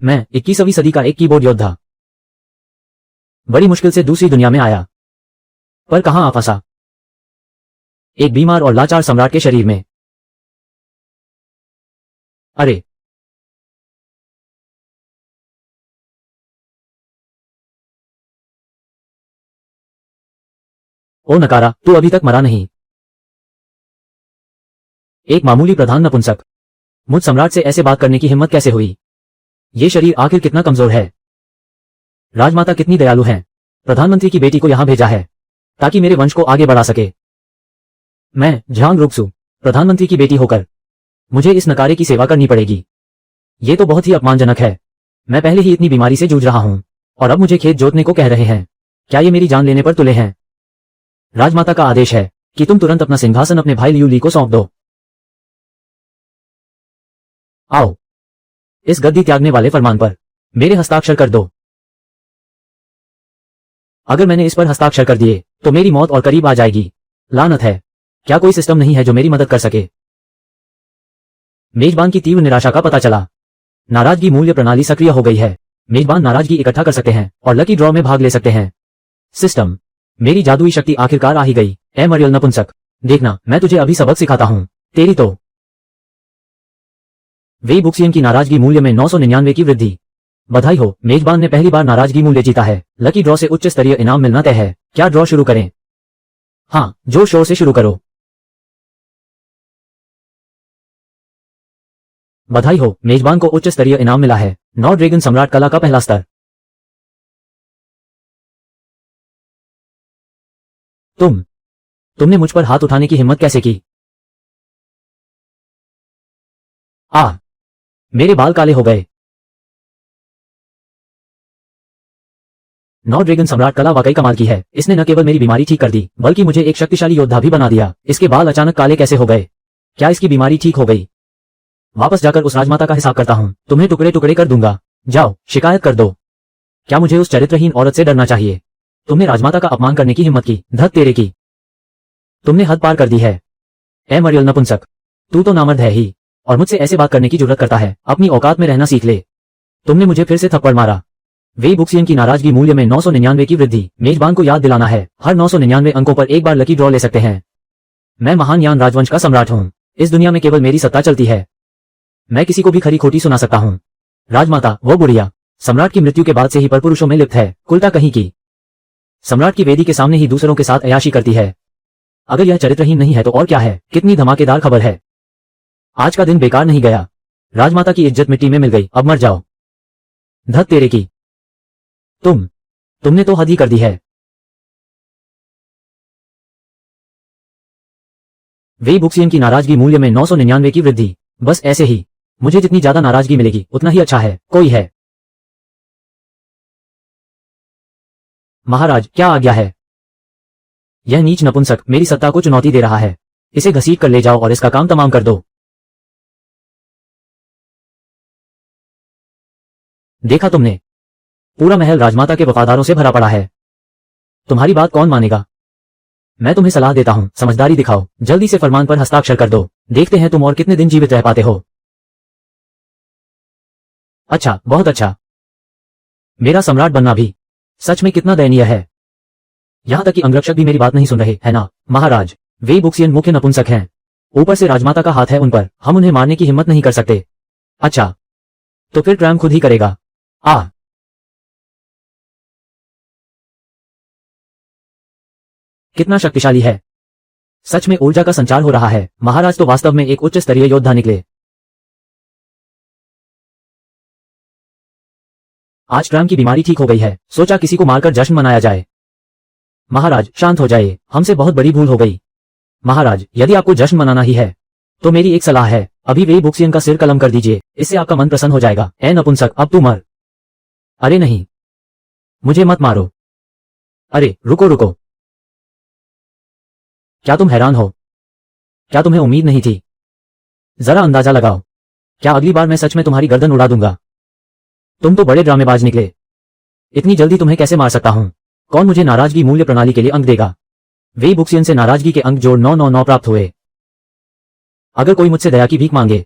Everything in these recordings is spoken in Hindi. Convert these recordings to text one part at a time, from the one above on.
मैं 21वीं सदी का एक कीबोर्ड योद्धा बड़ी मुश्किल से दूसरी दुनिया में आया, पर कहां आ फंसा? एक बीमार और लाचार सम्राट के शरीर में। अरे, ओ नकारा, तू अभी तक मरा नहीं। एक मामूली प्रधान नपुंसक, मुझ सम्राट से ऐसे बात करने की हिम्मत कैसे हुई? ये शरीर आखिर कितना कमजोर है। राजमाता कितनी दयालु हैं, प्रधानमंत्री की बेटी को यहां भेजा है ताकि मेरे वंश को आगे बढ़ा सके। मैं झांग रुक्सू, प्रधानमंत्री की बेटी होकर मुझे इस नकारे की सेवा करनी पड़ेगी। ये तो बहुत ही अपमानजनक है। मैं पहले ही इतनी बीमारी से जूझ रहा हूं और अब मुझे खेत जोतने को कह रहे हैं। क्या ये मेरी जान लेने पर तुले हैं? राजमाता का आदेश है कि तुम तुरंत अपना सिंहासन अपने भाई लियू ली को सौंप दो। आओ, इस गद्दी त्यागने वाले फरमान पर मेरे हस्ताक्षर कर दो। अगर मैंने इस पर हस्ताक्षर कर दिए तो मेरी मौत और करीब आ जाएगी। लानत है, क्या कोई सिस्टम नहीं है जो मेरी मदद कर सके? मेजबान की तीव्र निराशा का पता चला। नाराजगी मूल्य प्रणाली सक्रिय हो गई है। मेजबान नाराजगी इकट्ठा कर सकते हैं और लकी ड्रॉ में भाग ले सकते हैं। सिस्टम, मेरी जादुई शक्ति आखिरकार आ ही गई। ए मरियल नपुंसक, देखना, मैं तुझे अभी सबक सिखाता हूं। तेरी तो वेई बुक्सियन की नाराजगी मूल्य में 999 की वृद्धि। बधाई हो, मेजबान ने पहली बार नाराजगी मूल्य जीता है। लकी ड्रॉ से उच्च स्तरीय इनाम मिलना तय है। क्या ड्रॉ शुरू करें? हाँ, जोर शोर से शुरू करो। बधाई हो, मेजबान को उच्च स्तरीय इनाम मिला है। नौ ड्रैगन सम्राट कला का पहला स्तर। तुमने मुझ पर हाथ उठाने की हिम्मत कैसे की? मेरे बाल काले हो गए। नौ ड्रैगन सम्राट कला वाकई कमाल की है। इसने न केवल मेरी बीमारी ठीक कर दी बल्कि मुझे एक शक्तिशाली योद्धा भी बना दिया। इसके बाल अचानक काले कैसे हो गए? क्या इसकी बीमारी ठीक हो गई? वापस जाकर उस राजमाता का हिसाब करता हूं। तुम्हें टुकड़े टुकड़े कर दूंगा। जाओ, शिकायत कर दो। क्या मुझे उस चरित्रहीन औरत से डरना चाहिए? तुमने राजमाता का अपमान करने की हिम्मत की। धत तेरे की, तुमने हद पार कर दी है। ए मरियल नपुंसक, तू तो नामर्द है ही और मुझसे ऐसे बात करने की जुर्रत करता है। अपनी औकात में रहना सीख ले। तुमने मुझे फिर से थप्पड़ मारा। वेई बुक्सियन की नाराजगी मूल्य में 999 की वृद्धि। मेजबान को याद दिलाना है, हर 999 अंकों पर एक बार लकी ड्रॉ ले सकते हैं। मैं महान यान राजवंश का सम्राट हूं। इस दुनिया में केवल मेरी सत्ता चलती है। मैं किसी को भी खरी खोटी सुना सकता हूं। राजमाता, वो बुढ़िया, सम्राट की मृत्यु के बाद से ही परपुरुषों में लिप्त है। कुलटा कहीं की। सम्राट की वेदी के सामने ही दूसरों के साथ अय्याशी करती है। अगर यह चरित्रहीन नहीं है तो और क्या है? कितनी धमाकेदार खबर है। आज का दिन बेकार नहीं गया। राजमाता की इज्जत मिट्टी में मिल गई। अब मर जाओ। धत तेरे की, तुमने तो हद ही कर दी है। वेई बुक्सियन की नाराजगी मूल्य में 999 की वृद्धि। बस ऐसे ही। मुझे जितनी ज्यादा नाराजगी मिलेगी उतना ही अच्छा है। कोई है? महाराज, क्या आज्ञा है? यह नीच नपुंसक मेरी सत्ता को चुनौती दे रहा है। इसे घसीट कर ले जाओ और इसका काम तमाम कर दो। देखा तुमने, पूरा महल राजमाता के वफादारों से भरा पड़ा है। तुम्हारी बात कौन मानेगा? मैं तुम्हें सलाह देता हूं, समझदारी दिखाओ। जल्दी से फरमान पर हस्ताक्षर कर दो। देखते हैं तुम और कितने दिन जीवित रह पाते हो। अच्छा, बहुत अच्छा। मेरा सम्राट बनना भी सच में कितना दयनीय है। यहां तक कि अंगरक्षक भी मेरी बात नहीं सुन रहे, है ना? महाराज, वेई बुक्सियन मुख्य नपुंसक हैं। ऊपर से राजमाता का हाथ है उन पर। हम उन्हें मारने की हिम्मत नहीं कर सकते। अच्छा, तो फिर ट्रैम खुद ही करेगा। कितना शक्तिशाली है। सच में ऊर्जा का संचार हो रहा है। महाराज तो वास्तव में एक उच्च स्तरीय योद्धा निकले। आज ट्रैम की बीमारी ठीक हो गई है। सोचा किसी को मारकर जश्न मनाया जाए। महाराज, शांत हो जाइए। हमसे बहुत बड़ी भूल हो गई। महाराज, यदि आपको जश्न मनाना ही है तो मेरी एक सलाह है। अभी वेई बुक्सियन का सिर कलम कर दीजिए। इससे आपका मन प्रसन्न हो जाएगा। ए नपुंसक, अब तू मर। अरे नहीं, मुझे मत मारो। अरे रुको रुको, क्या तुम हैरान हो? क्या तुम्हें उम्मीद नहीं थी? जरा अंदाजा लगाओ। क्या अगली बार मैं सच में तुम्हारी गर्दन उड़ा दूंगा? तुम तो बड़े ड्रामेबाज निकले। इतनी जल्दी तुम्हें कैसे मार सकता हूं? कौन मुझे नाराजगी मूल्य प्रणाली के लिए अंक देगा? वेई बुक्सियन से नाराजगी के अंक जोड़ 999 प्राप्त हुए। अगर कोई मुझसे दया की भीख मांगे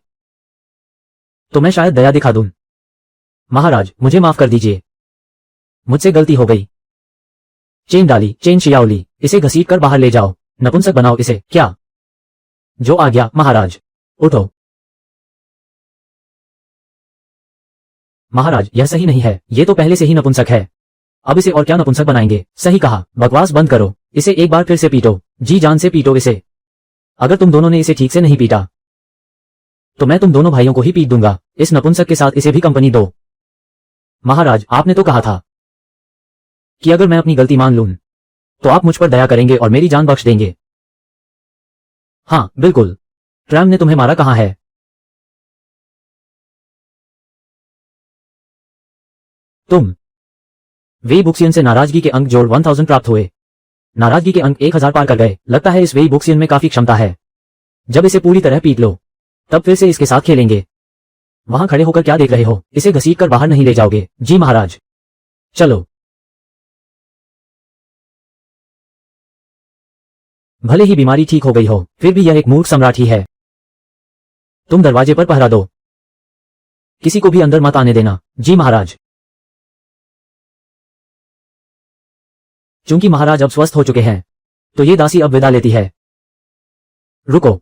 तो मैं शायद दया दिखा दूं। महाराज, मुझे माफ कर दीजिए, मुझसे गलती हो गई। चेन डाली, चेन शियाओली, इसे घसीट कर बाहर ले जाओ, नपुंसक बनाओ इसे। क्या? जो आ गया महाराज। उठो। महाराज, यह सही नहीं है, ये तो पहले से ही नपुंसक है, अब इसे और क्या नपुंसक बनाएंगे। सही कहा, बकवास बंद करो, इसे एक बार फिर से पीटो, जी जान से पीटो इसे। अगर तुम दोनों ने इसे ठीक से नहीं पीटा तो मैं तुम दोनों भाइयों को ही पीट दूंगा। इस नपुंसक के साथ इसे भी कंपनी दो। महाराज, आपने तो कहा था कि अगर मैं अपनी गलती मान लूं तो आप मुझ पर दया करेंगे और मेरी जान बख्श देंगे। हाँ बिल्कुल। ट्रैम ने तुम्हें मारा कहाँ है? तुम वेई बुक्सियन से नाराजगी के अंक जोड़ 1000 प्राप्त हुए। नाराजगी के अंक 1000 पार कर गए। लगता है इस वेई बुक्सियन में काफी क्षमता है। जब इसे पूरी तरह पीट लो तब फिर से इसके साथ खेलेंगे। वहां खड़े होकर क्या देख रहे हो? इसे घसीट कर बाहर नहीं ले जाओगे? जी महाराज। चलो। भले ही बीमारी ठीक हो गई हो, फिर भी यह एक मूर्ख सम्राट ही है। तुम दरवाजे पर पहरा दो, किसी को भी अंदर मत आने देना। जी महाराज। चूंकि महाराज अब स्वस्थ हो चुके हैं तो ये दासी अब विदा लेती है। रुको,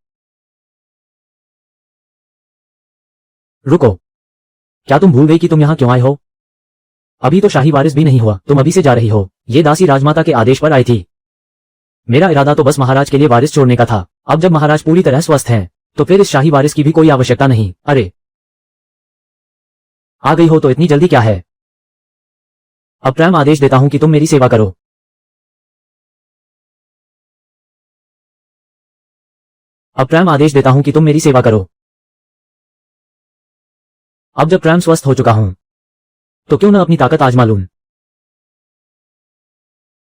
रुको, क्या तुम भूल गई कि तुम यहां क्यों आए हो? अभी तो शाही वारिस भी नहीं हुआ, तुम अभी से जा रही हो। ये दासी राजमाता के आदेश पर आई थी। मेरा इरादा तो बस महाराज के लिए वारिस छोड़ने का था। अब जब महाराज पूरी तरह स्वस्थ हैं तो फिर इस शाही वारिस की भी कोई आवश्यकता नहीं। अरे, आ गई हो तो इतनी जल्दी क्या है? अब ट्रैम आदेश देता हूं कि तुम मेरी सेवा करो। अब ट्रैम आदेश देता हूं कि तुम मेरी सेवा करो। अब जब ट्रैम स्वस्थ हो चुका हूं तो क्यों न अपनी ताकत आजमा लूं।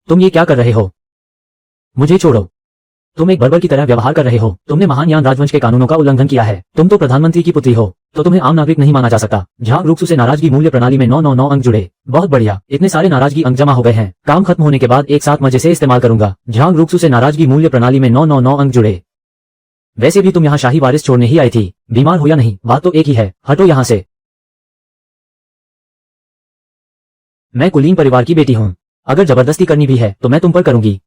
तुम ये क्या कर रहे हो? मुझे छोड़ो। तुम एक बर्बर की तरह व्यवहार कर रहे हो। तुमने महान यान राजवंश के कानूनों का उल्लंघन किया है। तुम तो प्रधानमंत्री की पुत्री हो तो तुम्हें आम नागरिक नहीं माना जा सकता। झांग रुक्सू से नाराजगी मूल्य प्रणाली में 999 अंक जुड़े। बहुत बढ़िया, इतने सारे नाराजगी अंक जमा हो गए हैं। काम खत्म होने के बाद एक साथ मजे से इस्तेमाल करूंगा। झांग रुक्सू से नाराजगी मूल्य प्रणाली में 999 अंक जुड़े। वैसे भी तुम यहाँ शाही वारिस छोड़ने ही आई थी, बीमार हो या नहीं बात तो एक ही है। हटो यहाँ से। मैं कुलीन परिवार की बेटी हूँ, अगर जबरदस्ती करनी भी है तो मैं तुम पर करूंगी।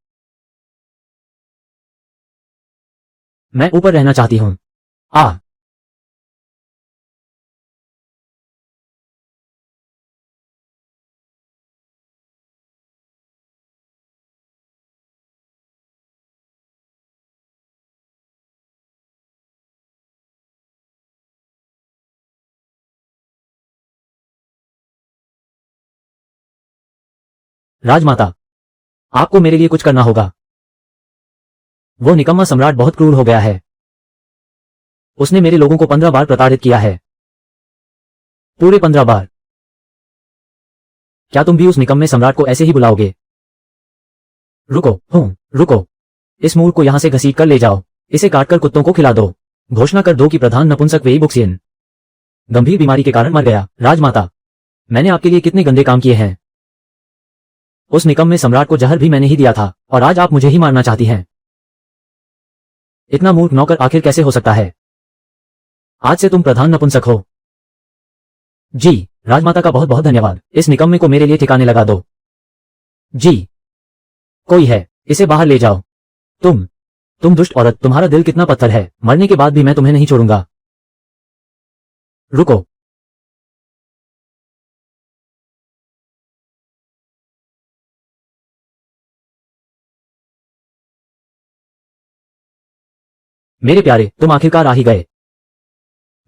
मैं ऊपर रहना चाहती हूँ। आ राजमाता, आपको मेरे लिए कुछ करना होगा। वो निकम्मा सम्राट बहुत क्रूर हो गया है। उसने मेरे लोगों को 15 बार प्रताड़ित किया है, पूरे 15 बार। क्या तुम भी उस निकम्मे सम्राट को ऐसे ही बुलाओगे? रुको, रुको। इस मूर्ख को यहां से घसीट कर ले जाओ। इसे काटकर कुत्तों को खिला दो। घोषणा कर दो कि प्रधान नपुंसक वेई बुक्सियन गंभीर बीमारी के कारण मर गया। राजमाता, मैंने आपके लिए कितने गंदे काम किए हैं। उस निकम्मे सम्राट को जहर भी मैंने ही दिया था और आज आप मुझे ही मारना चाहती हैं। इतना मूर्ख नौकर आखिर कैसे हो सकता है? आज से तुम प्रधान नपुंसक हो। जी, राजमाता का बहुत बहुत धन्यवाद। इस निकम्मे को मेरे लिए ठिकाने लगा दो। जी, कोई है, इसे बाहर ले जाओ। तुम दुष्ट औरत, तुम्हारा दिल कितना पत्थर है। मरने के बाद भी मैं तुम्हें नहीं छोड़ूंगा। रुको, मेरे प्यारे, तुम आखिरकार आ ही गए।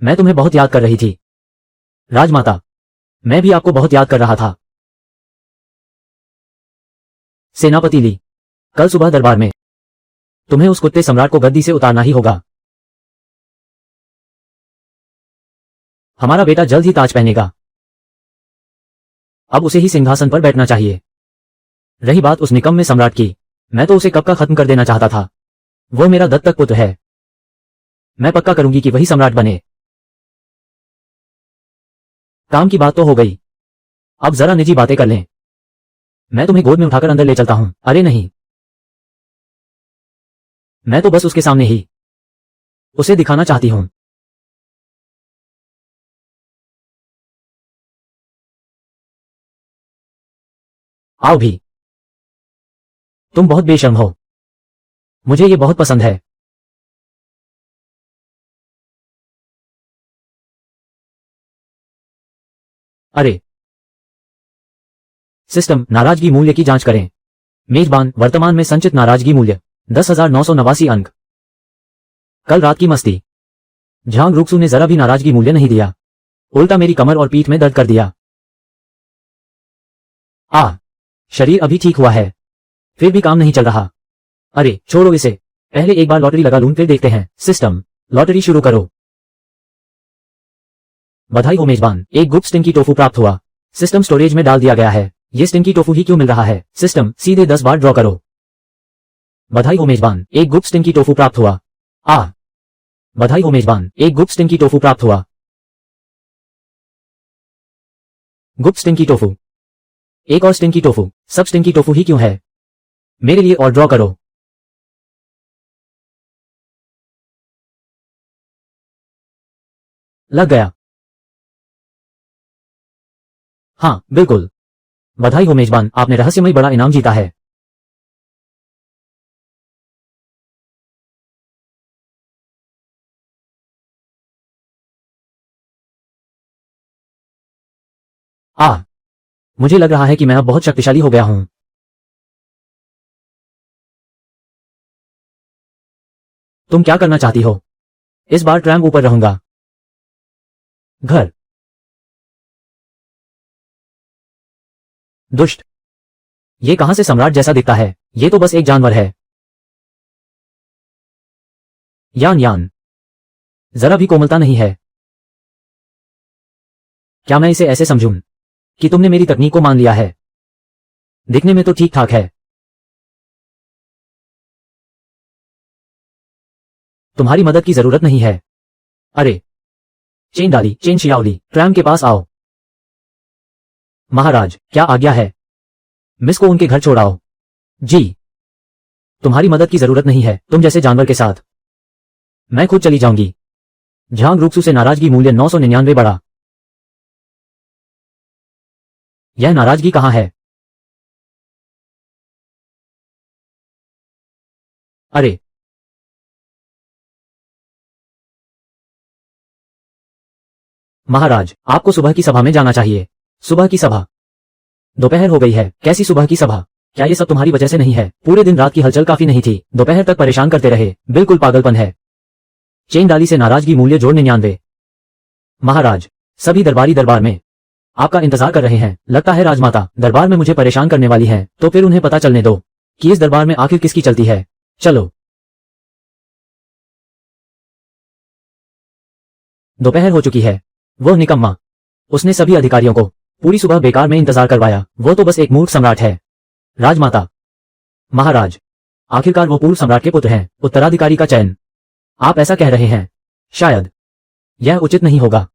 मैं तुम्हें बहुत याद कर रही थी। राजमाता, मैं भी आपको बहुत याद कर रहा था। सेनापति ली, कल सुबह दरबार में तुम्हें उस कुत्ते सम्राट को गद्दी से उतारना ही होगा। हमारा बेटा जल्द ही ताज पहनेगा। अब उसे ही सिंहासन पर बैठना चाहिए। रही बात उस निकम्मे सम्राट की, मैं तो उसे कब का खत्म कर देना चाहता था। वो मेरा दत्तक पुत्र है। मैं पक्का करूंगी कि वही सम्राट बने। काम की बात तो हो गई, अब जरा निजी बातें कर लें। मैं तुम्हें गोद में उठाकर अंदर ले चलता हूं। अरे नहीं, मैं तो बस उसके सामने ही उसे दिखाना चाहती हूं। आओ भी। तुम बहुत बेशर्म हो। मुझे ये बहुत पसंद है। अरे, सिस्टम, नाराजगी मूल्य की जांच करें। मेजबान, वर्तमान में संचित नाराजगी मूल्य 10,989 अंक। कल रात की मस्ती। झांग रुक्सू ने जरा भी नाराजगी मूल्य नहीं दिया, उल्टा मेरी कमर और पीठ में दर्द कर दिया। शरीर अभी ठीक हुआ है, फिर भी काम नहीं चल रहा। अरे छोड़ो इसे, पहले एक बार लॉटरी लगा लूं फिर देखते हैं। सिस्टम, लॉटरी शुरू करो। बधाई हो मेजबान, एक गुप्त स्टिंकी टोफू प्राप्त हुआ। सिस्टम, स्टोरेज में डाल दिया गया है। ये स्टिंकी टोफू ही क्यों मिल रहा है? सिस्टम, सीधे 10 बार ड्रॉ करो। बधाई हो मेजबान, एक गुप्त स्टिंकी टोफू प्राप्त हुआ। बधाई हो मेजबान, एक गुप्त स्टिंकी टोफू प्राप्त हुआ। गुप्त स्टिंकी टोफू, एक और स्टिंकी टोफू। सब स्टिंकी टोफू ही क्यों है? मेरे लिए और ड्रॉ करो। लग गया। हाँ बिल्कुल। बधाई हो मेजबान, आपने रहस्यमय बड़ा इनाम जीता है। मुझे लग रहा है कि मैं अब बहुत शक्तिशाली हो गया हूं। तुम क्या करना चाहती हो? इस बार ट्रैम ऊपर रहूंगा। घर। दुष्ट, ये कहां से सम्राट जैसा दिखता है? ये तो बस एक जानवर है। यान यान, जरा भी कोमलता नहीं है। क्या मैं इसे ऐसे समझूं कि तुमने मेरी तकनीक को मान लिया है? दिखने में तो ठीक ठाक है। तुम्हारी मदद की जरूरत नहीं है। अरे, चेन डाली, चेन शियाओली, ट्रैम के पास आओ। महाराज, क्या आज्ञा है? मिस को उनके घर छोड़ाओ। जी। तुम्हारी मदद की जरूरत नहीं है, तुम जैसे जानवर के साथ मैं खुद चली जाऊंगी। झांग रुक्सू से नाराजगी मूल्य 999 बढ़ा। यह नाराजगी कहां है? अरे, महाराज, आपको सुबह की सभा में जाना चाहिए। सुबह की सभा? दोपहर हो गई है, कैसी सुबह की सभा? क्या ये सब तुम्हारी वजह से नहीं है? पूरे दिन रात की हलचल काफी नहीं थी, दोपहर तक परेशान करते रहे, बिल्कुल पागलपन है। चेन डाली से नाराजगी मूल्य जोड़ 99। महाराज, सभी दरबारी दरबार में आपका इंतजार कर रहे हैं। लगता है राजमाता दरबार में मुझे परेशान करने वाली हैं, तो फिर उन्हें पता चलने दो कि इस दरबार में आखिर किसकी चलती है। चलो। दोपहर हो चुकी है। वह निकम्मा, उसने सभी अधिकारियों को पूरी सुबह बेकार में इंतजार करवाया। वो तो बस एक मूर्ख सम्राट है। राजमाता। महाराज, आखिरकार वो पूर्व सम्राट के पुत्र हैं, उत्तराधिकारी का चयन आप ऐसा कह रहे हैं? शायद यह उचित नहीं होगा।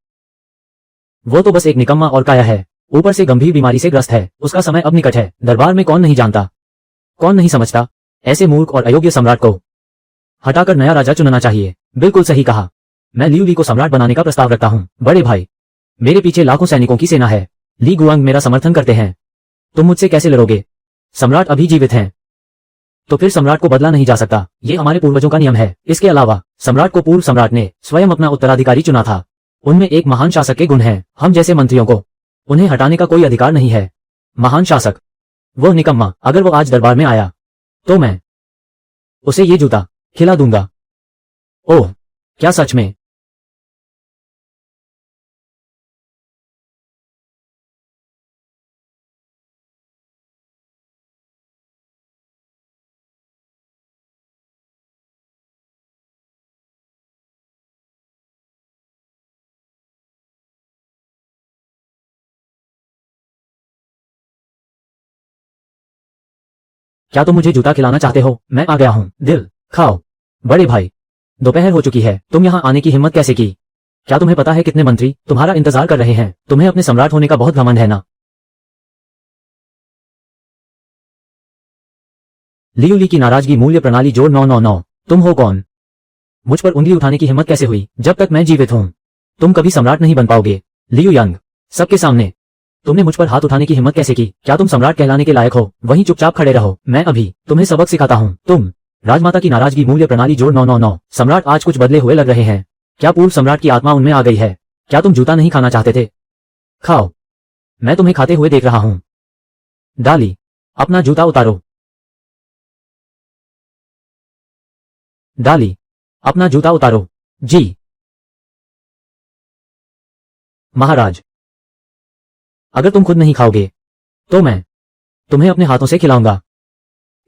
वो तो बस एक निकम्मा और काया है, ऊपर से गंभीर बीमारी से ग्रस्त है। उसका समय अब निकट है। दरबार में कौन नहीं जानता, कौन नहीं समझता, ऐसे मूर्ख और अयोग्य सम्राट को हटाकर नया राजा चुनना चाहिए। बिल्कुल सही कहा। मैं लियू ली को सम्राट बनाने का प्रस्ताव रखता हूं। बड़े भाई, मेरे पीछे लाखों सैनिकों की सेना है। ली गुआंग मेरा समर्थन करते हैं। तुम मुझसे कैसे लड़ोगे? सम्राट अभी जीवित हैं, तो फिर सम्राट को बदला नहीं जा सकता। ये हमारे पूर्वजों का नियम है। इसके अलावा सम्राट को पूर्व सम्राट ने स्वयं अपना उत्तराधिकारी चुना था। उनमें एक महान शासक के गुण हैं। हम जैसे मंत्रियों को उन्हें हटाने का कोई अधिकार नहीं है। महान शासक, वो निकम्मा, अगर वो आज दरबार में आया तो मैं उसे ये जूता खिला दूंगा। ओह, क्या सच में? क्या तुम मुझे जूता खिलाना चाहते हो? मैं आ गया हूं, दिल खाओ। बड़े भाई, दोपहर हो चुकी है, तुम यहां आने की हिम्मत कैसे की? क्या तुम्हें पता है कितने मंत्री तुम्हारा इंतजार कर रहे हैं? तुम्हें अपने सम्राट होने का बहुत घमंड है ना? लियू ली की नाराजगी मूल्य प्रणाली जोड़ 999। तुम हो कौन? मुझ पर उंगली उठाने की हिम्मत कैसे हुई? जब तक मैं जीवित हूं तुम कभी सम्राट नहीं बन पाओगे। लियू यंग, सबके सामने तुमने मुझ पर हाथ उठाने की हिम्मत कैसे की? क्या तुम सम्राट कहलाने के लायक हो? वहीं चुपचाप खड़े रहो, मैं अभी तुम्हें सबक सिखाता हूँ। तुम राजमाता की नाराजगी मूल्य प्रणाली जोड़ 999। सम्राट आज कुछ बदले हुए लग रहे हैं। क्या पूर्व सम्राट की आत्मा उनमें आ गई है? क्या तुम जूता नहीं खाना चाहते थे? खाओ, मैं तुम्हें खाते हुए देख रहा हूं। डाली, अपना जूता उतारो। डाली, अपना जूता उतारो। जी महाराज, अगर तुम खुद नहीं खाओगे तो मैं तुम्हें अपने हाथों से खिलाऊंगा।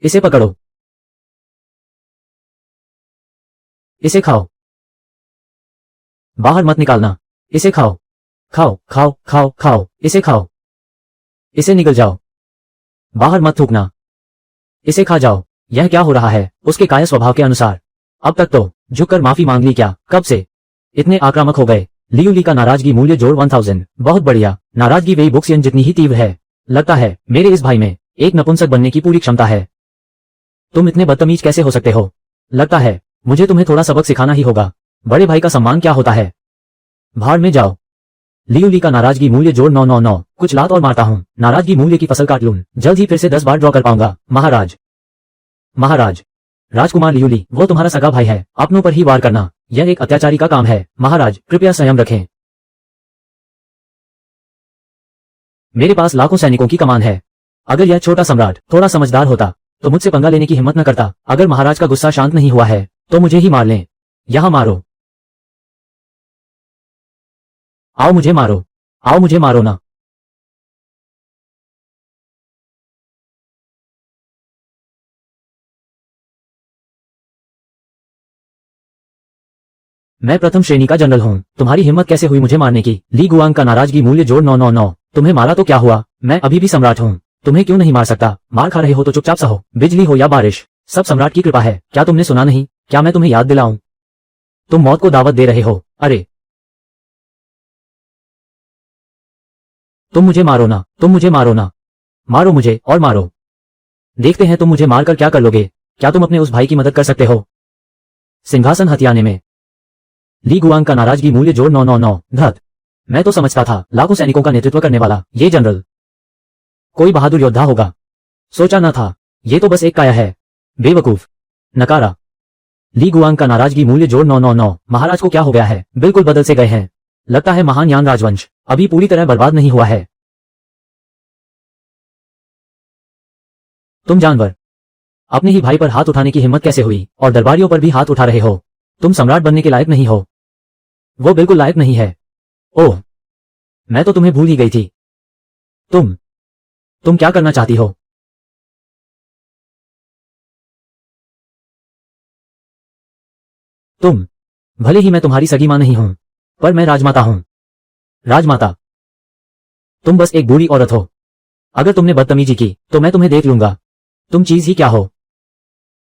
इसे पकड़ो, इसे खाओ, बाहर मत निकालना। इसे खाओ, खाओ खाओ खाओ खाओ, इसे खाओ, इसे निगल जाओ, बाहर मत थूकना। इसे खा जाओ। यह क्या हो रहा है? उसके काया स्वभाव के अनुसार अब तक तो झुककर माफी मांग ली, क्या कब से इतने आक्रामक हो गए? लियूली का नाराजगी मूल्य जोड़ 1000। बहुत बढ़िया, नाराजगी वेई बुक्सियन जितनी ही तीव्र है। लगता है मेरे इस भाई में एक नपुंसक बनने की पूरी क्षमता है। तुम इतने बदतमीज कैसे हो सकते हो? लगता है मुझे तुम्हें थोड़ा सबक सिखाना ही होगा। बड़े भाई का सम्मान क्या होता है? भाड़ में जाओ। लियूली का नाराजगी मूल्य जोड़ 999। कुछ लात और मारता हूं, नाराजगी मूल्य की फसल काट लूं, जल्द ही फिर से 10 बार ड्रॉ कर पाऊंगा। महाराज, महाराज, राजकुमार लियूली, वो तुम्हारा सगा भाई है, अपनों पर ही वार करना यह एक अत्याचारी का काम है। महाराज कृपया संयम रखें। मेरे पास लाखों सैनिकों की कमान है। अगर यह छोटा सम्राट थोड़ा समझदार होता तो मुझसे पंगा लेने की हिम्मत न करता। अगर महाराज का गुस्सा शांत नहीं हुआ है तो मुझे ही मार लें। यहां मारो, आओ मुझे मारो, आओ मुझे मारो ना। मैं प्रथम श्रेणी का जनरल हूँ, तुम्हारी हिम्मत कैसे हुई मुझे मारने की? ली गुआंग का नाराजगी मूल्य जोड़ 999। तुम्हें मारा तो क्या हुआ? मैं अभी भी सम्राट हूँ, तुम्हें क्यों नहीं मार सकता? मार खा रहे हो तो चुपचाप सहो, बिजली हो या बारिश, सब सम्राट की कृपा है। क्या तुमने सुना नहीं? क्या मैं तुम्हें याद दिलाऊं? तुम मौत को दावत दे रहे हो। अरे तुम मुझे मारो ना, तुम मुझे मारो ना, मारो मुझे और मारो। देखते हैं तुम मुझे मारकर क्या कर लोगे। क्या तुम अपने उस भाई की मदद कर सकते हो सिंहासन हथियाने में? ली गुआंग का नाराजगी मूल्य जोड़ 999। धत, मैं तो समझता था लाखों सैनिकों का नेतृत्व करने वाला ये जनरल कोई बहादुर योद्धा होगा। सोचा न था ये तो बस एक काया है। बेवकूफ, नकारा। ली गुआंग का नाराजगी मूल्य जोड़ 999। महाराज को क्या हो गया है? बिल्कुल बदल से गए हैं। लगता है महान यान राजवंश अभी पूरी तरह बर्बाद नहीं हुआ है। तुम जानवर, अपने ही भाई पर हाथ उठाने की हिम्मत कैसे हुई? और दरबारियों पर भी हाथ उठा रहे हो। तुम सम्राट बनने के लायक नहीं हो। वो बिल्कुल लायक नहीं है। ओह, मैं तो तुम्हें भूल ही गई थी। तुम क्या करना चाहती हो? तुम, भले ही मैं तुम्हारी सगी मां नहीं हूं, पर मैं राजमाता हूं। राजमाता, तुम बस एक बूढ़ी औरत हो। अगर तुमने बदतमीजी की तो मैं तुम्हें देख लूंगा। तुम चीज ही क्या हो?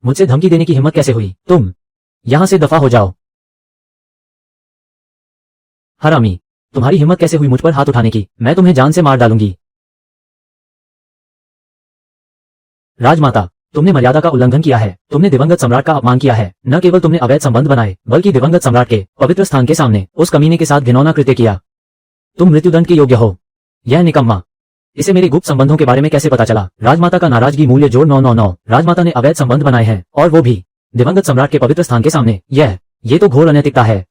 मुझसे धमकी देने की हिम्मत कैसे हुई? तुम यहां से दफा हो जाओ। हरामी, तुम्हारी हिम्मत कैसे हुई मुझ पर हाथ उठाने की? मैं तुम्हें जान से मार डालूंगी। राजमाता, तुमने मर्यादा का उल्लंघन किया है। तुमने दिवंगत सम्राट का अपमान किया है। न केवल तुमने अवैध संबंध बनाए बल्कि दिवंगत सम्राट के पवित्र स्थान के सामने उस कमीने के साथ घिनौना कृत्य किया। तुम मृत्युदंड के योग्य हो। यह निकम्मा, इसे मेरे गुप्त संबंधों के बारे में कैसे पता चला? राजमाता का नाराजगी मूल्य जोड़ 999। राजमाता ने अवैध संबंध बनाए हैं और वो भी दिवंगत सम्राट के पवित्र स्थान के सामने। ये तो घोर अनैतिकता है।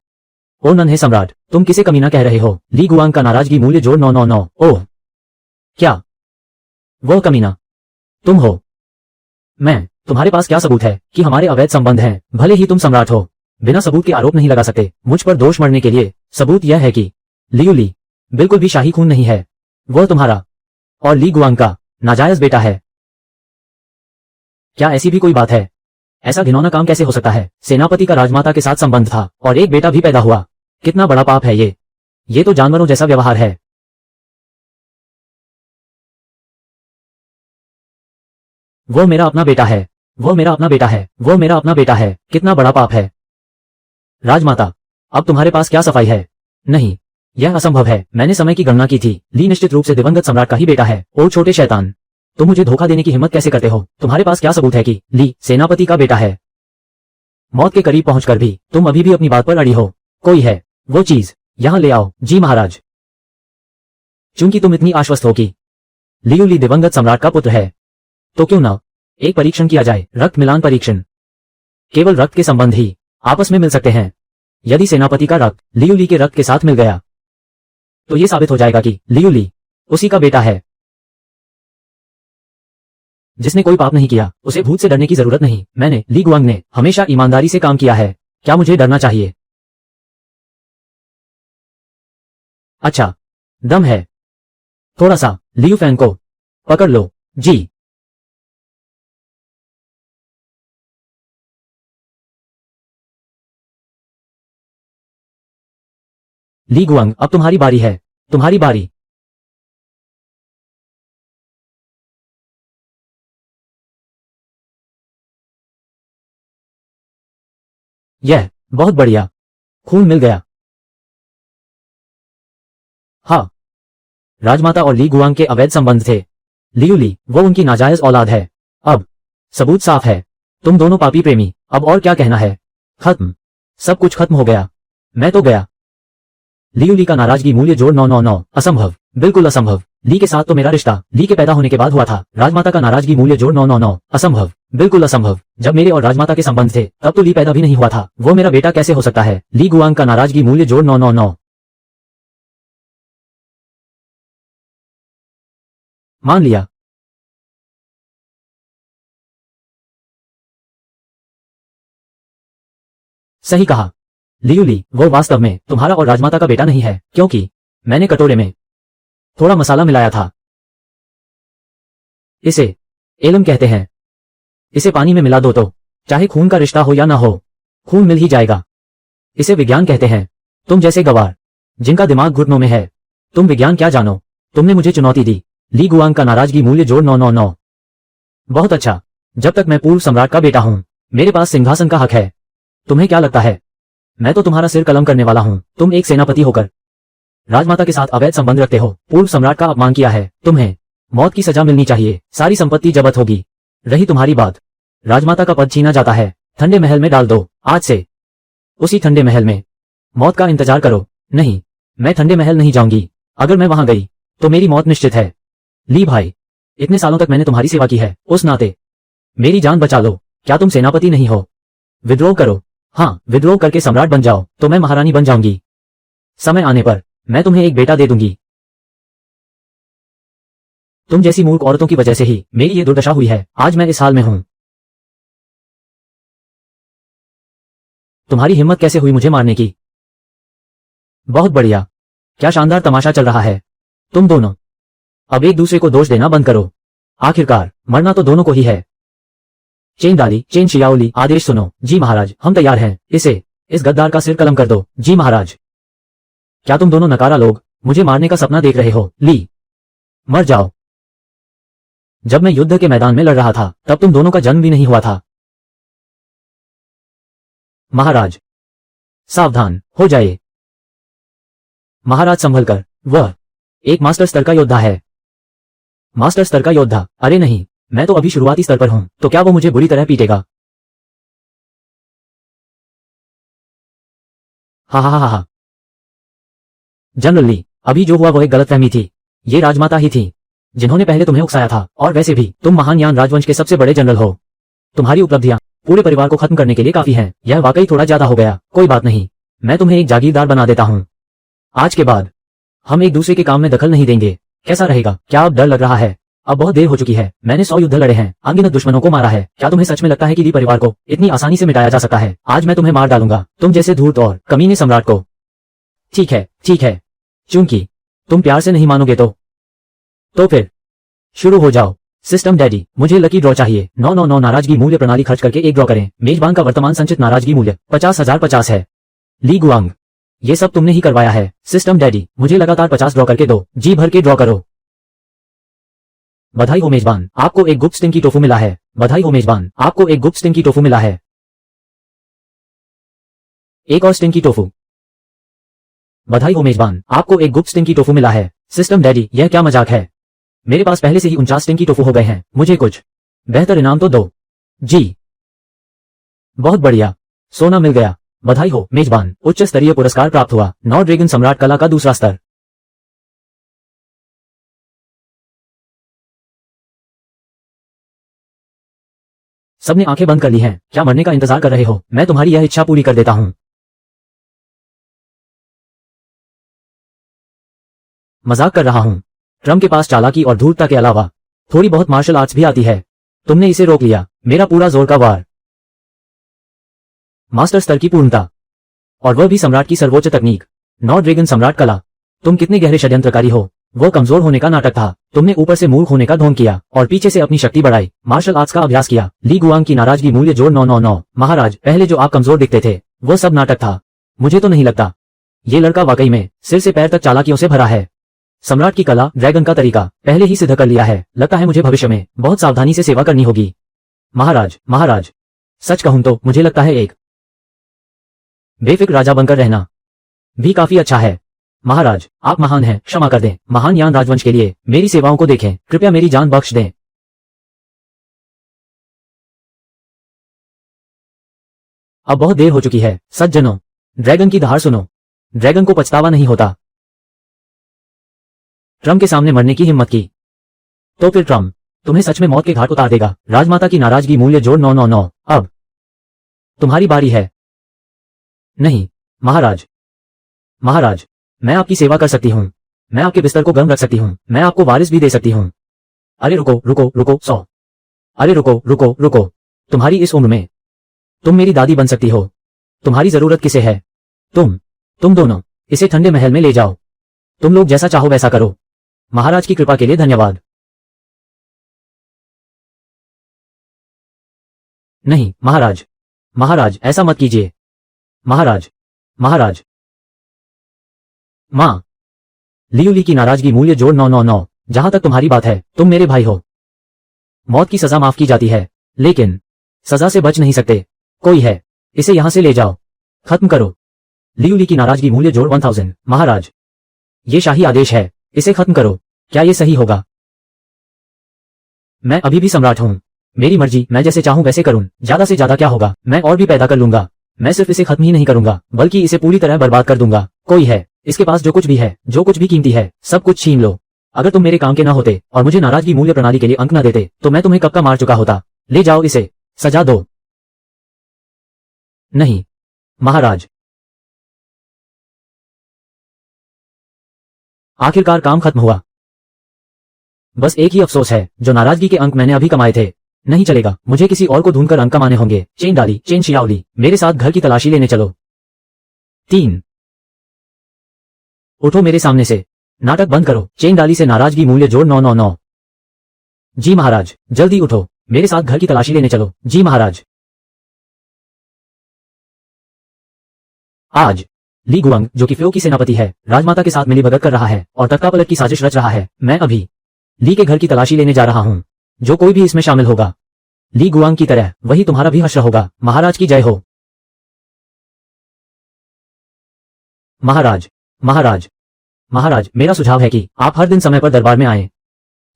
ओ नन्हे सम्राट, तुम किसे कमीना कह रहे हो? ली गुआंग का नाराजगी मूल्य जोड़ 999। ओह, क्या वह कमीना तुम हो? मैं, तुम्हारे पास क्या सबूत है कि हमारे अवैध संबंध हैं? भले ही तुम सम्राट हो, बिना सबूत के आरोप नहीं लगा सकते मुझ पर दोष मढ़ने के लिए। सबूत यह है कि लियूली बिल्कुल भी शाही खून नहीं है। वह तुम्हारा और ली गुआंग का नाजायज बेटा है। क्या ऐसी भी कोई बात है? ऐसा घिनौना काम कैसे हो सकता है? सेनापति का राजमाता के साथ संबंध था और एक बेटा भी पैदा हुआ। कितना बड़ा पाप है ये तो जानवरों जैसा व्यवहार है। वो मेरा अपना बेटा है, वो मेरा अपना बेटा है, वो मेरा अपना बेटा है। कितना बड़ा पाप है। राजमाता, अब तुम्हारे पास क्या सफाई है? नहीं, यह असंभव है। मैंने समय की गणना की थी। ली निश्चित रूप से दिवंगत सम्राट का ही बेटा है। ओ छोटे शैतान, तुम मुझे धोखा देने की हिम्मत कैसे करते हो? तुम्हारे पास क्या सबूत है कि ली सेनापति का बेटा है? मौत के करीब पहुंचकर भी तुम अभी भी अपनी बात पर अड़ी हो। कोई है वो चीज, यहां ले आओ। जी महाराज। चूंकि तुम इतनी आश्वस्त हो कि लियू ली दिवंगत सम्राट का पुत्र है, तो क्यों ना एक परीक्षण किया जाए, रक्त मिलान परीक्षण। केवल रक्त के संबंध ही आपस में मिल सकते हैं। यदि सेनापति का रक्त लियू ली के रक्त के साथ मिल गया, तो यह साबित हो जाएगा कि लियू ली उसी का बेटा है। जिसने कोई पाप नहीं किया, उसे भूत से डरने की जरूरत नहीं। मैंने, ली गुआंग ने हमेशा ईमानदारी से काम किया है, क्या मुझे डरना चाहिए? अच्छा, दम है। थोड़ा सा लियू फैन को पकड़ लो। जी। ली गुआंग, अब तुम्हारी बारी है, तुम्हारी बारी। यह बहुत बढ़िया, खून मिल गया। हाँ, राजमाता और ली गुआंग के अवैध संबंध थे। लियू ली, वो उनकी नाजायज औलाद है। अब सबूत साफ है। तुम दोनों पापी प्रेमी, अब और क्या कहना है? खत्म, सब कुछ खत्म हो गया। मैं तो गया। लियू ली का नाराजगी मूल्य जोड़ 999, असंभव, बिल्कुल असंभव। ली के साथ तो मेरा रिश्ता ली के पैदा होने के बाद हुआ था। राजमाता का नाराजगी मूल्य जोड़ 999, असंभव, बिल्कुल असंभव। जब मेरे और राजमाता के संबंध थे, तब तो ली पैदा भी नहीं हुआ था। वो मेरा बेटा कैसे हो सकता है? ली गुआंग का नाराजगी मूल्य जोड़ 999। मान लिया। सही कहा। लियू ली, वो वास्तव में तुम्हारा और राजमाता का बेटा नहीं है, क्योंकि मैंने कटोरे में थोड़ा मसाला मिलाया था। इसे एलम कहते हैं। इसे पानी में मिला दो तो चाहे खून का रिश्ता हो या ना हो, खून मिल ही जाएगा। इसे विज्ञान कहते हैं। तुम जैसे गवार, जिनका दिमाग घुटनों में है, तुम विज्ञान क्या जानो? तुमने मुझे चुनौती दी। ली गुआंग का नाराजगी मूल्य जोड़ 999। बहुत अच्छा, जब तक मैं पूर्व सम्राट का बेटा हूं, मेरे पास सिंहासन का हक है। तुम्हें क्या लगता है? मैं तो तुम्हारा सिर कलम करने वाला हूं। तुम एक सेनापति होकर राजमाता के साथ अवैध संबंध रखते हो, पूर्व सम्राट का अपमान किया है। तुम्हें मौत की सजा मिलनी चाहिए, सारी संपत्ति जब्त होगी। रही तुम्हारी बात, राजमाता का पद छीना जाता है, ठंडे महल में डाल दो। आज से उसी ठंडे महल में मौत का इंतजार करो। नहीं, मैं ठंडे महल नहीं जाऊंगी। अगर मैं वहां गई तो मेरी मौत निश्चित है। ली भाई, इतने सालों तक मैंने तुम्हारी सेवा की है, उस नाते मेरी जान बचा लो। क्या तुम सेनापति नहीं हो? विद्रोह करो। हाँ, विद्रोह करके सम्राट बन जाओ तो मैं महारानी बन जाऊंगी। समय आने पर मैं तुम्हें एक बेटा दे दूंगी। तुम जैसी मूर्ख औरतों की वजह से ही मेरी ये दुर्दशा हुई है। आज मैं इस हाल में हूं। तुम्हारी हिम्मत कैसे हुई मुझे मारने की? बहुत बढ़िया, क्या शानदार तमाशा चल रहा है। तुम दोनों अब एक दूसरे को दोष देना बंद करो। आखिरकार मरना तो दोनों को ही है। चेन दाली, चेन शियाओली, आदेश सुनो। जी महाराज, हम तैयार हैं। इस गद्दार का सिर कलम कर दो। जी महाराज। क्या तुम दोनों नकारा लोग मुझे मारने का सपना देख रहे हो? ली, मर जाओ। जब मैं युद्ध के मैदान में लड़ रहा था, तब तुम दोनों का जन्म भी नहीं हुआ था। महाराज, सावधान हो जाइए। महाराज संभल कर, वह एक मास्टर स्तर का योद्धा है। मास्टर स्तर का योद्धा? अरे नहीं, मैं तो अभी शुरुआती स्तर पर हूं, तो क्या वो मुझे बुरी तरह पीटेगा? हा हा हा हा। जनरल ली, अभी जो हुआ वो एक गलतफहमी थी। ये राजमाता ही थी जिन्होंने पहले तुम्हें उकसाया था, और वैसे भी तुम महान यान राजवंश के सबसे बड़े जनरल हो। तुम्हारी उपलब्धियां पूरे परिवार को खत्म करने के लिए काफी हैं। यह वाकई थोड़ा ज्यादा हो गया। कोई बात नहीं, मैं तुम्हें एक जागीरदार बना देता हूं। आज के बाद हम एक दूसरे के काम में दखल नहीं देंगे। कैसा रहेगा? क्या अब डर लग रहा है? अब बहुत देर हो चुकी है। मैंने 100 युद्ध लड़े हैं, अनगिनत दुश्मनों को मारा है। क्या तुम्हें सच में लगता है कि ली परिवार को इतनी आसानी से मिटाया जा सकता है? आज मैं तुम्हें मार डालूंगा, तुम जैसे धूर्त और कमीने सम्राट को। ठीक है, ठीक है। चूंकि तुम प्यार से नहीं मानोगे तो फिर शुरू हो जाओ। सिस्टम डैडी, मुझे लकी ड्रॉ चाहिए। 999 नाराजगी मूल्य प्रणाली खर्च करके एक ड्रॉ करें। मेजबान का वर्तमान संचित नाराजगी मूल्य 50,050 है। ली गुआंग, ये सब तुमने ही करवाया है। सिस्टम डैडी, मुझे लगातार 50 ड्रॉ करके दो। जी भर के ड्रॉ करो। बधाई हो मेजबान, आपको एक गुप्त स्टिंकी टोफू मिला है। बधाई हो मेजबान, आपको एक गुप्त स्टिंकी टोफू मिला है। एक और स्टिंकी टोफू। बधाई हो मेजबान, आपको एक गुप्त स्टिंकी टोफू मिला है। सिस्टम डैडी, यह क्या मजाक है? मेरे पास पहले से ही 49 स्टिंकी टोफू हो गए हैं। मुझे कुछ बेहतर इनाम तो दो। जी, बहुत बढ़िया, सोना मिल गया। बधाई हो मेजबान, उच्च स्तरीय पुरस्कार प्राप्त हुआ। 9 ड्रैगन सम्राट कला का दूसरा स्तर। सबने आंखें बंद कर ली हैं। क्या मरने का इंतजार कर रहे हो? मैं तुम्हारी यह इच्छा पूरी कर देता हूं। मजाक कर रहा हूं। ट्रम्प के पास चालाकी और धूर्तता के अलावा थोड़ी बहुत मार्शल आर्ट्स भी आती है। तुमने इसे रोक लिया। मेरा पूरा जोर का वार। मास्टर स्तर की पूर्णता, और वह भी सम्राट की सर्वोच्च तकनीक। नौ ड्रैगन सम्राट कला। तुम कितने गहरे षड्यंत्रकारी हो। वह कमजोर होने का नाटक था। तुमने ऊपर से मूर्ख होने का ढोंग किया और पीछे से अपनी शक्ति बढ़ाई। मार्शल आर्ट्स का अभ्यास किया। ली गुआंग की नाराजगी मूल्य जोड़ 999। महाराज, पहले जो आप कमजोर दिखते थे वो सब नाटक था। मुझे तो नहीं लगता। ये लड़का वाकई में सिर से पैर तक चालाकियों से भरा है। सम्राट की कला, ड्रैगन का तरीका पहले ही सिद्ध कर लिया है। लगता है मुझे भविष्य में बहुत सावधानी से सेवा करनी होगी। महाराज, सच कहूं तो मुझे लगता है एक बेफिक्र राजा बनकर रहना भी काफी अच्छा है। महाराज, आप महान हैं, क्षमा कर दें। महान यान राजवंश के लिए मेरी सेवाओं को देखें। कृपया मेरी जान बख्श दें। अब बहुत देर हो चुकी है। सज्जनों, ड्रैगन की दहाड़ सुनो। ड्रैगन को पछतावा नहीं होता। ट्रम्प के सामने मरने की हिम्मत की तो फिर ट्रम्प तुम्हें सच में मौत के घाट उतार देगा। राजमाता की नाराजगी मूल्य जोड़ 999। अब तुम्हारी बारी है। नहीं, महाराज, मैं आपकी सेवा कर सकती हूँ। मैं आपके बिस्तर को गर्म रख सकती हूँ। मैं आपको वारिस भी दे सकती हूँ। अरे रुको 100। अरे रुको। तुम्हारी इस उम्र में तुम मेरी दादी बन सकती हो। तुम्हारी जरूरत किसे है? तुम दोनों इसे ठंडे महल में ले जाओ। तुम लोग जैसा चाहो वैसा करो। महाराज की कृपा के लिए धन्यवाद। नहीं, महाराज, ऐसा मत कीजिए। महाराज। मां, लियूली की नाराजगी मूल्य जोड़ 999। जहां तक तुम्हारी बात है, तुम मेरे भाई हो। मौत की सजा माफ की जाती है, लेकिन सजा से बच नहीं सकते। कोई है, इसे यहां से ले जाओ। खत्म करो। लियूली की नाराजगी मूल्य जोड़ 1000। महाराज, ये शाही आदेश है, इसे खत्म करो। क्या ये सही होगा? मैं अभी भी सम्राट हूं। मेरी मर्जी, मैं जैसे चाहूं वैसे करूं। ज्यादा से ज्यादा क्या होगा? मैं और भी पैदा कर लूंगा। मैं सिर्फ इसे खत्म ही नहीं करूंगा, बल्कि इसे पूरी तरह बर्बाद कर दूंगा। कोई है, इसके पास जो कुछ भी है, जो कुछ भी कीमती है, सब कुछ छीन लो। अगर तुम मेरे काम के ना होते और मुझे नाराजगी मूल्य प्रणाली के लिए अंक न देते, तो मैं तुम्हें कब का मार चुका होता। ले जाओ इसे, सजा दो। नहीं, महाराज। आखिरकार काम खत्म हुआ। बस एक ही अफसोस है, जो नाराजगी के अंक मैंने अभी कमाए थे। नहीं चलेगा, मुझे किसी और को ढूंढकर अंक कमाने होंगे। चेन शियाओली, मेरे साथ घर की तलाशी लेने चलो। 3। उठो मेरे सामने से। नाटक बंद करो। चेन डाली से नाराजगी मूल्य जोड़ 999। जी महाराज, जल्दी उठो, मेरे साथ घर की तलाशी लेने चलो। जी महाराज। आज ली गुआंग, जो कि फ्यो की सेनापति है, राजमाता के साथ मिलीभगत कर रहा है और तख्तापलट की साजिश रच रहा है। मैं अभी ली के घर की तलाशी लेने जा रहा हूं। जो कोई भी इसमें शामिल होगा, ली गुआंग की तरह वही तुम्हारा भी हश्र होगा। महाराज की जय हो। महाराज, मेरा सुझाव है कि आप हर दिन समय पर दरबार में आएं।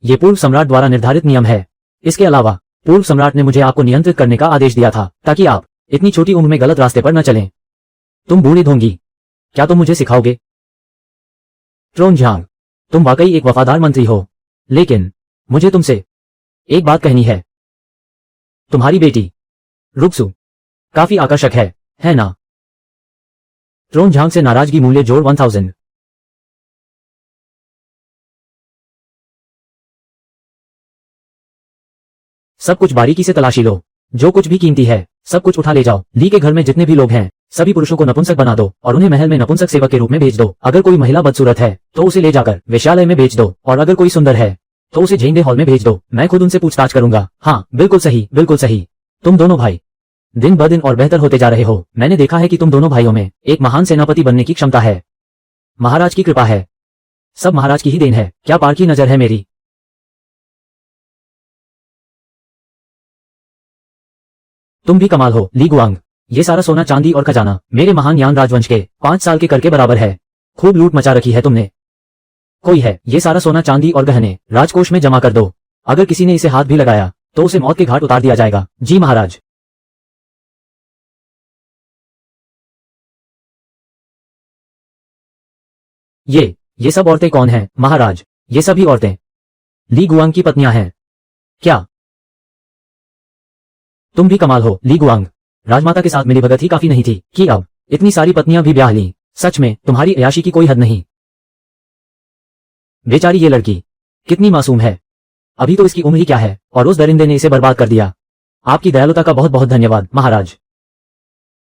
ये पूर्व सम्राट द्वारा निर्धारित नियम है। इसके अलावा पूर्व सम्राट ने मुझे आपको नियंत्रित करने का आदेश दिया था, ताकि आप इतनी छोटी उम्र में गलत रास्ते पर न चलें। तुम बूढ़ी होंगी, क्या तुम मुझे सिखाओगे? ट्रोनझांग, तुम वाकई एक वफादार मंत्री हो, लेकिन मुझे तुमसे एक बात कहनी है। तुम्हारी बेटी रुक्सू काफी आकर्षक है ना? ट्रोनझांग से नाराजगी मूल्य जोड़ 1000। सब कुछ बारीकी से तलाशी लो। जो कुछ भी कीमती है, सब कुछ उठा ले जाओ। ली के घर में जितने भी लोग हैं, सभी पुरुषों को नपुंसक बना दो और उन्हें महल में नपुंसक सेवक के रूप में भेज दो। अगर कोई महिला बदसूरत है, तो उसे ले जाकर वेश्यालय में भेज दो, और अगर कोई सुंदर है, तो उसे झेंडे हॉल में भेज दो। मैं खुद उनसे पूछताछ करूंगा। हाँ, बिल्कुल सही। तुम दोनों भाई दिन ब दिन और बेहतर होते जा रहे हो। मैंने देखा है कि तुम दोनों भाइयों में एक महान सेनापति बनने की क्षमता है। महाराज की कृपा है। सब महाराज की ही देन है। क्या पार की नजर है मेरी। तुम भी कमाल हो, ली गुआंग। ये सारा सोना चांदी और खजाना मेरे महान यान राजवंश के 5 साल के कर के बराबर है। खूब लूट मचा रखी है तुमने। कोई है, ये सारा सोना चांदी और गहने राजकोष में जमा कर दो। अगर किसी ने इसे हाथ भी लगाया, तो उसे मौत के घाट उतार दिया जाएगा। जी महाराज। ये सब औरतें कौन हैं, महाराज? ये सभी औरतें ली गुआंग की पत्नियां हैं। क्या तुम भी कमाल हो ली गुआंग। राजमाता के साथ मिलीभगत ही काफी नहीं थी कि अब इतनी सारी पत्नियां भी ब्याह ली। सच में तुम्हारी अय्याशी की कोई हद नहीं। बेचारी ये लड़की कितनी मासूम है, अभी तो इसकी उम्र ही क्या है और उस दरिंदे ने इसे बर्बाद कर दिया। आपकी दयालुता का बहुत बहुत धन्यवाद महाराज।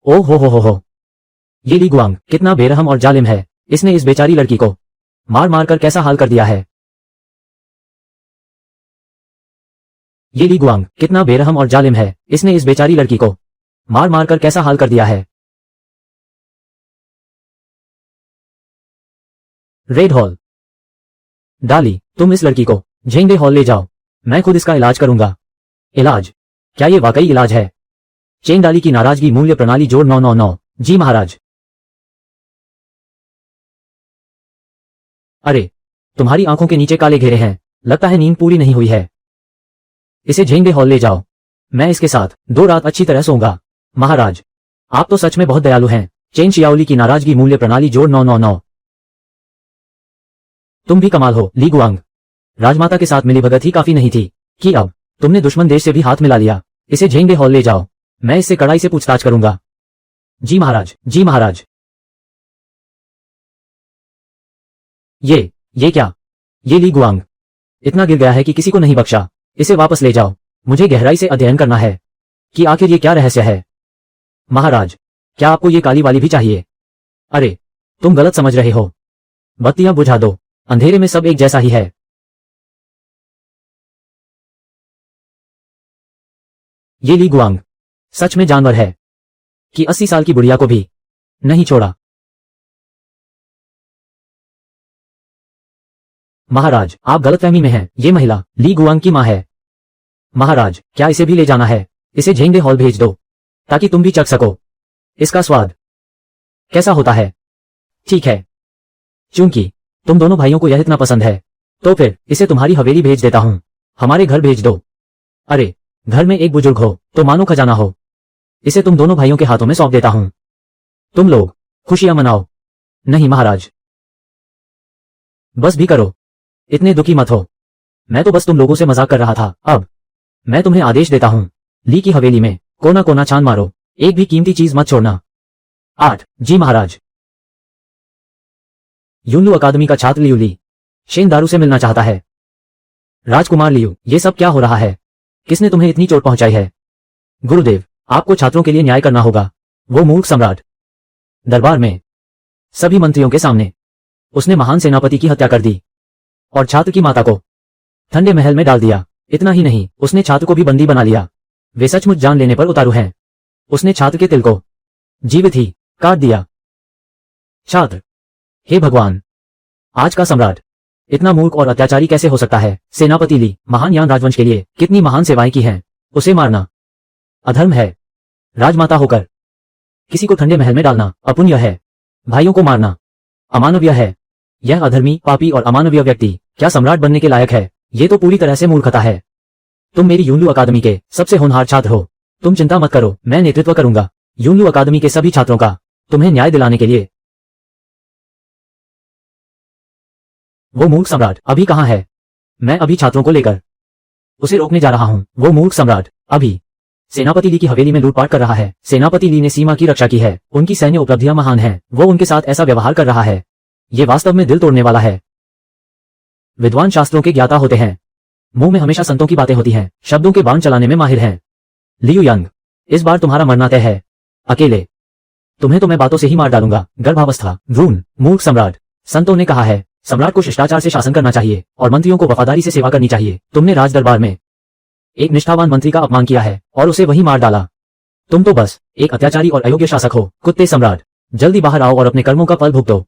ओ हो, ये ली गुआंग कितना बेरहम और जालिम है, इसने इस बेचारी लड़की को मार मार कर कैसा हाल कर दिया है। ये ली गुआंग कितना बेरहम और जालिम है, इसने इस बेचारी लड़की को मार मार कर कैसा हाल कर दिया है। Red hall. डाली, तुम इस लड़की को झेंगे हॉल ले जाओ, मैं खुद इसका इलाज करूंगा। इलाज? क्या ये वाकई इलाज है? चेंग डाली की नाराजगी मूल्य प्रणाली जोड़ 999। जी महाराज। अरे, तुम्हारी आंखों के नीचे काले घेरे हैं, लगता है नींद पूरी नहीं हुई है। इसे झेंगे हॉल ले जाओ, मैं इसके साथ 2 रात अच्छी तरह सोऊंगा। महाराज, आप तो सच में बहुत दयालु हैं। चेन शियाओली की नाराजगी मूल्य प्रणाली जोड़ 999। तुम भी कमाल हो ली गुआंग। राजमाता के साथ मिलीभगत ही काफी नहीं थी कि अब तुमने दुश्मन देश से भी हाथ मिला लिया। इसे झेंगे हॉल ले जाओ, मैं इससे कड़ाई से पूछताछ करूंगा। जी महाराज, जी महाराज। ये क्या? ये ली गुआंग इतना गिर गया है कि किसी को नहीं बख्शा। इसे वापस ले जाओ, मुझे गहराई से अध्ययन करना है कि आखिर ये क्या रहस्य है। महाराज, क्या आपको ये काली वाली भी चाहिए? अरे, तुम गलत समझ रहे हो। बत्तियां बुझा दो, अंधेरे में सब एक जैसा ही है। ये ली गुआंग सच में जानवर है कि 80 साल की बुढ़िया को भी नहीं छोड़ा। महाराज, आप गलतफहमी में हैं, ये महिला ली गुआंग की मां है। महाराज, क्या इसे भी ले जाना है? इसे झेंगे हॉल भेज दो ताकि तुम भी चख सको इसका स्वाद कैसा होता है। ठीक है, चूंकि तुम दोनों भाइयों को यह इतना पसंद है तो फिर इसे तुम्हारी हवेली भेज देता हूं, हमारे घर भेज दो। अरे, घर में एक बुजुर्ग हो तो मानो खजाना हो। इसे तुम दोनों भाइयों के हाथों में सौंप देता हूं, तुम लोग खुशियां मनाओ। नहीं महाराज, बस भी करो, इतने दुखी मत हो। मैं तो बस तुम लोगों से मजाक कर रहा था। अब मैं तुम्हें आदेश देता हूं, ली की हवेली में कोना कोना छान मारो, एक भी कीमती चीज मत छोड़ना। 8। जी महाराज। यूनलू अकादमी का छात्र लियू ली शेन दारू से मिलना चाहता है। राजकुमार लियू, ये सब क्या हो रहा है? किसने तुम्हें इतनी चोट पहुंचाई है? गुरुदेव, आपको छात्रों के लिए न्याय करना होगा। वो मूर्ख सम्राट दरबार में सभी मंत्रियों के सामने उसने महान सेनापति की हत्या कर दी और छात्र की माता को ठंडे महल में डाल दिया। इतना ही नहीं, उसने छात्र को भी बंदी बना लिया। वे सचमुच जान लेने पर उतारू हैं। उसने छात्र के तिल को जीवित ही काट दिया। छात्र, हे भगवान, आज का सम्राट इतना मूर्ख और अत्याचारी कैसे हो सकता है? सेनापति ली, महान यान राजवंश के लिए कितनी महान सेवाएं की हैं, उसे मारना अधर्म है। राजमाता होकर किसी को ठंडे महल में डालना अपुण्य है। भाइयों को मारना अमानवीय है। यह अधर्मी, पापी और अमानवीय व्यक्ति क्या सम्राट बनने के लायक है? ये तो पूरी तरह से मूर्खता है। तुम मेरी यूनलू अकादमी के सबसे होनहार छात्र हो, तुम चिंता मत करो, मैं नेतृत्व करूंगा यूनलू अकादमी के सभी छात्रों का तुम्हें न्याय दिलाने के लिए। वो मूर्ख सम्राट अभी कहां है? मैं अभी छात्रों को लेकर उसे रोकने जा रहा हूं। वो मूर्ख सम्राट अभी सेनापति ली की हवेली में लूटपाट कर रहा है। सेनापति ली ने सीमा की रक्षा की है, उनकी सैन्य उपलब्धियां महान हैं। वो उनके साथ ऐसा व्यवहार कर रहा है, ये वास्तव में दिल तोड़ने वाला है। विद्वान शास्त्रों के ज्ञाता होते हैं, मुंह में हमेशा संतों की बातें होती हैं, शब्दों के बाण चलाने में माहिर हैं। लियू यंग, इस बार तुम्हारा मरना तय है। अकेले तुम्हें तो मैं बातों से ही मार डालूंगा। गर्भावस्था, भ्रूण, मूर्ख सम्राट। संतों ने कहा है सम्राट को शिष्टाचार से शासन करना चाहिए और मंत्रियों को वफादारी से सेवा करनी चाहिए। तुमने राज दरबार में एक निष्ठावान मंत्री का अपमान किया है और उसे वहीं मार डाला। तुम तो बस एक अत्याचारी और अयोग्य शासक हो। कुत्ते सम्राट, जल्दी बाहर आओ और अपने कर्मों का फल भुगतो।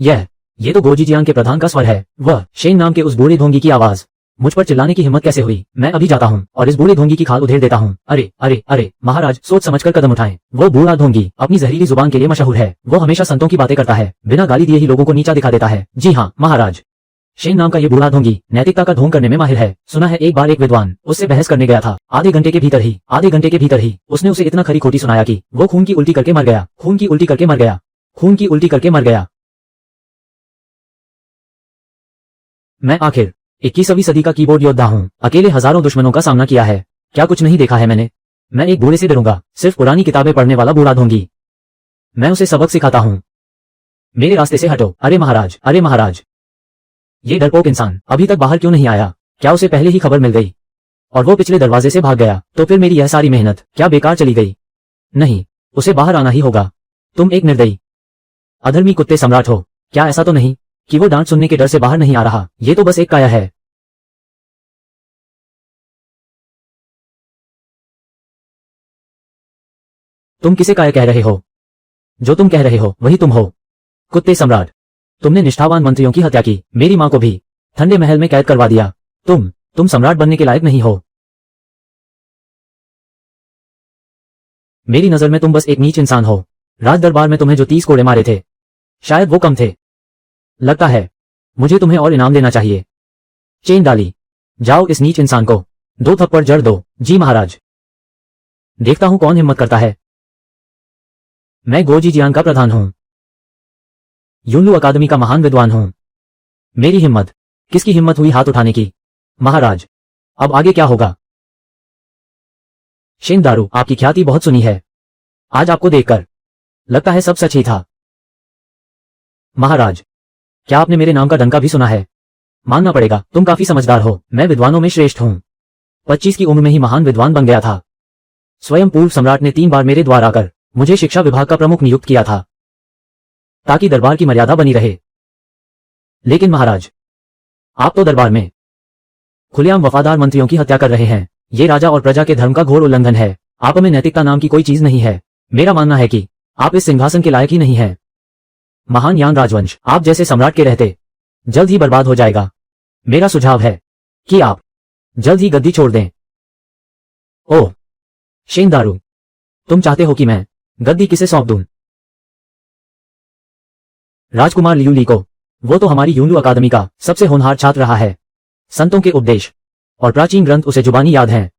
ये तो गोजीजियांग के प्रधान का स्वर है। वह शेन नाम के उस बूढ़े ढोंगी की आवाज। मुझ पर चिल्लाने की हिम्मत कैसे हुई? मैं अभी जाता हूँ और इस बूढ़े ढोंगी की खाल उधेड़ देता हूँ। अरे अरे अरे महाराज, सोच समझकर कदम उठाएं। वो बूढ़ा ढोंगी अपनी जहरीली जुबान के लिए मशहूर है। वो हमेशा संतों की बातें करता है, बिना गाली दिए ही लोगों को नीचा दिखा देता है। जी हाँ महाराज, शेन नाम का ये बूढ़ा ढोंगी नैतिकता का ढोंग करने में माहिर है। सुना है एक बार एक विद्वान उससे बहस करने गया था। आधे घंटे के भीतर ही उसने उसे इतना खरी खोटी सुनाया कि वो खून की उल्टी करके मर गया। खून की उल्टी करके मर गया। मैं आखिर 21वीं सदी का कीबोर्ड योद्धा हूँ, अकेले हजारों दुश्मनों का सामना किया है। क्या कुछ नहीं देखा है मैंने? मैं एक बूढ़े से डरूंगा? सिर्फ पुरानी किताबें पढ़ने वाला बूढ़ा ढोंगी। मैं उसे सबक सिखाता हूं। मेरे रास्ते से हटो। अरे महाराज, अरे महाराज। ये डरपोक इंसान अभी तक बाहर क्यों नहीं आया? क्या उसे पहले ही खबर मिल गई और वो पिछले दरवाजे से भाग गया? तो फिर मेरी यह सारी मेहनत क्या बेकार चली गई? नहीं, उसे बाहर आना ही होगा। तुम एक निर्दयी अधर्मी कुत्ते सम्राट हो। क्या ऐसा तो नहीं कि वो डांट सुनने के डर से बाहर नहीं आ रहा? ये तो बस एक काया है। तुम किसे काया कह रहे हो? जो तुम कह रहे हो वही तुम हो, कुत्ते सम्राट। तुमने निष्ठावान मंत्रियों की हत्या की, मेरी मां को भी ठंडे महल में कैद करवा दिया। तुम सम्राट बनने के लायक नहीं हो। मेरी नजर में तुम बस एक नीच इंसान हो। राज दरबार में तुम्हें जो 30 कोड़े मारे थे, शायद वो कम थे। लगता है मुझे तुम्हें और इनाम देना चाहिए। चेन डाली। जाओ इस नीच इंसान को 2 थप्पड़ जड़ दो। जी महाराज। देखता हूं कौन हिम्मत करता है। मैं गोजीजियान का प्रधान हूं, यूनलू अकादमी का महान विद्वान हूं। मेरी हिम्मत? किसकी हिम्मत हुई हाथ उठाने की? महाराज, अब आगे क्या होगा? शेंगदारू, आपकी ख्याति बहुत सुनी है। आज आपको देखकर लगता है सब सच ही था। महाराज, क्या आपने मेरे नाम का डंका भी सुना है? मानना पड़ेगा, तुम काफी समझदार हो। मैं विद्वानों में श्रेष्ठ हूं। 25 की उम्र में ही महान विद्वान बन गया था। स्वयं पूर्व सम्राट ने 3 बार मेरे द्वार आकर मुझे शिक्षा विभाग का प्रमुख नियुक्त किया था, ताकि दरबार की मर्यादा बनी रहे। लेकिन महाराज, आप तो दरबार में खुलेआम वफादार मंत्रियों की हत्या कर रहे हैं। ये राजा और प्रजा के धर्म का घोर उल्लंघन है। आप में नैतिकता नाम की कोई चीज नहीं है। मेरा मानना है कि आप इस सिंहासन के लायक ही नहीं हैं। महान यान राजवंश आप जैसे सम्राट के रहते जल्द ही बर्बाद हो जाएगा। मेरा सुझाव है कि आप जल्द ही गद्दी छोड़ दें। ओह शेंगदारू, तुम चाहते हो कि मैं गद्दी किसे सौंप दूं? राजकुमार लियू ली को। वो तो हमारी यूनलू अकादमी का सबसे होनहार छात्र रहा है। संतों के उपदेश और प्राचीन ग्रंथ उसे जुबानी याद हैं।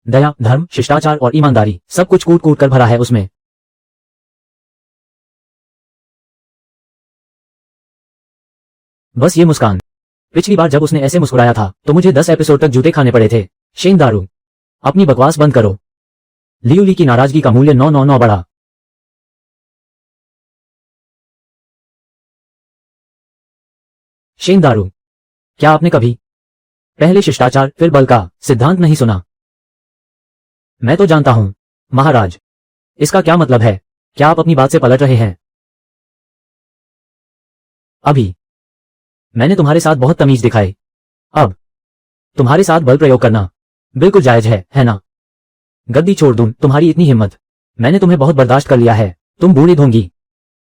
दया, धर्म, शिष्टाचार और ईमानदारी सब कुछ कूट कूट कर भरा है उसमें। बस ये मुस्कान। पिछली बार जब उसने ऐसे मुस्कुराया था तो मुझे 10 एपिसोड तक जूते खाने पड़े थे। शेंगदारू, अपनी बकवास बंद करो। लियू ली की नाराजगी का मूल्य 999 बढ़ा। शेंगदारू, क्या आपने कभी पहले शिष्टाचार फिर बल का सिद्धांत नहीं सुना? मैं तो जानता हूं महाराज। इसका क्या मतलब है? क्या आप अपनी बात से पलट रहे हैं? अभी मैंने तुम्हारे साथ बहुत तमीज दिखाई। अब तुम्हारे साथ बल प्रयोग करना बिल्कुल जायज है ना? गद्दी छोड़ दूं? तुम्हारी इतनी हिम्मत? मैंने तुम्हें बहुत बर्दाश्त कर लिया है। तुम बूढ़ी ढोंगी।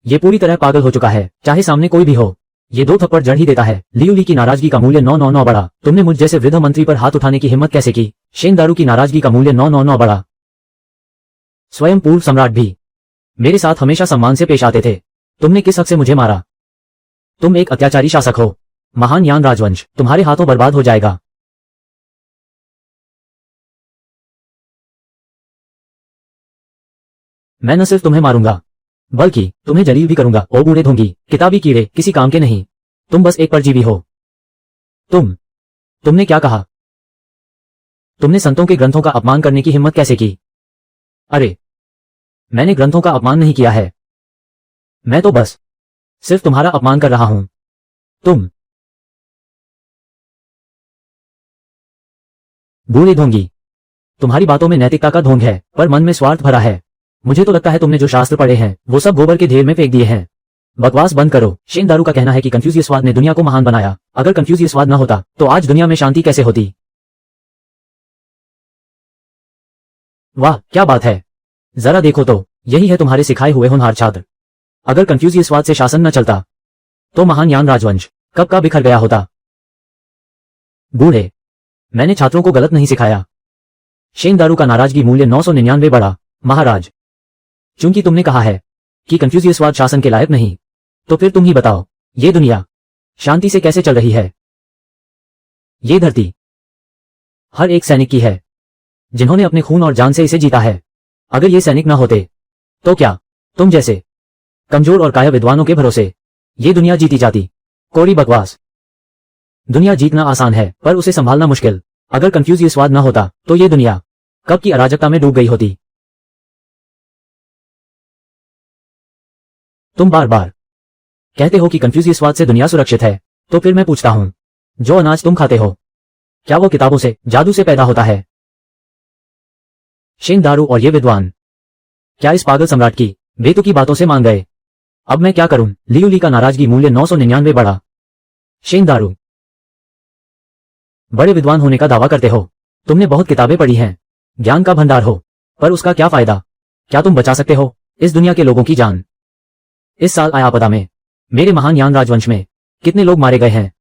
ये पूरी तरह पागल हो चुका है, चाहे सामने कोई भी हो। ये 2 थप्पड़ जड़ ही देता है। लियू ली की नाराजगी का मूल्य 999 बढ़ा। तुमने मुझ जैसे वृद्ध मंत्री पर हाथ उठाने की हिम्मत कैसे की? शेंगदारू की नाराजगी का मूल्य 999 बढ़ा। स्वयं पूर्व सम्राट भी मेरे साथ हमेशा सम्मान से पेश आते थे। तुमने किस हक से मुझे मारा? तुम एक अत्याचारी शासक हो। महान यान राजवंश तुम्हारे हाथों बर्बाद हो जाएगा। मैं न सिर्फ तुम्हें मारूंगा बल्कि तुम्हें जलील भी करूंगा। ओ बूढ़े ढोंगी, किताबी कीड़े, किसी काम के नहीं। तुम बस एक परजीवी हो। तुमने क्या कहा? तुमने संतों के ग्रंथों का अपमान करने की हिम्मत कैसे की? अरे, मैंने ग्रंथों का अपमान नहीं किया है। मैं तो बस सिर्फ तुम्हारा अपमान कर रहा हूं। बूढ़े ढोंगी, तुम्हारी बातों में नैतिकता का ढोंग है, पर मन में स्वार्थ भरा है। मुझे तो लगता है तुमने जो शास्त्र पढ़े हैं वो सब गोबर के ढेर में फेंक दिए हैं। बकवास बंद करो। शेंगदारू का कहना है कि कन्फ्यूशियसवाद ने दुनिया को महान बनाया। अगर कन्फ्यूशियसवाद न होता तो आज दुनिया में शांति कैसे होती? वाह क्या बात है। जरा देखो तो, यही है तुम्हारे सिखाए हुए होनहार छात्र। अगर कन्फ्यूशियसवाद से शासन न चलता तो महान यान राजवंश कब का बिखर गया होता। बूढ़े, मैंने छात्रों को गलत नहीं सिखाया। शेंगदारू का नाराजगी मूल्य 999 बढ़ा। महाराज, चूंकि तुमने कहा है कि कन्फ्यूशियसवाद शासन के लायक नहीं, तो फिर तुम ही बताओ, ये दुनिया शांति से कैसे चल रही है? ये धरती हर एक सैनिक की है, जिन्होंने अपने खून और जान से इसे जीता है। अगर ये सैनिक ना होते तो क्या तुम जैसे कमजोर और काया विद्वानों के भरोसे ये दुनिया जीती जाती? कोरी बकवास। दुनिया जीतना आसान है पर उसे संभालना मुश्किल। अगर कन्फ्यूजियसवाद न होता तो ये दुनिया कब की अराजकता में डूब गई होती। तुम बार बार कहते हो कि कन्फ्यूजियसवाद से दुनिया सुरक्षित है, तो फिर मैं पूछता हूं, जो अनाज तुम खाते हो, क्या वो किताबों से, जादू से पैदा होता है? शेन दारू और ये विद्वान क्या इस पागल सम्राट की बेतुकी बातों से मान गए? अब मैं क्या करूं? लियू ली का नाराजगी मूल्य 999 बढ़ा। शेन दारू, बड़े विद्वान होने का दावा करते हो, तुमने बहुत किताबें पढ़ी हैं, ज्ञान का भंडार हो, पर उसका क्या फायदा? क्या तुम बचा सकते हो इस दुनिया के लोगों की जान? इस साल आया आपदा में मेरे महान यान राजवंश में कितने लोग मारे गए हैं?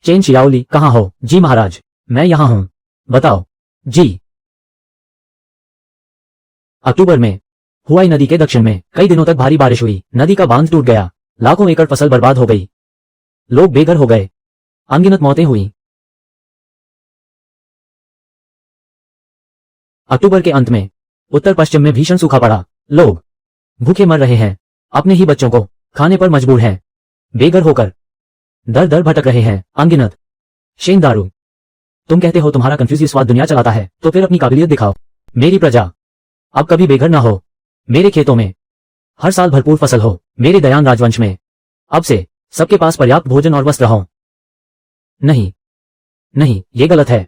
चेन शियाओली, कहां हो? जी महाराज, मैं यहां हूं। बताओ। जी। अक्टूबर में हुआई नदी के दक्षिण में कई दिनों तक भारी बारिश हुई, नदी का बांध टूट गया, लाखों एकड़ फसल बर्बाद हो गई, लोग बेघर हो गए, अनगिनत मौतें हुई। अक्टूबर के अंत में उत्तर पश्चिम में भीषण सूखा पड़ा, लोग भूखे मर रहे हैं, अपने ही बच्चों को खाने पर मजबूर हैं, बेघर होकर दर दर भटक रहे हैं, अनगिनत। शेन दारू, तुम कहते हो तुम्हारा कन्फ्यूजियसवाद दुनिया चलाता है, तो फिर अपनी काबिलियत दिखाओ। मेरी प्रजा अब कभी बेघर ना हो, मेरे खेतों में हर साल भरपूर फसल हो, मेरे दयान राजवंश में अब से सबके पास पर्याप्त भोजन और वस्त्र हो। नहीं नहीं, ये गलत है।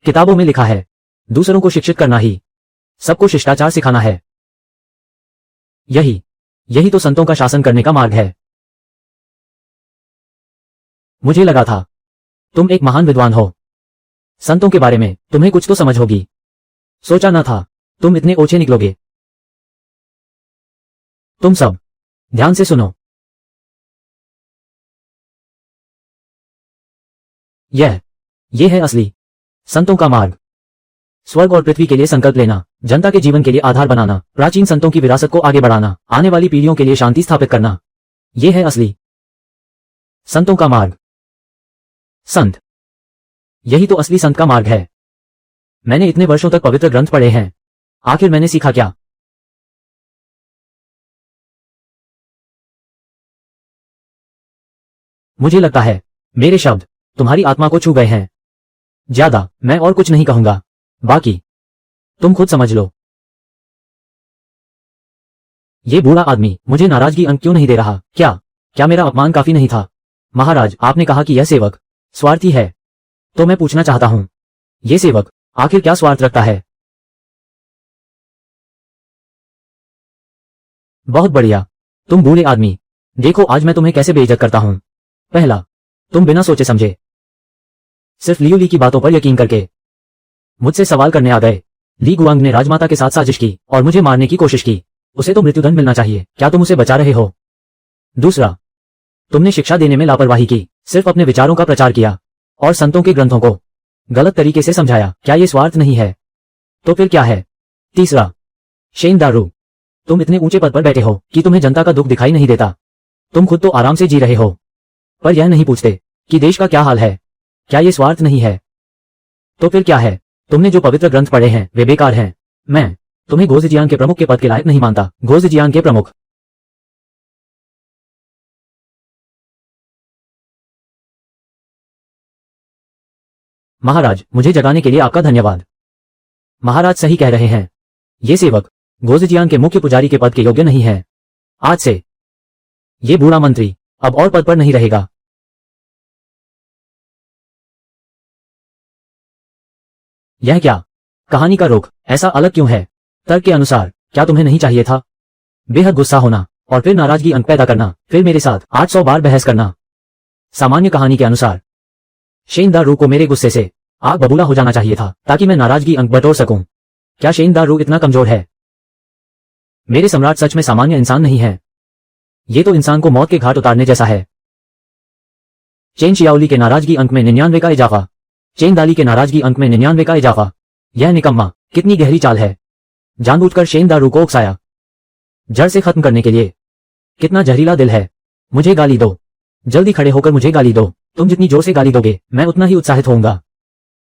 किताबों में लिखा है, दूसरों को शिक्षित करना ही सबको शिष्टाचार सिखाना है। यही तो संतों का शासन करने का मार्ग है। मुझे लगा था तुम एक महान विद्वान हो, संतों के बारे में तुम्हें कुछ तो समझ होगी, सोचा ना था तुम इतने ओछे निकलोगे। तुम सब ध्यान से सुनो। ये है असली संतों का मार्ग। स्वर्ग और पृथ्वी के लिए संकल्प लेना, जनता के जीवन के लिए आधार बनाना, प्राचीन संतों की विरासत को आगे बढ़ाना, आने वाली पीढ़ियों के लिए शांति स्थापित करना, ये है असली संतों का मार्ग। संत, यही तो असली संत का मार्ग है। मैंने इतने वर्षों तक पवित्र ग्रंथ पढ़े हैं, आखिर मैंने सीखा क्या? मुझे लगता है मेरे शब्द तुम्हारी आत्मा को छू गए हैं। ज्यादा मैं और कुछ नहीं कहूंगा, बाकी तुम खुद समझ लो। ये बूढ़ा आदमी मुझे नाराजगी अंक क्यों नहीं दे रहा? क्या मेरा अपमान काफी नहीं था? महाराज, आपने कहा कि यह सेवक स्वार्थी है, तो मैं पूछना चाहता हूं, यह सेवक आखिर क्या स्वार्थ रखता है? बहुत बढ़िया, तुम बूढ़े आदमी, देखो आज मैं तुम्हें कैसे बेइज्जत करता हूं। पहला, तुम बिना सोचे समझे सिर्फ लियू ली की बातों पर यकीन करके मुझसे सवाल करने आ गए। ली गुआंग ने राजमाता के साथ साजिश की और मुझे मारने की कोशिश की, उसे तो मृत्युदंड मिलना चाहिए, क्या तुम उसे बचा रहे हो? दूसरा, तुमने शिक्षा देने में लापरवाही की, सिर्फ अपने विचारों का प्रचार किया और संतों के ग्रंथों को गलत तरीके से समझाया, क्या ये स्वार्थ नहीं है? तो फिर क्या है? तीसरा, शेन दारू, तुम इतने ऊंचे पद पर बैठे हो कि तुम्हें जनता का दुख दिखाई नहीं देता, तुम खुद तो आराम से जी रहे हो, पर यह नहीं पूछते कि देश का क्या हाल है, क्या ये स्वार्थ नहीं है? तो फिर क्या है? तुमने जो पवित्र ग्रंथ पढ़े हैं वे बेकार हैं। मैं तुम्हें गोज़िजियांग के प्रमुख के पद के लायक नहीं मानता। गोज़िजियांग के प्रमुख? महाराज, मुझे जगाने के लिए आपका धन्यवाद। महाराज सही कह रहे हैं, ये सेवक गोज़िजियांग के मुख्य पुजारी के पद के योग्य नहीं है। आज से ये बूढ़ा मंत्री अब और पद पर नहीं रहेगा। यह क्या? कहानी का रुख ऐसा अलग क्यों है? तर्क के अनुसार क्या तुम्हें नहीं चाहिए था बेहद गुस्सा होना और फिर नाराजगी अंक पैदा करना, फिर मेरे साथ 800 बार बहस करना? सामान्य कहानी के अनुसार शेन दारू को मेरे गुस्से से आग बबूला हो जाना चाहिए था ताकि मैं नाराजगी अंक बटोर सकूं। क्या शेन दारू इतना कमजोर है? मेरे सम्राट सच में सामान्य इंसान नहीं है, ये तो इंसान को मौत के घाट उतारने जैसा है। चेन शियाओली के नाराजगी अंक में 99 का इजाफा, चेन दाली के नाराजगी अंक में 99 का इजाफा। यह निकम्मा कितनी गहरी चाल है, जानबूझकर शेन दारू को उकसाया, जड़ से खत्म करने के लिए। कितना जहरीला दिल है। मुझे गाली दो, जल्दी खड़े होकर मुझे गाली दो, तुम जितनी जोर से गाली दोगे मैं उतना ही उत्साहित होऊंगा।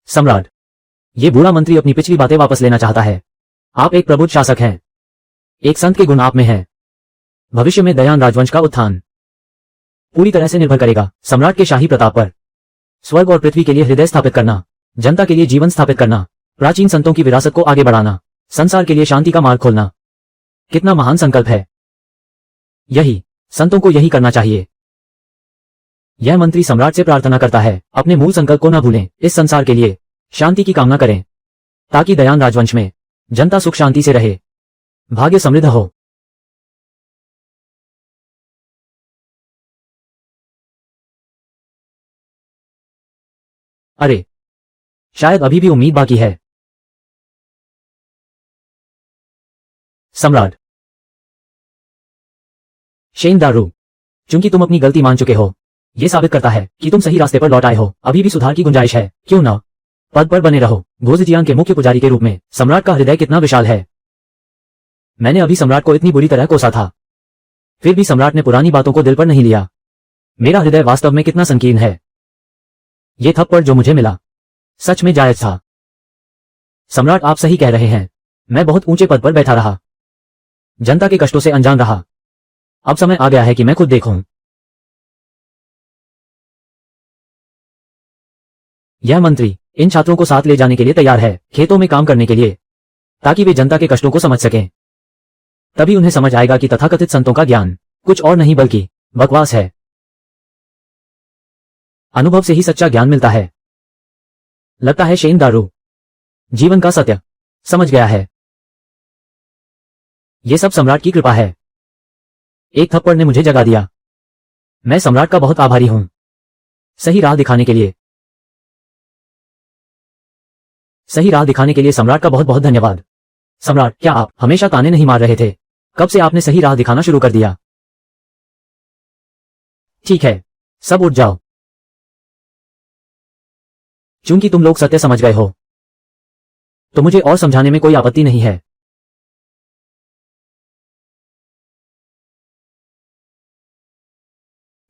सम्राट, ये बूढ़ा मंत्री अपनी पिछली बातें वापस लेना चाहता है। आप एक प्रबुद्ध शासक हैं, एक संत के गुण आप में हैं। भविष्य में दयान राजवंश का उत्थान पूरी तरह से निर्भर करेगा सम्राट के शाही प्रताप पर। स्वर्ग और पृथ्वी के लिए हृदय स्थापित करना जनता के लिए जीवन स्थापित करना, प्राचीन संतों की विरासत को आगे बढ़ाना, संसार के लिए शांति का मार्ग खोलना। कितना महान संकल्प है। यही संतों को यही करना चाहिए। यह मंत्री सम्राट से प्रार्थना करता है, अपने मूल संकल्प को न भूलें, इस संसार के लिए शांति की कामना करें, ताकि दयान राजवंश में जनता सुख शांति से रहे, भाग्य समृद्ध हो। अरे, शायद अभी भी उम्मीद बाकी है। सम्राट शेन दारू, चूंकि तुम अपनी गलती मान चुके हो, यह साबित करता है कि तुम सही रास्ते पर लौट आए हो। अभी भी सुधार की गुंजाइश है, क्यों ना पद पर बने रहो। गोजिजियान के मुख्य पुजारी के रूप में सम्राट का हृदय कितना विशाल है। मैंने अभी सम्राट को इतनी बुरी तरह कोसा था, फिर भी सम्राट ने पुरानी बातों को दिल पर नहीं लिया। मेरा हृदय वास्तव में कितना संकीर्ण है। ये थप्पड़ जो मुझे मिला सच में जायज था। सम्राट, आप सही कह रहे हैं। मैं बहुत ऊंचे पद पर बैठा रहा, जनता के कष्टों से अनजान रहा। अब समय आ गया है कि मैं खुद देखूं। यह मंत्री इन छात्रों को साथ ले जाने के लिए तैयार है, खेतों में काम करने के लिए, ताकि वे जनता के कष्टों को समझ सकें। तभी उन्हें समझ आएगा कि तथाकथित संतों का ज्ञान कुछ और नहीं बल्कि बकवास है। अनुभव से ही सच्चा ज्ञान मिलता है। लगता है शेन दारू जीवन का सत्य समझ गया है। यह सब सम्राट की कृपा है। एक थप्पड़ ने मुझे जगा दिया। मैं सम्राट का बहुत आभारी हूं, सही राह दिखाने के लिए। सही राह दिखाने के लिए सम्राट का बहुत बहुत धन्यवाद। सम्राट, क्या आप हमेशा ताने नहीं मार रहे थे? कब से आपने सही राह दिखाना शुरू कर दिया? ठीक है, सब उठ जाओ। चूंकि तुम लोग सत्य समझ गए हो, तो मुझे और समझाने में कोई आपत्ति नहीं है।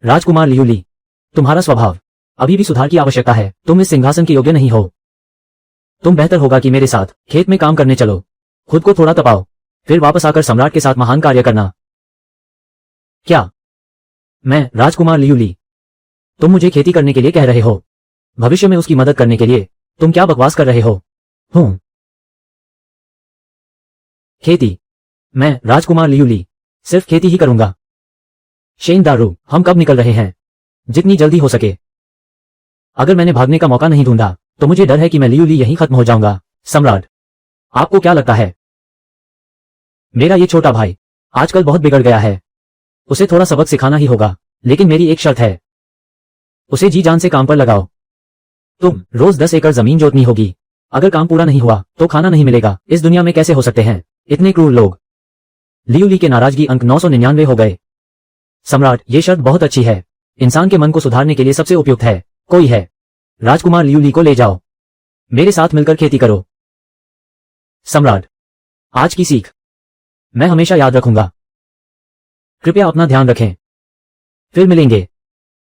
राजकुमार लियूली, तुम्हारा स्वभाव अभी भी सुधार की आवश्यकता है। तुम इस सिंहासन के योग्य नहीं हो। तुम बेहतर होगा कि मेरे साथ खेत में काम करने चलो, खुद को थोड़ा तपाओ, फिर वापस आकर सम्राट के साथ महान कार्य करना। क्या? मैं राजकुमार लियूली, तुम मुझे खेती करने के लिए कह रहे हो? भविष्य में उसकी मदद करने के लिए तुम क्या बकवास कर रहे हो? खेती? मैं राजकुमार लियूली सिर्फ खेती ही करूंगा। शेन दारू, हम कब निकल रहे हैं? जितनी जल्दी हो सके। अगर मैंने भागने का मौका नहीं ढूंढा तो मुझे डर है कि मैं लियूली यहीं खत्म हो जाऊंगा। सम्राट, आपको क्या लगता है? मेरा ये छोटा भाई आजकल बहुत बिगड़ गया है, उसे थोड़ा सबक सिखाना ही होगा। लेकिन मेरी एक शर्त है, उसे जी जान से काम पर लगाओ। तुम रोज 10 एकड़ जमीन जोतनी होगी। अगर काम पूरा नहीं हुआ तो खाना नहीं मिलेगा। इस दुनिया में कैसे हो सकते हैं इतने क्रूर लोग? लियूली के नाराजगी अंक 999 हो गए। सम्राट, ये शर्त बहुत अच्छी है। इंसान के मन को सुधारने के लिए सबसे उपयुक्त है। कोई है? राजकुमार लियूली को ले जाओ, मेरे साथ मिलकर खेती करो। सम्राट, आज की सीख मैं हमेशा याद रखूंगा। कृपया अपना ध्यान रखें, फिर मिलेंगे।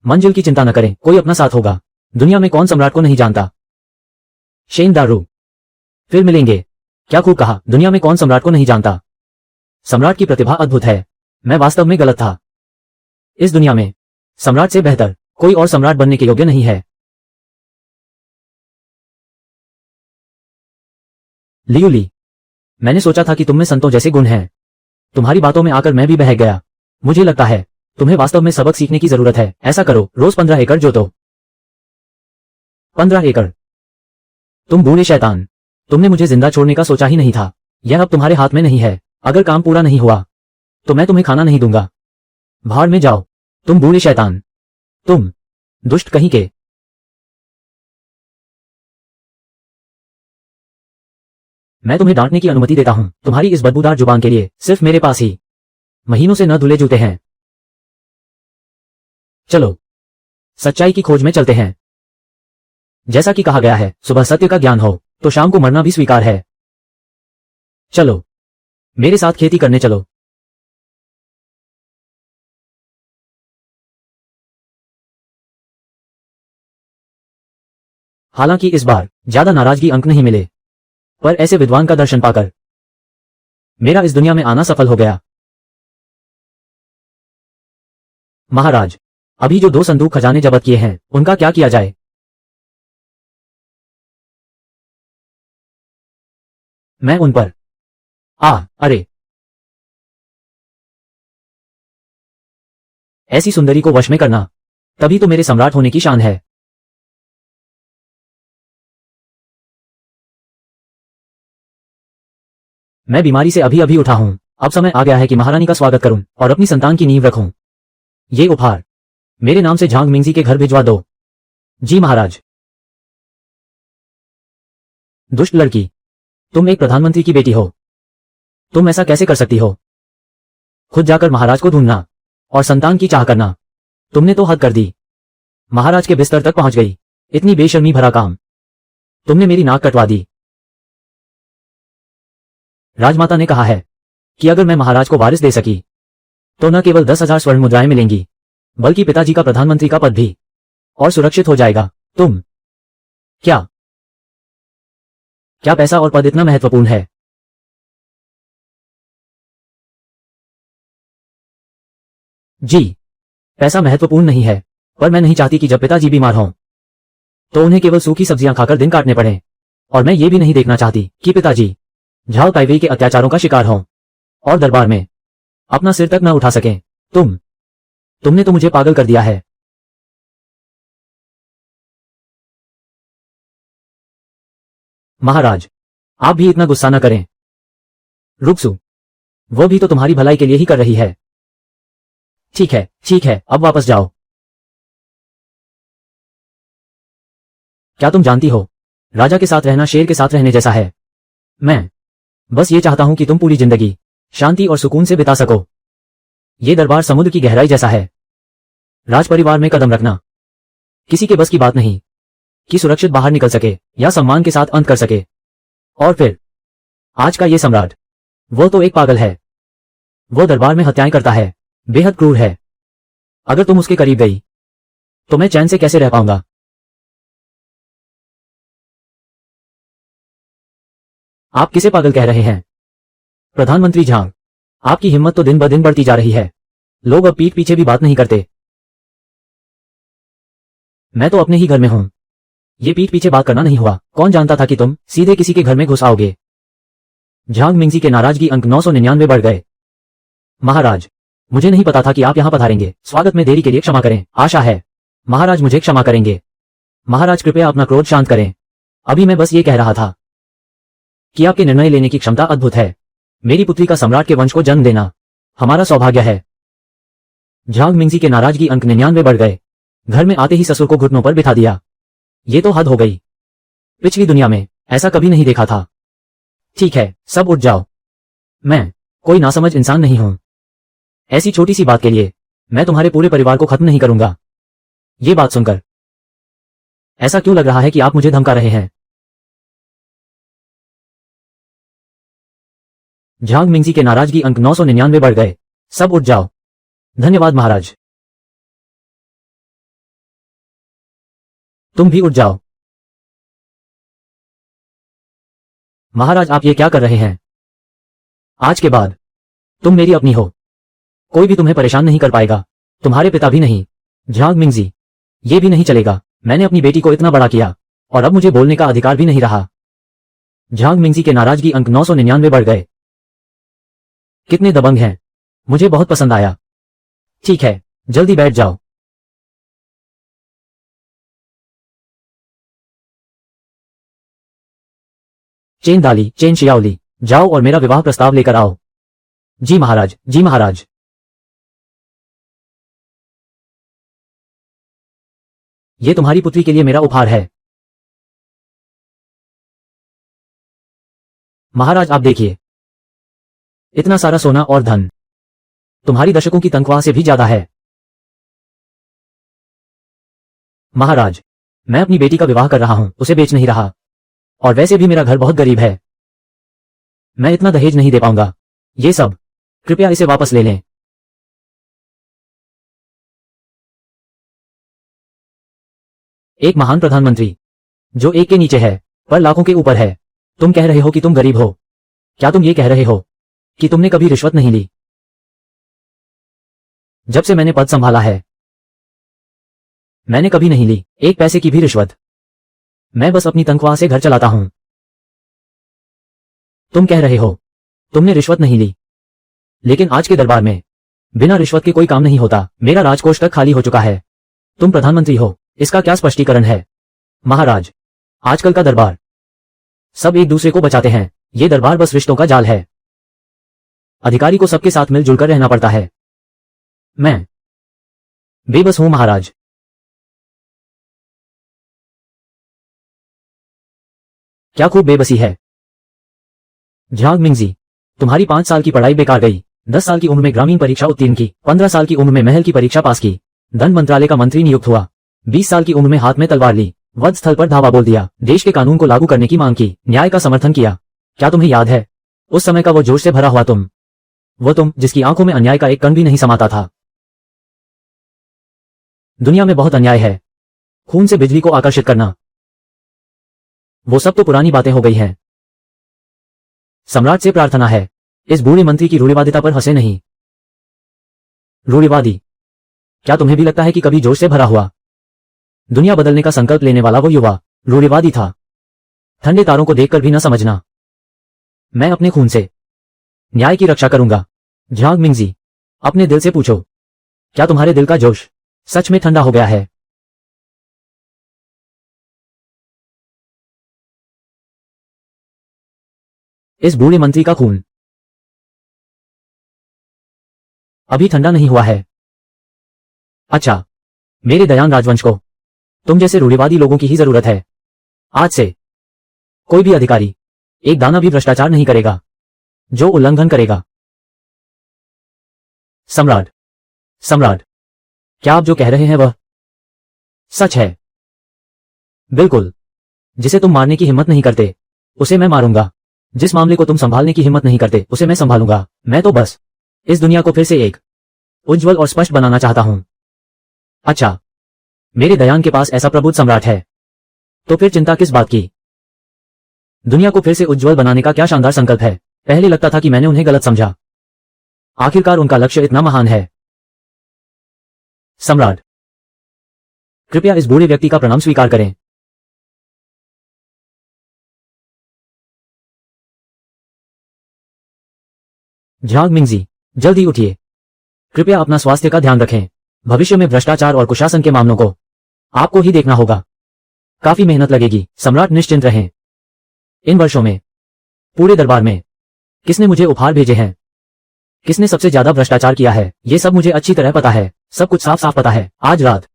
मंजिल की चिंता न करें, कोई अपना साथ होगा। दुनिया में कौन सम्राट को नहीं जानता? शेन दारू, फिर मिलेंगे। क्या खूब कहा, दुनिया में कौन सम्राट को नहीं जानता? सम्राट की प्रतिभा अद्भुत है। मैं वास्तव में गलत था। इस दुनिया में सम्राट से बेहतर कोई और सम्राट बनने के योग्य नहीं है। लियूली, मैंने सोचा था कि तुम में संतों जैसे गुण हैं। तुम्हारी बातों में आकर मैं भी बहक गया। मुझे लगता है तुम्हें वास्तव में सबक सीखने की जरूरत है। ऐसा करो, रोज 15 एकड़ जोतो। 15 एकड़? तुम बूढ़े शैतान, तुमने मुझे जिंदा छोड़ने का सोचा ही नहीं था। यह अब तुम्हारे हाथ में नहीं है। अगर काम पूरा नहीं हुआ तो मैं तुम्हें खाना नहीं दूंगा। भाड़ में जाओ, तुम बूढ़े शैतान, तुम दुष्ट कहीं के। मैं तुम्हें डांटने की अनुमति देता हूं। तुम्हारी इस बदबूदार जुबान के लिए सिर्फ मेरे पास ही महीनों से न धुले जूते हैं। चलो, सच्चाई की खोज में चलते हैं। जैसा कि कहा गया है, सुबह सत्य का ज्ञान हो तो शाम को मरना भी स्वीकार है। चलो, मेरे साथ खेती करने चलो। हालांकि इस बार ज्यादा नाराजगी अंक नहीं मिले, पर ऐसे विद्वान का दर्शन पाकर मेरा इस दुनिया में आना सफल हो गया। महाराज, अभी जो 2 संदूक खजाने जब्त किए हैं उनका क्या किया जाए? मैं उन पर अरे, ऐसी सुंदरी को वश में करना तभी तो मेरे सम्राट होने की शान है। मैं बीमारी से अभी अभी उठा हूं। अब समय आ गया है कि महारानी का स्वागत करूं और अपनी संतान की नींव रखूं। ये उपहार मेरे नाम से झांग मिंगजी के घर भिजवा दो। जी महाराज। दुष्ट लड़की, तुम एक प्रधानमंत्री की बेटी हो, तुम ऐसा कैसे कर सकती हो? खुद जाकर महाराज को ढूंढना और संतान की चाह करना, तुमने तो हद कर दी। महाराज के बिस्तर तक पहुंच गई। इतनी बेशर्मी भरा काम, तुमने मेरी नाक कटवा दी। राजमाता ने कहा है कि अगर मैं महाराज को वारिस दे सकी तो न केवल 10,000 स्वर्ण मुद्राएं मिलेंगी, बल्कि पिताजी का प्रधानमंत्री का पद भी और सुरक्षित हो जाएगा। तुम क्या क्या पैसा और पद इतना महत्वपूर्ण है? जी, पैसा महत्वपूर्ण नहीं है, पर मैं नहीं चाहती कि जब पिताजी बीमार हों तो उन्हें केवल सूखी सब्जियां खाकर दिन काटने पड़े। और मैं ये भी नहीं देखना चाहती कि पिताजी झाओ ताइवेई के अत्याचारों का शिकार हों और दरबार में अपना सिर तक न उठा सकें। तुमने तो मुझे पागल कर दिया है। महाराज, आप भी इतना गुस्सा न करें। रुकसू, वो भी तो तुम्हारी भलाई के लिए ही कर रही है। ठीक है, अब वापस जाओ। क्या तुम जानती हो, राजा के साथ रहना शेर के साथ रहने जैसा है। मैं बस ये चाहता हूं कि तुम पूरी जिंदगी शांति और सुकून से बिता सको। ये दरबार समुद्र की गहराई जैसा है। राज परिवार में कदम रखना किसी के बस की बात नहीं कि सुरक्षित बाहर निकल सके या सम्मान के साथ अंत कर सके। और फिर आज का ये सम्राट, वो तो एक पागल है। वो दरबार में हत्याएं करता है, बेहद क्रूर है। अगर तुम उसके करीब गई तो मैं चैन से कैसे रह पाऊंगा? आप किसे पागल कह रहे हैं? प्रधानमंत्री झांग, आपकी हिम्मत तो दिन ब दिन बढ़ती जा रही है। लोग अब पीठ पीछे भी बात नहीं करते। मैं तो अपने ही घर में हूं। ये पीठ पीछे बात करना नहीं हुआ। कौन जानता था कि तुम सीधे किसी के घर में घुस आओगे। झांग मिंगजी के नाराजगी अंक 999 बढ़ गए। महाराज, मुझे नहीं पता था कि आप यहां पधारेंगे। स्वागत में देरी के लिए क्षमा करें। आशा है महाराज मुझे क्षमा करेंगे। महाराज कृपया अपना क्रोध शांत करें। अभी मैं बस ये कह रहा था कि आपके निर्णय लेने की क्षमता अद्भुत है। मेरी पुत्री का सम्राट के वंश को जन्म देना हमारा सौभाग्य है। झांग मिंगजी के नाराजगी अंक 99 बढ़ गए। घर में आते ही ससुर को घुटनों पर बिठा दिया। ये तो हद हो गई। पिछली दुनिया में ऐसा कभी नहीं देखा था। ठीक है, सब उठ जाओ। मैं कोई नासमझ इंसान नहीं हूं। ऐसी छोटी सी बात के लिए मैं तुम्हारे पूरे परिवार को खत्म नहीं करूंगा। ये बात सुनकर ऐसा क्यों लग रहा है कि आप मुझे धमका रहे हैं? झांग मिंगजी के नाराजगी अंक 999 बढ़ गए। सब उठ जाओ। धन्यवाद महाराज। तुम भी उठ जाओ। महाराज, आप ये क्या कर रहे हैं? आज के बाद तुम मेरी अपनी हो। कोई भी तुम्हें परेशान नहीं कर पाएगा, तुम्हारे पिता भी नहीं। झांग मिंगजी, ये भी नहीं चलेगा। मैंने अपनी बेटी को इतना बड़ा किया और अब मुझे बोलने का अधिकार भी नहीं रहा। झांग मिंगजी के नाराजगी अंक 999 बढ़ गए। कितने दबंग हैं, मुझे बहुत पसंद आया। ठीक है, जल्दी बैठ जाओ। चेन दाली, चेन शियाओली, जाओ और मेरा विवाह प्रस्ताव लेकर आओ। जी महाराज, जी महाराज। ये तुम्हारी पुत्री के लिए मेरा उपहार है। महाराज आप देखिए, इतना सारा सोना और धन तुम्हारी दशकों की तनख्वाह से भी ज्यादा है। महाराज, मैं अपनी बेटी का विवाह कर रहा हूं, उसे बेच नहीं रहा। और वैसे भी मेरा घर बहुत गरीब है, मैं इतना दहेज नहीं दे पाऊंगा। ये सब, कृपया इसे वापस ले लें। एक महान प्रधानमंत्री जो एक के नीचे है पर लाखों के ऊपर है। तुम कह रहे हो कि तुम गरीब हो। क्या तुम ये कह रहे हो कि तुमने कभी रिश्वत नहीं ली? जब से मैंने पद संभाला है मैंने कभी नहीं ली एक पैसे की भी रिश्वत। मैं बस अपनी तनख्वाह से घर चलाता हूं। तुम कह रहे हो तुमने रिश्वत नहीं ली, लेकिन आज के दरबार में बिना रिश्वत के कोई काम नहीं होता। मेरा राजकोष तक खाली हो चुका है। तुम प्रधानमंत्री हो, इसका क्या स्पष्टीकरण है? महाराज, आजकल का दरबार सब एक दूसरे को बचाते हैं। ये दरबार बस रिश्तों का जाल है। अधिकारी को सबके साथ मिलजुल कर रहना पड़ता है। मैं बेबस हूं महाराज। क्या खूब बेबसी है। झांग मिंगजी, तुम्हारी 5 साल की पढ़ाई बेकार गई। 10 साल की उम्र में ग्रामीण परीक्षा उत्तीर्ण की, 15 साल की उम्र में महल की परीक्षा पास की, धन मंत्रालय का मंत्री नियुक्त हुआ, 20 साल की उम्र में हाथ में तलवार ली, वध स्थल पर धावा बोल दिया, देश के कानून को लागू करने की मांग की, न्याय का समर्थन किया। क्या तुम्हें याद है उस समय का वो जोश से भरा हुआ तुम, वो तुम जिसकी आंखों में अन्याय का एक कण भी नहीं समाता था? दुनिया में बहुत अन्याय है। खून से बिजली को आकर्षित करना, वो सब तो पुरानी बातें हो गई हैं। सम्राट से प्रार्थना है, इस बूढ़े मंत्री की रूढ़िवादिता पर हंसे नहीं। रूढ़िवादी? क्या तुम्हें भी लगता है कि कभी जोश से भरा हुआ, दुनिया बदलने का संकल्प लेने वाला वो युवा रूढ़िवादी था? ठंडे तारों को देखकर भी न समझना। मैं अपने खून से न्याय की रक्षा करूंगा। झांग मिंगजी, अपने दिल से पूछो, क्या तुम्हारे दिल का जोश सच में ठंडा हो गया है? इस बूढ़े मंत्री का खून अभी ठंडा नहीं हुआ है। अच्छा, मेरे दयान राजवंश को तुम जैसे रूढ़िवादी लोगों की ही जरूरत है। आज से कोई भी अधिकारी एक दाना भी भ्रष्टाचार नहीं करेगा। जो उल्लंघन करेगा। सम्राट, सम्राट, क्या आप जो कह रहे हैं वह सच है? बिल्कुल। जिसे तुम मारने की हिम्मत नहीं करते उसे मैं मारूंगा। जिस मामले को तुम संभालने की हिम्मत नहीं करते उसे मैं संभालूंगा। मैं तो बस इस दुनिया को फिर से एक उज्जवल और स्पष्ट बनाना चाहता हूं। अच्छा, मेरे दयान के पास ऐसा प्रबुद्ध सम्राट है, तो फिर चिंता किस बात की? दुनिया को फिर से उज्जवल बनाने का क्या शानदार संकल्प है। पहले लगता था कि मैंने उन्हें गलत समझा, आखिरकार उनका लक्ष्य इतना महान है। सम्राट, कृपया इस बूढ़े व्यक्ति का प्रणाम स्वीकार करें। झांग मिंगजी, जल्दी उठिए। कृपया अपना स्वास्थ्य का ध्यान रखें। भविष्य में भ्रष्टाचार और कुशासन के मामलों को आपको ही देखना होगा। काफी मेहनत लगेगी। सम्राट निश्चिंत रहें। इन वर्षों में पूरे दरबार में किसने मुझे उपहार भेजे हैं, किसने सबसे ज्यादा भ्रष्टाचार किया है, ये सब मुझे अच्छी तरह पता है। सब कुछ साफ साफ पता है। आज रात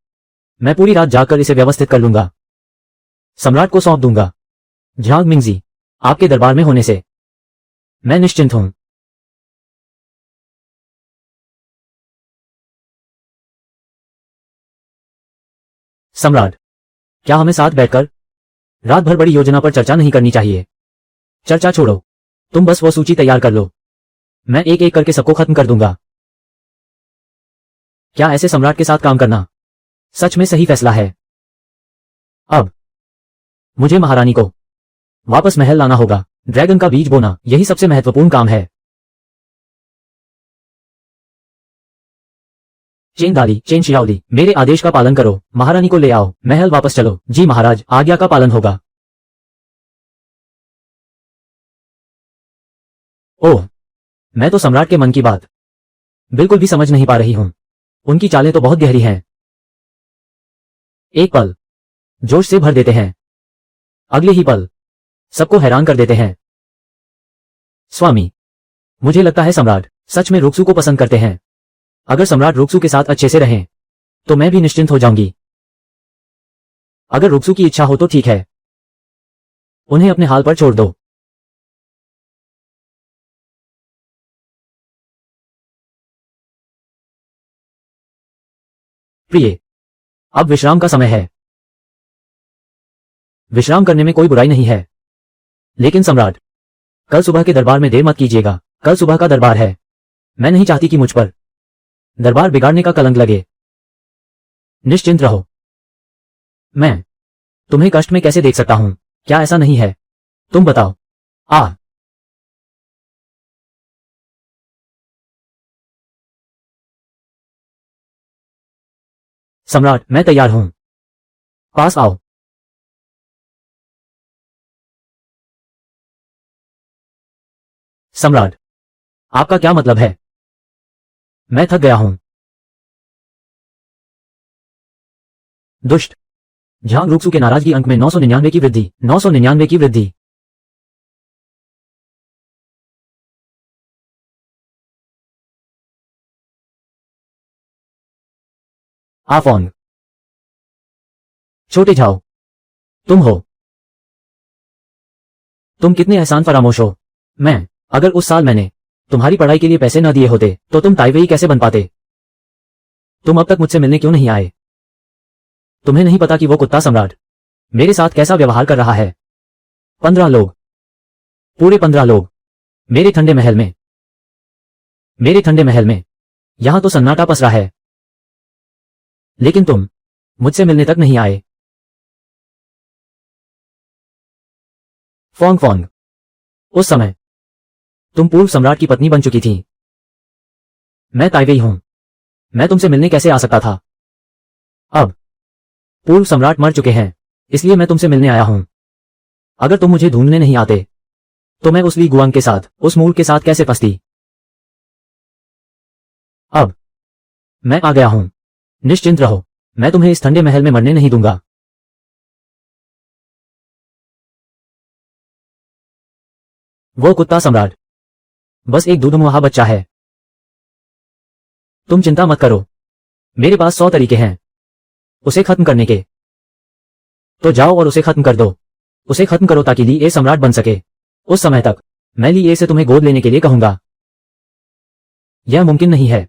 मैं पूरी रात जागकर इसे व्यवस्थित कर लूंगा, सम्राट को सौंप दूंगा। झांग मिंगजी, आपके दरबार में होने से मैं निश्चिंत हूं। सम्राट, क्या हमें साथ बैठकर रात भर बड़ी योजना पर चर्चा नहीं करनी चाहिए? चर्चा छोड़ो, तुम बस वो सूची तैयार कर लो। मैं एक एक करके सबको खत्म कर दूंगा। क्या ऐसे सम्राट के साथ काम करना सच में सही फैसला है? अब मुझे महारानी को वापस महल लाना होगा। ड्रैगन का बीज बोना, यही सबसे महत्वपूर्ण काम है। चेन दाली, चेन शियावली, मेरे आदेश का पालन करो। महारानी को ले आओ, महल वापस चलो। जी महाराज, आज्ञा का पालन होगा। ओह, मैं तो सम्राट के मन की बात बिल्कुल भी समझ नहीं पा रही हूं। उनकी चालें तो बहुत गहरी हैं। एक पल जोश से भर देते हैं, अगले ही पल सबको हैरान कर देते हैं। स्वामी, मुझे लगता है सम्राट सच में रुक्सू को पसंद करते हैं। अगर सम्राट रुक्सू के साथ अच्छे से रहें तो मैं भी निश्चिंत हो जाऊंगी। अगर रुक्सू की इच्छा हो तो ठीक है, उन्हें अपने हाल पर छोड़ दो। प्रिय, अब विश्राम का समय है। विश्राम करने में कोई बुराई नहीं है, लेकिन सम्राट, कल सुबह के दरबार में देर मत कीजिएगा। कल सुबह का दरबार है। मैं नहीं चाहती कि मुझ पर दरबार बिगाड़ने का कलंक लगे। निश्चिंत रहो। मैं तुम्हें कष्ट में कैसे देख सकता हूं? क्या ऐसा नहीं है? तुम बताओ। सम्राट, मैं तैयार हूं। पास आओ। सम्राट, आपका क्या मतलब है? मैं थक गया हूं। दुष्ट। झांग रूक्सू के नाराजगी अंक में 999 की वृद्धि, 999 की वृद्धि। आफोंग। छोटे झाओ, तुम हो। तुम कितने एहसान फरामोश हो। अगर उस साल मैंने तुम्हारी पढ़ाई के लिए पैसे न दिए होते तो तुम ताइवेई कैसे बन पाते? तुम अब तक मुझसे मिलने क्यों नहीं आए? तुम्हें नहीं पता कि वो कुत्ता सम्राट मेरे साथ कैसा व्यवहार कर रहा है? 15 लोग, पूरे 15 लोग, मेरे ठंडे महल में, मेरे ठंडे महल में। यहां तो सन्नाटा पसरा है, लेकिन तुम मुझसे मिलने तक नहीं आए। Fong Fong. उस समय तुम पूर्व सम्राट की पत्नी बन चुकी थी। मैं ताइवेई हूं, मैं तुमसे मिलने कैसे आ सकता था? अब पूर्व सम्राट मर चुके हैं, इसलिए मैं तुमसे मिलने आया हूं। अगर तुम मुझे ढूंढने नहीं आते तो मैं उस ली गुआंग के साथ, उस मूल के साथ कैसे फंसती? अब मैं आ गया हूं, निश्चिंत रहो, मैं तुम्हें इस ठंडे महल में मरने नहीं दूंगा। वो कुत्ता सम्राट बस एक दूधमुहा बच्चा है। तुम चिंता मत करो, मेरे पास 100 तरीके हैं उसे खत्म करने के। तो जाओ और उसे खत्म कर दो, उसे खत्म करो ताकि ली ए सम्राट बन सके। उस समय तक मैं ली ए से तुम्हें गोद लेने के लिए कहूंगा। यह मुमकिन नहीं है।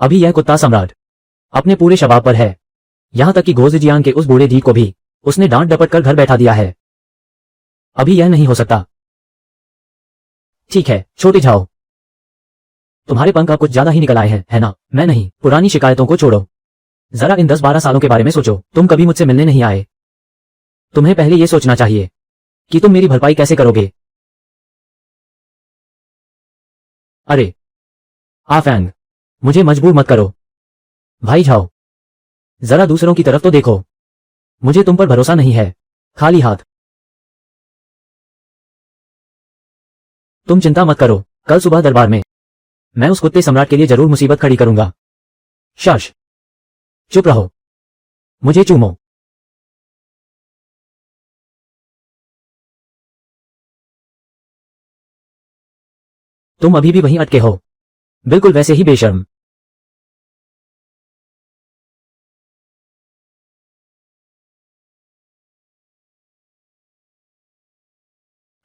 अभी यह कुत्ता सम्राट अपने पूरे शबाब पर है, यहां तक कि गोज़जियांग के उस बूढ़े धी को भी उसने डांट डपट कर घर बैठा दिया है। अभी यह नहीं हो सकता। ठीक है, छोटे जाओ, तुम्हारे पंख अब कुछ ज्यादा ही निकल आए हैं, है ना? मैं नहीं, पुरानी शिकायतों को छोड़ो। जरा इन 10-12 सालों के बारे में सोचो। तुम कभी मुझसे मिलने नहीं आए। तुम्हें पहले यह सोचना चाहिए कि तुम मेरी भरपाई कैसे करोगे। अरे आफैंग, मुझे मजबूर मत करो। भाई जाओ, जरा दूसरों की तरफ तो देखो। मुझे तुम पर भरोसा नहीं है, खाली हाथ। तुम चिंता मत करो, कल सुबह दरबार में मैं उस कुत्ते सम्राट के लिए जरूर मुसीबत खड़ी करूंगा। शश, चुप रहो, मुझे चूमो। तुम अभी भी वहीं अटके हो, बिल्कुल वैसे ही बेशर्म।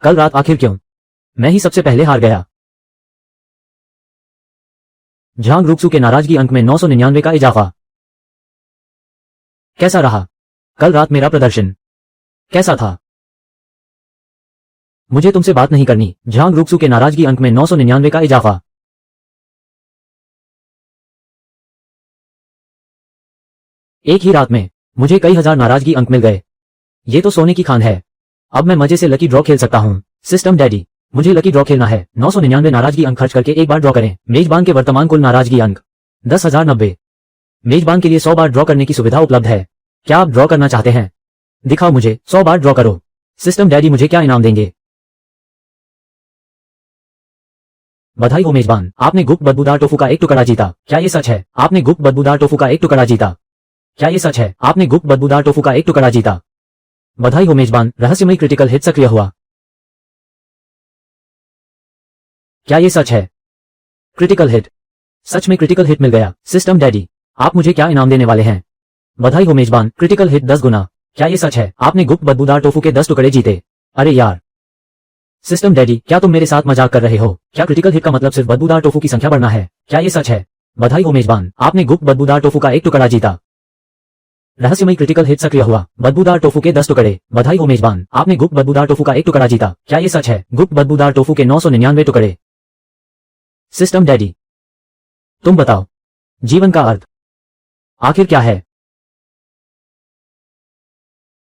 कल रात आखिर क्यों मैं ही सबसे पहले हार गया? झांग रूक्सू के नाराजगी अंक में 999 का इजाफा। कैसा रहा कल रात मेरा प्रदर्शन? कैसा था? मुझे तुमसे बात नहीं करनी। झांग रूक्सू के नाराजगी अंक में 999 का इजाफा। एक ही रात में मुझे कई हजार नाराजगी अंक मिल गए। ये तो सोने की खान है। अब मैं मजे से लकी ड्रॉ खेल सकता हूँ। सिस्टम डैडी, मुझे लकी ड्रॉ खेलना है। 999 नाराजगी अंक खर्च करके एक बार ड्रॉ करें। मेजबान के वर्तमान कुल नाराजगी अंक 10,090। मेजबान के लिए 100 बार ड्रॉ करने की सुविधा उपलब्ध है। क्या आप ड्रॉ करना चाहते हैं? दिखाओ मुझे, 100 बार ड्रॉ करो। सिस्टम डैडी मुझे क्या इनाम देंगे? बधाई हो मेजबान, आपने गुप्त बदबूदार टोफू का एक टुकड़ा जीता। क्या ये सच है? आपने गुप्त बदबूदार टोफू का एक टुकड़ा जीता। क्या ये सच है? आपने गुप्त बदबूदार टोफू का एक टुकड़ा जीता। बधाई हो मेजबान, रहस्यमय क्रिटिकल हिट सक्रिय हुआ। क्या ये सच है? क्रिटिकल हिट, सच में क्रिटिकल हिट मिल गया। सिस्टम डैडी, आप मुझे क्या इनाम देने वाले हैं? बधाई हो मेजबान, क्रिटिकल हिट 10 गुना। क्या ये सच है? आपने गुप्त बदबूदार टोफू के 10 टुकड़े जीते। अरे यार। सिस्टम डैडी, क्या तुम मेरे साथ मजाक कर रहे हो? क्या क्रिटिकल हिट का मतलब सिर्फ बदबूदार टोफू की संख्या बढ़ना है? क्या ये सच है? बधाई हो मेजबान, आपने गुप्त बदबूदार टोफू का एक टुकड़ा जीता। रहस्यमय क्रिटिकल हिट सक्रिय हुआ। बदबूदार टोफू के 10 टुकड़े। बधाई हो मेजबान, आपने गुप्त बदबूदार टोफू का एक टुकड़ा जीता। क्या ये सच है? गुप्त बदबूदार टोफू के 999 टुकड़े। सिस्टम डैडी, तुम बताओ, जीवन का अर्थ आखिर क्या है?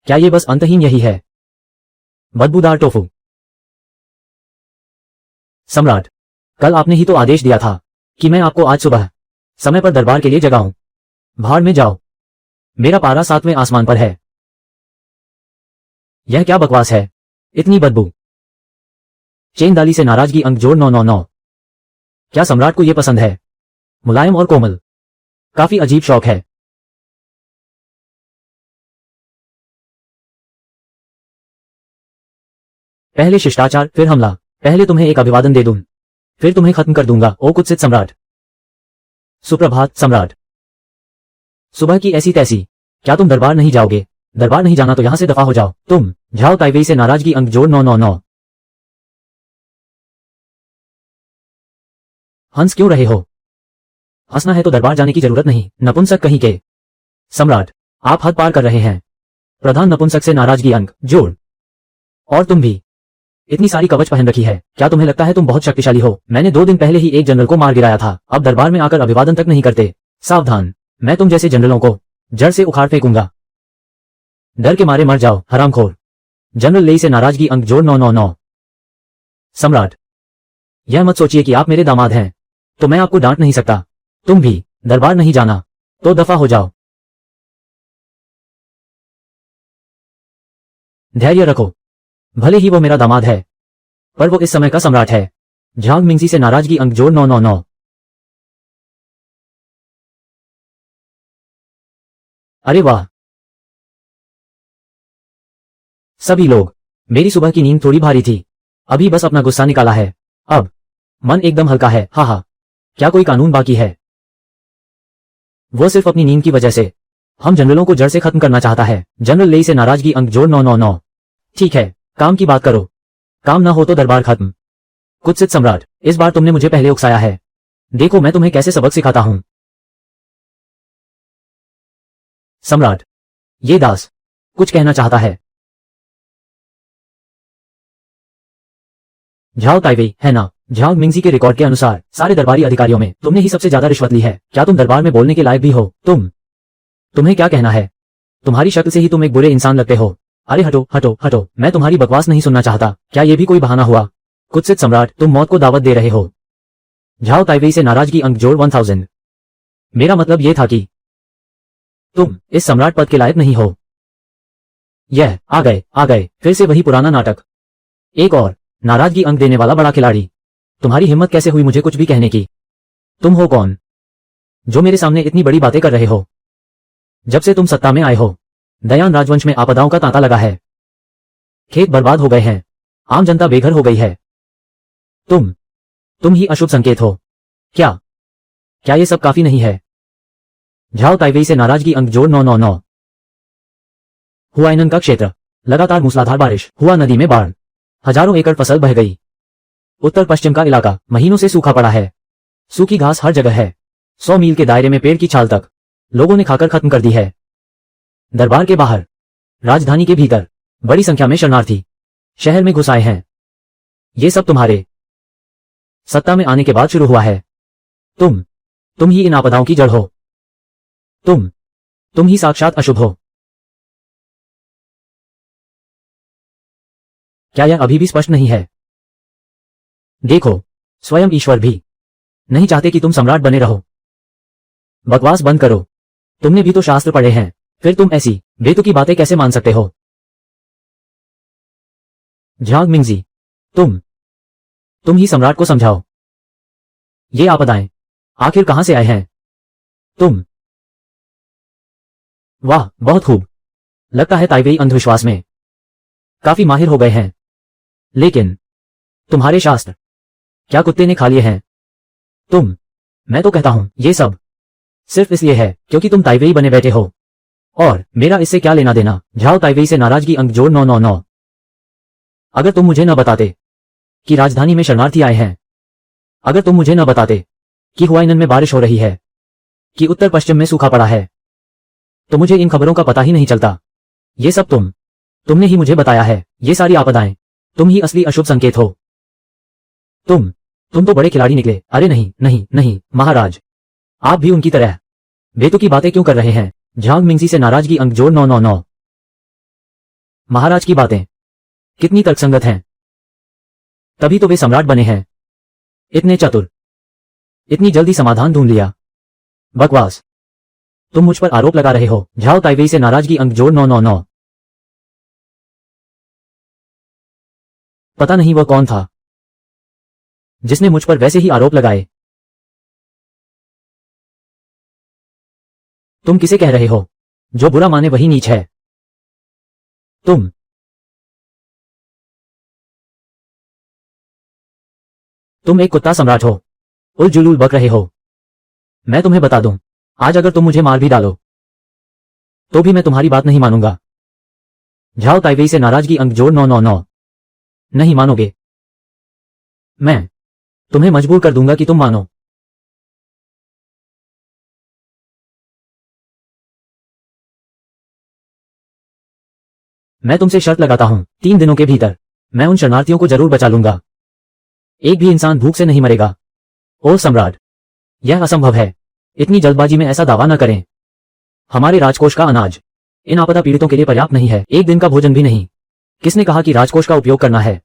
क्या ये बस अंतहीन यही है? बदबूदार टोफू। सम्राट, कल आपने ही तो आदेश दिया था कि मैं आपको आज सुबह समय पर दरबार के लिए जगाऊं। भाड़ में जाओ, मेरा पारा 7वें आसमान पर है। यह क्या बकवास है? इतनी बदबू। चेंगदाली से नाराजगी अंक जोड़ 999। क्या सम्राट को यह पसंद है? मुलायम और कोमल, काफी अजीब शौक है। पहले शिष्टाचार फिर हमला। पहले तुम्हें एक अभिवादन दे दूं, फिर तुम्हें खत्म कर दूंगा। ओ कुत्सित सम्राट। सुप्रभात सम्राट। सुबह की ऐसी तैसी। क्या तुम दरबार नहीं जाओगे? दरबार नहीं जाना तो यहां से दफा हो जाओ। तुम झाओ ताइवेई से नाराजगी अंक जोड़ 999। हंस क्यों रहे हो? हंसना है तो दरबार जाने की जरूरत नहीं, नपुंसक कहीं के। सम्राट, आप हद पार कर रहे हैं। प्रधान नपुंसक से नाराजगी अंक जोड़। और तुम भी इतनी सारी कवच पहन रखी है, क्या तुम्हें लगता है तुम बहुत शक्तिशाली हो? मैंने 2 दिन पहले ही एक जनरल को मार गिराया था, अब दरबार में आकर अभिवादन तक नहीं करते। सावधान, मैं तुम जैसे जनरलों को जड़ से उखाड़ फेंकूंगा। डर के मारे मर जाओ हरामखोर। जनरल लेई से नाराजगी अंक जोड़ 999। सम्राट, यह मत सोचिए कि आप मेरे दामाद हैं तो मैं आपको डांट नहीं सकता। तुम भी दरबार नहीं जाना तो दफा हो जाओ। धैर्य रखो, भले ही वो मेरा दामाद है पर वो इस समय का सम्राट है। झांग मिंगजी से नाराजगी अंक जोड़ 999। अरे वाह, सभी लोग, मेरी सुबह की नींद थोड़ी भारी थी, अभी बस अपना गुस्सा निकाला है, अब मन एकदम हल्का है। हा हा, क्या कोई कानून बाकी है? वो सिर्फ अपनी नींद की वजह से हम जनरलों को जड़ से खत्म करना चाहता है। जनरल लेई से नाराजगी अंक जोड़ 999। ठीक है, काम की बात करो, काम ना हो तो दरबार खत्म। कुत्सित सम्राट, इस बार तुमने मुझे पहले उकसाया है, देखो मैं तुम्हें कैसे सबक सिखाता हूं। सम्राट, ये दास कुछ कहना चाहता है। झाओ ताइवेई, है ना? झांग मिंगजी के रिकॉर्ड के अनुसार सारे दरबारी अधिकारियों में तुमने ही सबसे ज्यादा रिश्वत ली है। क्या तुम दरबार में बोलने के लायक भी हो? तुम्हें क्या कहना है? तुम्हारी शक्ल से ही तुम एक बुरे इंसान लगते हो। अरे हटो हटो हटो, मैं तुम्हारी बकवास नहीं सुनना चाहता। क्या ये भी कोई बहाना हुआ? कुत्सित सम्राट, तुम मौत को दावत दे रहे हो। झाओ ताइवेई से नाराजगी अंक जोड़ 1000। मेरा मतलब यह था कि तुम इस सम्राट पद के लायक नहीं हो। यह आ गए फिर से वही पुराना नाटक। एक और नाराजगी अंक देने वाला बड़ा खिलाड़ी। तुम्हारी हिम्मत कैसे हुई मुझे कुछ भी कहने की? तुम हो कौन जो मेरे सामने इतनी बड़ी बातें कर रहे हो? जब से तुम सत्ता में आए हो दयान राजवंश में आपदाओं का तांता लगा है, खेत बर्बाद हो गए हैं, आम जनता बेघर हो गई है। तुम ही अशुभ संकेत हो। क्या ये सब काफी नहीं है? झाओ ताइवेई से नाराजगी अंक जोड़ 999। हुआइनन का क्षेत्र, लगातार मूसलाधार बारिश हुआ, नदी में बाढ़, हजारों एकड़ फसल बह गई। उत्तर पश्चिम का इलाका महीनों से सूखा पड़ा है, सूखी घास हर जगह है, 100 मील के दायरे में पेड़ की छाल तक लोगों ने खाकर खत्म कर दी है। दरबार के बाहर, राजधानी के भीतर बड़ी संख्या में शरणार्थी शहर में घुस आए हैं। ये सब तुम्हारे सत्ता में आने के बाद शुरू हुआ है। तुम ही इन आपदाओं की जड़ हो। तुम ही साक्षात अशुभ हो। क्या यह अभी भी स्पष्ट नहीं है? देखो, स्वयं ईश्वर भी नहीं चाहते कि तुम सम्राट बने रहो। बकवास बंद करो, तुमने भी तो शास्त्र पढ़े हैं, फिर तुम ऐसी बेतुकी बातें कैसे मान सकते हो? झांग मिंगजी, तुम ही सम्राट को समझाओ। ये आपदाएं आखिर कहां से आए हैं? वाह, बहुत खूब। लगता है ताइवेई अंधविश्वास में काफी माहिर हो गए हैं। लेकिन तुम्हारे शास्त्र क्या कुत्ते ने खा लिए हैं? मैं तो कहता हूं ये सब सिर्फ इसलिए है क्योंकि तुम ताइवेई बने बैठे हो, और मेरा इससे क्या लेना देना? झाओ ताइवेई से नाराजगी अंक जोड़ 999। अगर तुम मुझे न बताते कि राजधानी में शरणार्थी आए हैं, अगर तुम मुझे न बताते कि हुआइनन में बारिश हो रही है, कि उत्तर पश्चिम में सूखा पड़ा है, तो मुझे इन खबरों का पता ही नहीं चलता। ये सब तुमने ही मुझे बताया है। ये सारी आपदाएं, तुम ही असली अशुभ संकेत हो। तुम तो बड़े खिलाड़ी निकले। अरे नहीं नहीं नहीं महाराज, आप भी उनकी तरह बेतुकी बातें क्यों कर रहे हैं? झांग मिंगजी से नाराजगी अंक जोड़ 999। महाराज की बातें कितनी तर्कसंगत हैं, तभी तो वे सम्राट बने हैं। इतने चतुर, इतनी जल्दी समाधान ढूंढ लिया। बकवास, तुम मुझ पर आरोप लगा रहे हो। झाओ ताइवेई से नाराजगी अंक जोड़ 999। पता नहीं वह कौन था, जिसने मुझ पर वैसे ही आरोप लगाए। तुम किसे कह रहे हो? जो बुरा माने वही नीच है। तुम एक कुत्ता सम्राट हो। उल जुलूल बक रहे हो। मैं तुम्हें बता दूं, आज अगर तुम मुझे मार भी डालो तो भी मैं तुम्हारी बात नहीं मानूंगा। झाओ ताइवेई से नाराजगी अंक जोड़ 999। नहीं मानोगे? मैं तुम्हें मजबूर कर दूंगा कि तुम मानो। मैं तुमसे शर्त लगाता हूं, 3 दिनों के भीतर मैं उन शरणार्थियों को जरूर बचा लूंगा। एक भी इंसान भूख से नहीं मरेगा। ओ सम्राट, यह असंभव है। इतनी जल्दबाजी में ऐसा दावा न करें। हमारे राजकोष का अनाज इन आपदा पीड़ितों के लिए पर्याप्त नहीं है, एक दिन का भोजन भी नहीं। किसने कहा कि राजकोष का उपयोग करना है?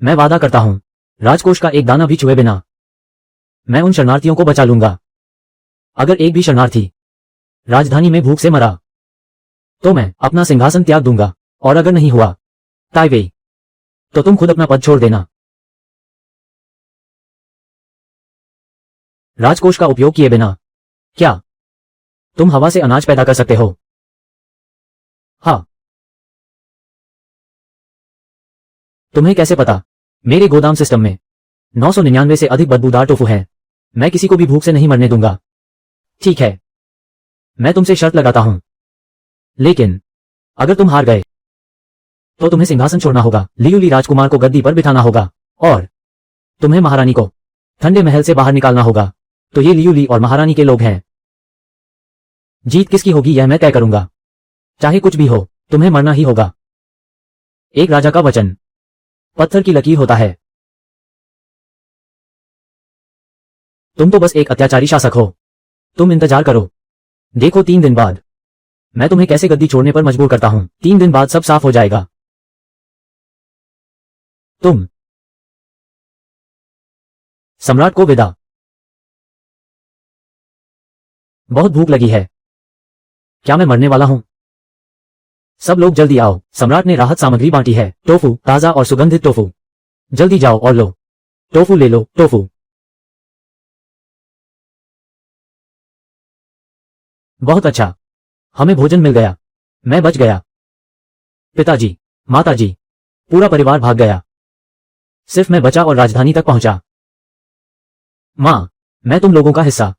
मैं वादा करता हूं, राजकोष का एक दाना भी छुए बिना मैं उन शरणार्थियों को बचा लूंगा। अगर एक भी शरणार्थी राजधानी में भूख से मरा तो मैं अपना सिंहासन त्याग दूंगा, और अगर नहीं हुआ ताइवेई, तो तुम खुद अपना पद छोड़ देना। राजकोष का उपयोग किए बिना क्या तुम हवा से अनाज पैदा कर सकते हो? हाँ। तुम्हें कैसे पता? मेरे गोदाम सिस्टम में 999 से अधिक बदबूदार टोफू है। मैं किसी को भी भूख से नहीं मरने दूंगा। ठीक है, मैं तुमसे शर्त लगाता हूं, लेकिन अगर तुम हार गए तो तुम्हें सिंहासन छोड़ना होगा, लियुली राजकुमार को गद्दी पर बिठाना होगा, और तुम्हें महारानी को ठंडे महल से बाहर निकालना होगा। तो ये लियुली और महारानी के लोग हैं। जीत किसकी होगी यह मैं तय करूंगा। चाहे कुछ भी हो, तुम्हें मरना ही होगा। एक राजा का वचन पत्थर की लकीर होता है। तुम तो बस एक अत्याचारी शासक हो। तुम इंतजार करो, देखो 3 दिन बाद मैं तुम्हें कैसे गद्दी छोड़ने पर मजबूर करता हूं। 3 दिन बाद सब साफ हो जाएगा। तुम सम्राट को विदा। बहुत भूख लगी है। क्या मैं मरने वाला हूं? सब लोग जल्दी आओ, सम्राट ने राहत सामग्री बांटी है। टोफू, ताजा और सुगंधित टोफू। जल्दी जाओ और लो। टोफू ले लो, टोफू। बहुत अच्छा, हमें भोजन मिल गया। मैं बच गया। पिताजी, माताजी, पूरा परिवार भाग गया। सिर्फ मैं बचा और राजधानी तक पहुंचा। मां, मैं तुम लोगों का हिस्सा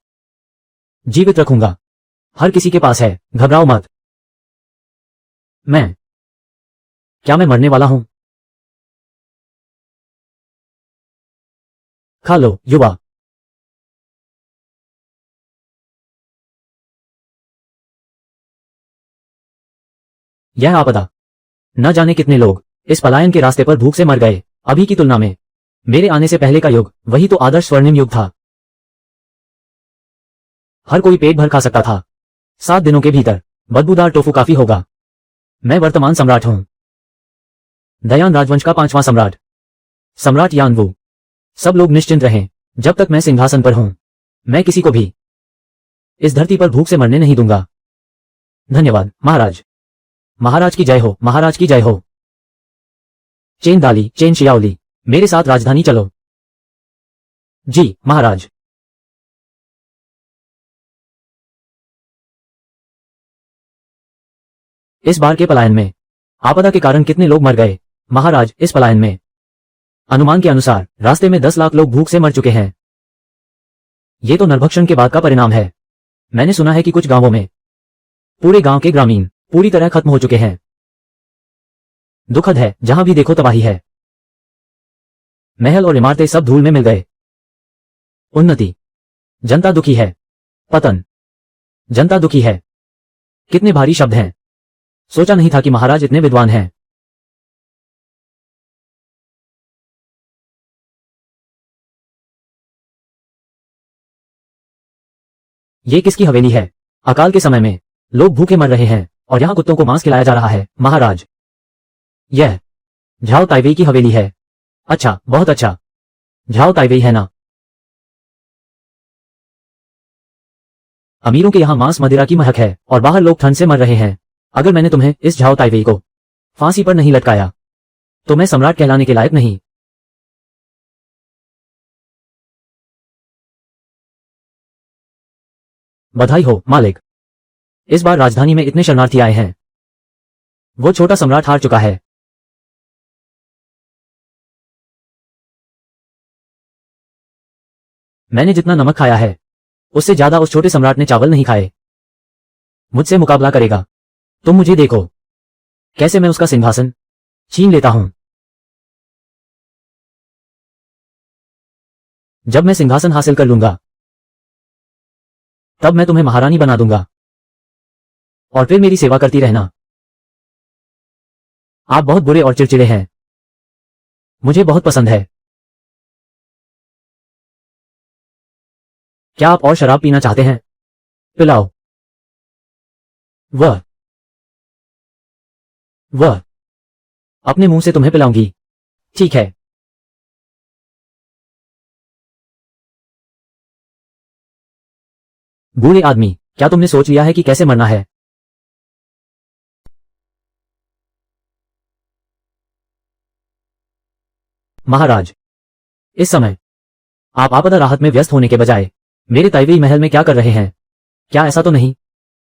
जीवित रखूंगा। हर किसी के पास है, घबराओ मत। क्या मैं मरने वाला हूं? खा लो, युवा। यह आपदा, न जाने कितने लोग इस पलायन के रास्ते पर भूख से मर गए। अभी की तुलना में मेरे आने से पहले का युग, वही तो आदर्श स्वर्णिम युग था। हर कोई पेट भर खा सकता था। 7 दिनों के भीतर बदबूदार टोफू काफी होगा। मैं वर्तमान सम्राट हूं, दयान राजवंश का 5वां सम्राट, सम्राट यानवू। सब लोग निश्चिंत रहें, जब तक मैं सिंहासन पर हूं, मैं किसी को भी इस धरती पर भूख से मरने नहीं दूंगा। धन्यवाद महाराज। महाराज की जय हो, महाराज की जय हो। चेन दाली, चेन शियाओली, मेरे साथ राजधानी चलो। जी महाराज। इस बार के पलायन में आपदा के कारण कितने लोग मर गए? महाराज, इस पलायन में अनुमान के अनुसार रास्ते में 10 लाख लोग भूख से मर चुके हैं। ये तो नरभक्षण के बाद का परिणाम है। मैंने सुना है कि कुछ गांवों में पूरे गांव के ग्रामीण पूरी तरह खत्म हो चुके हैं। दुखद है, जहां भी देखो तबाही है। महल और इमारतें सब धूल में मिल गए। उन्नति, जनता दुखी है। पतन, जनता दुखी है। कितने भारी शब्द हैं। सोचा नहीं था कि महाराज इतने विद्वान हैं। ये किसकी हवेली है? अकाल के समय में लोग भूखे मर रहे हैं और यहां कुत्तों को मांस खिलाया जा रहा है। महाराज, यह झाओ ताइवेई की हवेली है। अच्छा, बहुत अच्छा। झाओ ताइवेई है ना? अमीरों के यहां मांस मदिरा की महक है और बाहर लोग ठंड से मर रहे हैं। अगर मैंने तुम्हें, इस झाओ ताइवेई को, फांसी पर नहीं लटकाया तो मैं सम्राट कहलाने के लायक नहीं। बधाई हो मालिक। इस बार राजधानी में इतने शरणार्थी आए हैं। वो छोटा सम्राट हार चुका है। मैंने जितना नमक खाया है उससे ज्यादा उस छोटे सम्राट ने चावल नहीं खाए। मुझसे मुकाबला करेगा? तुम मुझे देखो कैसे मैं उसका सिंहासन छीन लेता हूं। जब मैं सिंहासन हासिल कर लूंगा तब मैं तुम्हें महारानी बना दूंगा और फिर मेरी सेवा करती रहना। आप बहुत बुरे और चिड़चिड़े हैं। मुझे बहुत पसंद है। क्या आप और शराब पीना चाहते हैं? पिलाओ। वह अपने मुंह से तुम्हें पिलाऊंगी। ठीक है। बूढ़े आदमी, क्या तुमने सोच लिया है कि कैसे मरना है? महाराज, इस समय आप आपदा राहत में व्यस्त होने के बजाय मेरे ताइवेई महल में क्या कर रहे हैं? क्या ऐसा तो नहीं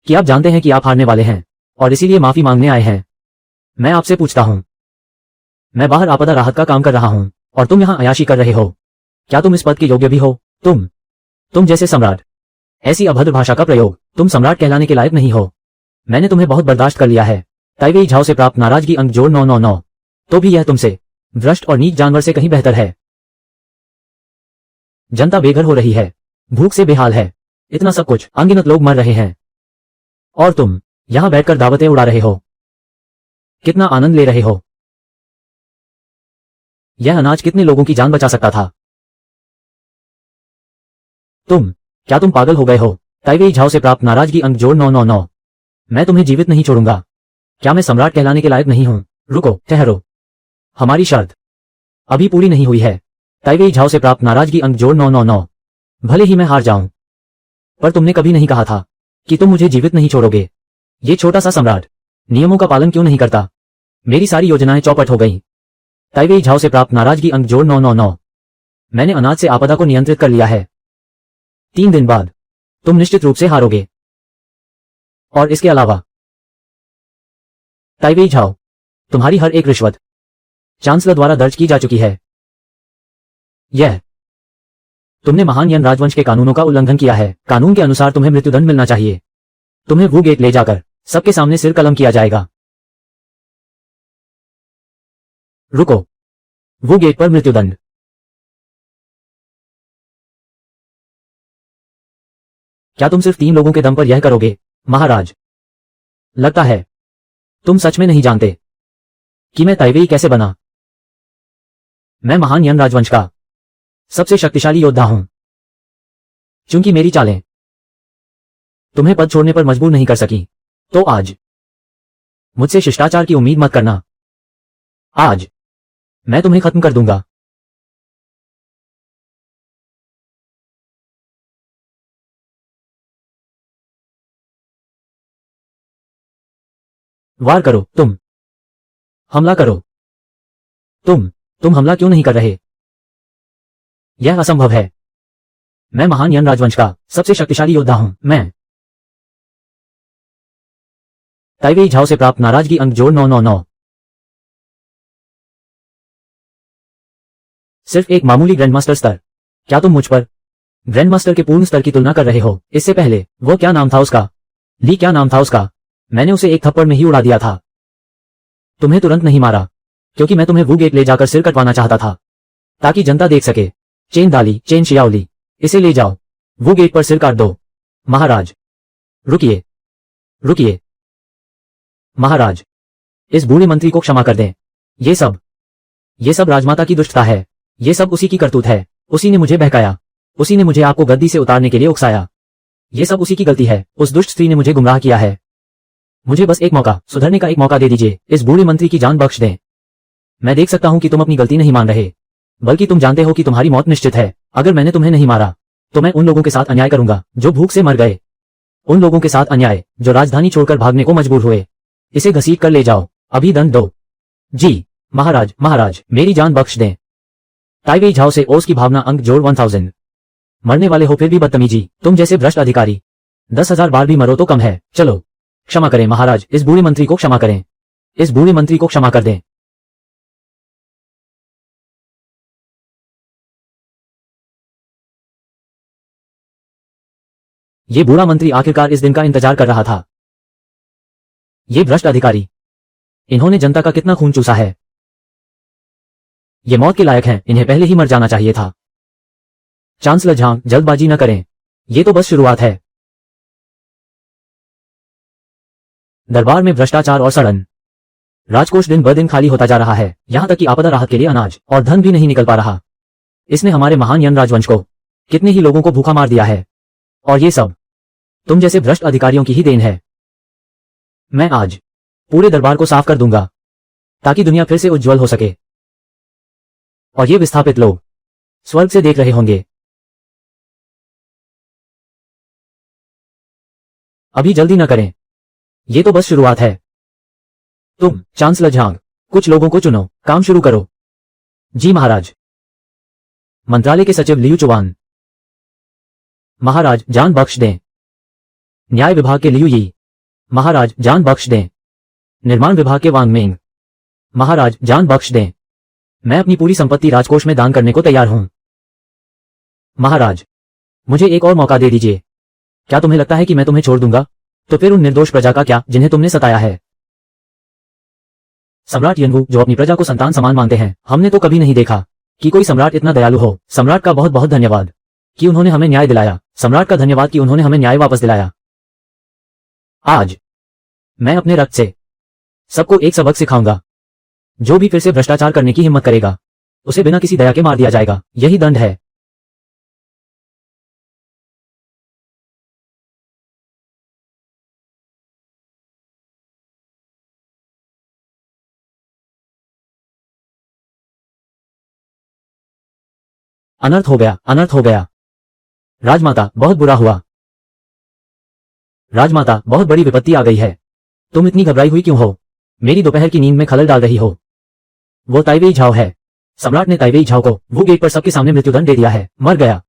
कि आप जानते हैं कि आप हारने वाले हैं और इसीलिए माफी मांगने आए हैं? मैं आपसे पूछता हूं। मैं बाहर आपदा राहत का काम कर रहा हूं और तुम यहां अयाशी कर रहे हो। क्या तुम इस पद के योग्य भी हो? तुम जैसे सम्राट, ऐसी अभद्र भाषा का प्रयोग, तुम सम्राट कहलाने के लायक नहीं हो। मैंने तुम्हें बहुत बर्दाश्त कर लिया है। ताइवेई झाओ से प्राप्त नाराजगी अंक जोड़ 999। तो भी यह तुमसे भ्रष्ट और नीच जानवर से कहीं बेहतर है। जनता बेघर हो रही है, भूख से बेहाल है, इतना सब कुछ, अनगिनत लोग मर रहे हैं और तुम यहां बैठकर दावतें उड़ा रहे हो। कितना आनंद ले रहे हो। यह अनाज कितने लोगों की जान बचा सकता था। क्या तुम पागल हो गए हो? ताइवेई झाओ से प्राप्त नाराजगी अंक जोड़ 999। मैं तुम्हें जीवित नहीं छोड़ूंगा। क्या मैं सम्राट कहलाने के लायक नहीं हूं? रुको, ठहरो। हमारी शर्त अभी पूरी नहीं हुई है। ताइवेई झाओ से प्राप्त नाराजगी अंक जोड़ 999। भले ही मैं हार जाऊं, पर तुमने कभी नहीं कहा था कि तुम मुझे जीवित नहीं छोड़ोगे। ये छोटा सा सम्राट नियमों का पालन क्यों नहीं करता? मेरी सारी योजनाएं चौपट हो गईं। ताइवेई झाओ से प्राप्त नाराजगी अंक जोड़ 999। मैंने अनाज से आपदा को नियंत्रित कर लिया है। 3 दिन बाद तुम निश्चित रूप से हारोगे। और इसके अलावा ताइवेई झाओ, तुम्हारी हर एक रिश्वत चांसलर द्वारा दर्ज की जा चुकी है। तुमने महान यन राजवंश के कानूनों का उल्लंघन किया है। कानून के अनुसार तुम्हें मृत्युदंड मिलना चाहिए। तुम्हें वू गेट ले जाकर सबके सामने सिर कलम किया जाएगा। रुको, वू गेट पर मृत्युदंड। क्या तुम सिर्फ 3 लोगों के दम पर यह करोगे? महाराज, लगता है तुम सच में नहीं जानते कि मैं ताइवेई कैसे बना। मैं महान यन राजवंश का सबसे शक्तिशाली योद्धा हूं। चूंकि मेरी चालें तुम्हें पद छोड़ने पर मजबूर नहीं कर सकी, तो आज मुझसे शिष्टाचार की उम्मीद मत करना। आज मैं तुम्हें खत्म कर दूंगा। वार करो, तुम हमला करो। तुम हमला क्यों नहीं कर रहे? यह असंभव है। मैं महान यन राजवंश का सबसे शक्तिशाली योद्धा हूं। मैं ताइवेई झाओ से प्राप्त नाराजगी अंक जोड़ 999। सिर्फ एक मामूली ग्रैंडमास्टर स्तर। क्या तुम मुझ पर ग्रैंडमास्टर के पूर्ण स्तर की तुलना कर रहे हो? इससे पहले वो क्या नाम था उसका? ली क्या नाम था उसका? मैंने उसे एक थप्पड़ में ही उड़ा दिया था। तुम्हें तुरंत नहीं मारा क्योंकि मैं तुम्हें वू गेट ले जाकर सिर कटवाना चाहता था ताकि जनता देख सके। चेन दाली, चेन शियाओली, इसे ले जाओ, वू गेट पर सिर काट दो। महाराज, रुकिए। महाराज, इस बूढ़े मंत्री को क्षमा कर दें। ये सब राजमाता की दुष्टता है। ये सब उसी की करतूत है। उसी ने मुझे बहकाया। उसी ने मुझे आपको गद्दी से उतारने के लिए उकसाया। ये सब उसी की गलती है। उस दुष्ट स्त्री ने मुझे गुमराह किया है। मुझे बस एक मौका, सुधरने का एक मौका दे दीजिए। इस बूढ़े मंत्री की जान बख्श दें। मैं देख सकता हूं कि तुम अपनी गलती नहीं मान रहे, बल्कि तुम जानते हो कि तुम्हारी मौत निश्चित है। अगर मैंने तुम्हें नहीं मारा तो मैं उन लोगों के साथ अन्याय करूंगा जो भूख से मर गए। उन लोगों के साथ अन्याय जो राजधानी छोड़कर भागने को मजबूर हुए। इसे घसीट कर ले जाओ। अभी दंड दो। जी महाराज, मेरी जान बख्श दें। ताइवेई झाओ से ओस की भावना अंक जोड़ 1000। मरने वाले हो फिर भी बदतमीजी। तुम जैसे भ्रष्ट अधिकारी 10,000 बार भी मरो तो कम है। चलो क्षमा करें महाराज, इस बूढ़े मंत्री को क्षमा करें, इस बूढ़े मंत्री को क्षमा कर दें। ये बूढ़ा मंत्री आखिरकार इस दिन का इंतजार कर रहा था। ये भ्रष्ट अधिकारी, इन्होंने जनता का कितना खून चूसा है। ये मौत के लायक हैं, इन्हें पहले ही मर जाना चाहिए था। चांसलर झांग, जल्दबाजी न करें, ये तो बस शुरुआत है। दरबार में भ्रष्टाचार और सड़न, राजकोष दिन ब दिन खाली होता जा रहा है, यहां तक कि आपदा राहत के लिए अनाज और धन भी नहीं निकल पा रहा। इसने हमारे महान यन राजवंश को, कितने ही लोगों को भूखा मार दिया है, और ये सब तुम जैसे भ्रष्ट अधिकारियों की ही देन है। मैं आज पूरे दरबार को साफ कर दूंगा ताकि दुनिया फिर से उज्जवल हो सके, और ये विस्थापित लोग स्वर्ग से देख रहे होंगे। अभी जल्दी न करें, ये तो बस शुरुआत है। तुम चांसलर झांग, कुछ लोगों को चुनो, काम शुरू करो। जी महाराज। मंत्रालय के सचिव लियू चुवान। महाराज जान बख्श दें। न्याय विभाग के लियू यी। महाराज जान बख्श दें। निर्माण विभाग के वांग मेंग। महाराज जान बख्श दें। मैं अपनी पूरी संपत्ति राजकोष में दान करने को तैयार हूं। महाराज मुझे एक और मौका दे दीजिए। क्या तुम्हें लगता है कि मैं तुम्हें छोड़ दूंगा? तो फिर उन निर्दोष प्रजा का क्या जिन्हें तुमने सताया है? सम्राट यनवू, जो अपनी प्रजा को संतान समान मानते हैं, हमने तो कभी नहीं देखा कि कोई सम्राट इतना दयालु हो। सम्राट का बहुत बहुत धन्यवाद कि उन्होंने हमें न्याय दिलाया। सम्राट का धन्यवाद कि उन्होंने हमें न्याय वापस दिलाया। आज मैं अपने रक्त से सबको एक सबक सिखाऊंगा। जो भी फिर से भ्रष्टाचार करने की हिम्मत करेगा, उसे बिना किसी दया के मार दिया जाएगा। यही दंड है। अनर्थ हो गया, अनर्थ हो गया। राजमाता बहुत बुरा हुआ। राजमाता बहुत बड़ी विपत्ति आ गई है। तुम इतनी घबराई हुई क्यों हो? मेरी दोपहर की नींद में खलल डाल रही हो। वो ताइवेई झाओ है। सम्राट ने ताइवेई झाओ को वू गेट पर सबके सामने मृत्युदंड दे दिया है। मर गया।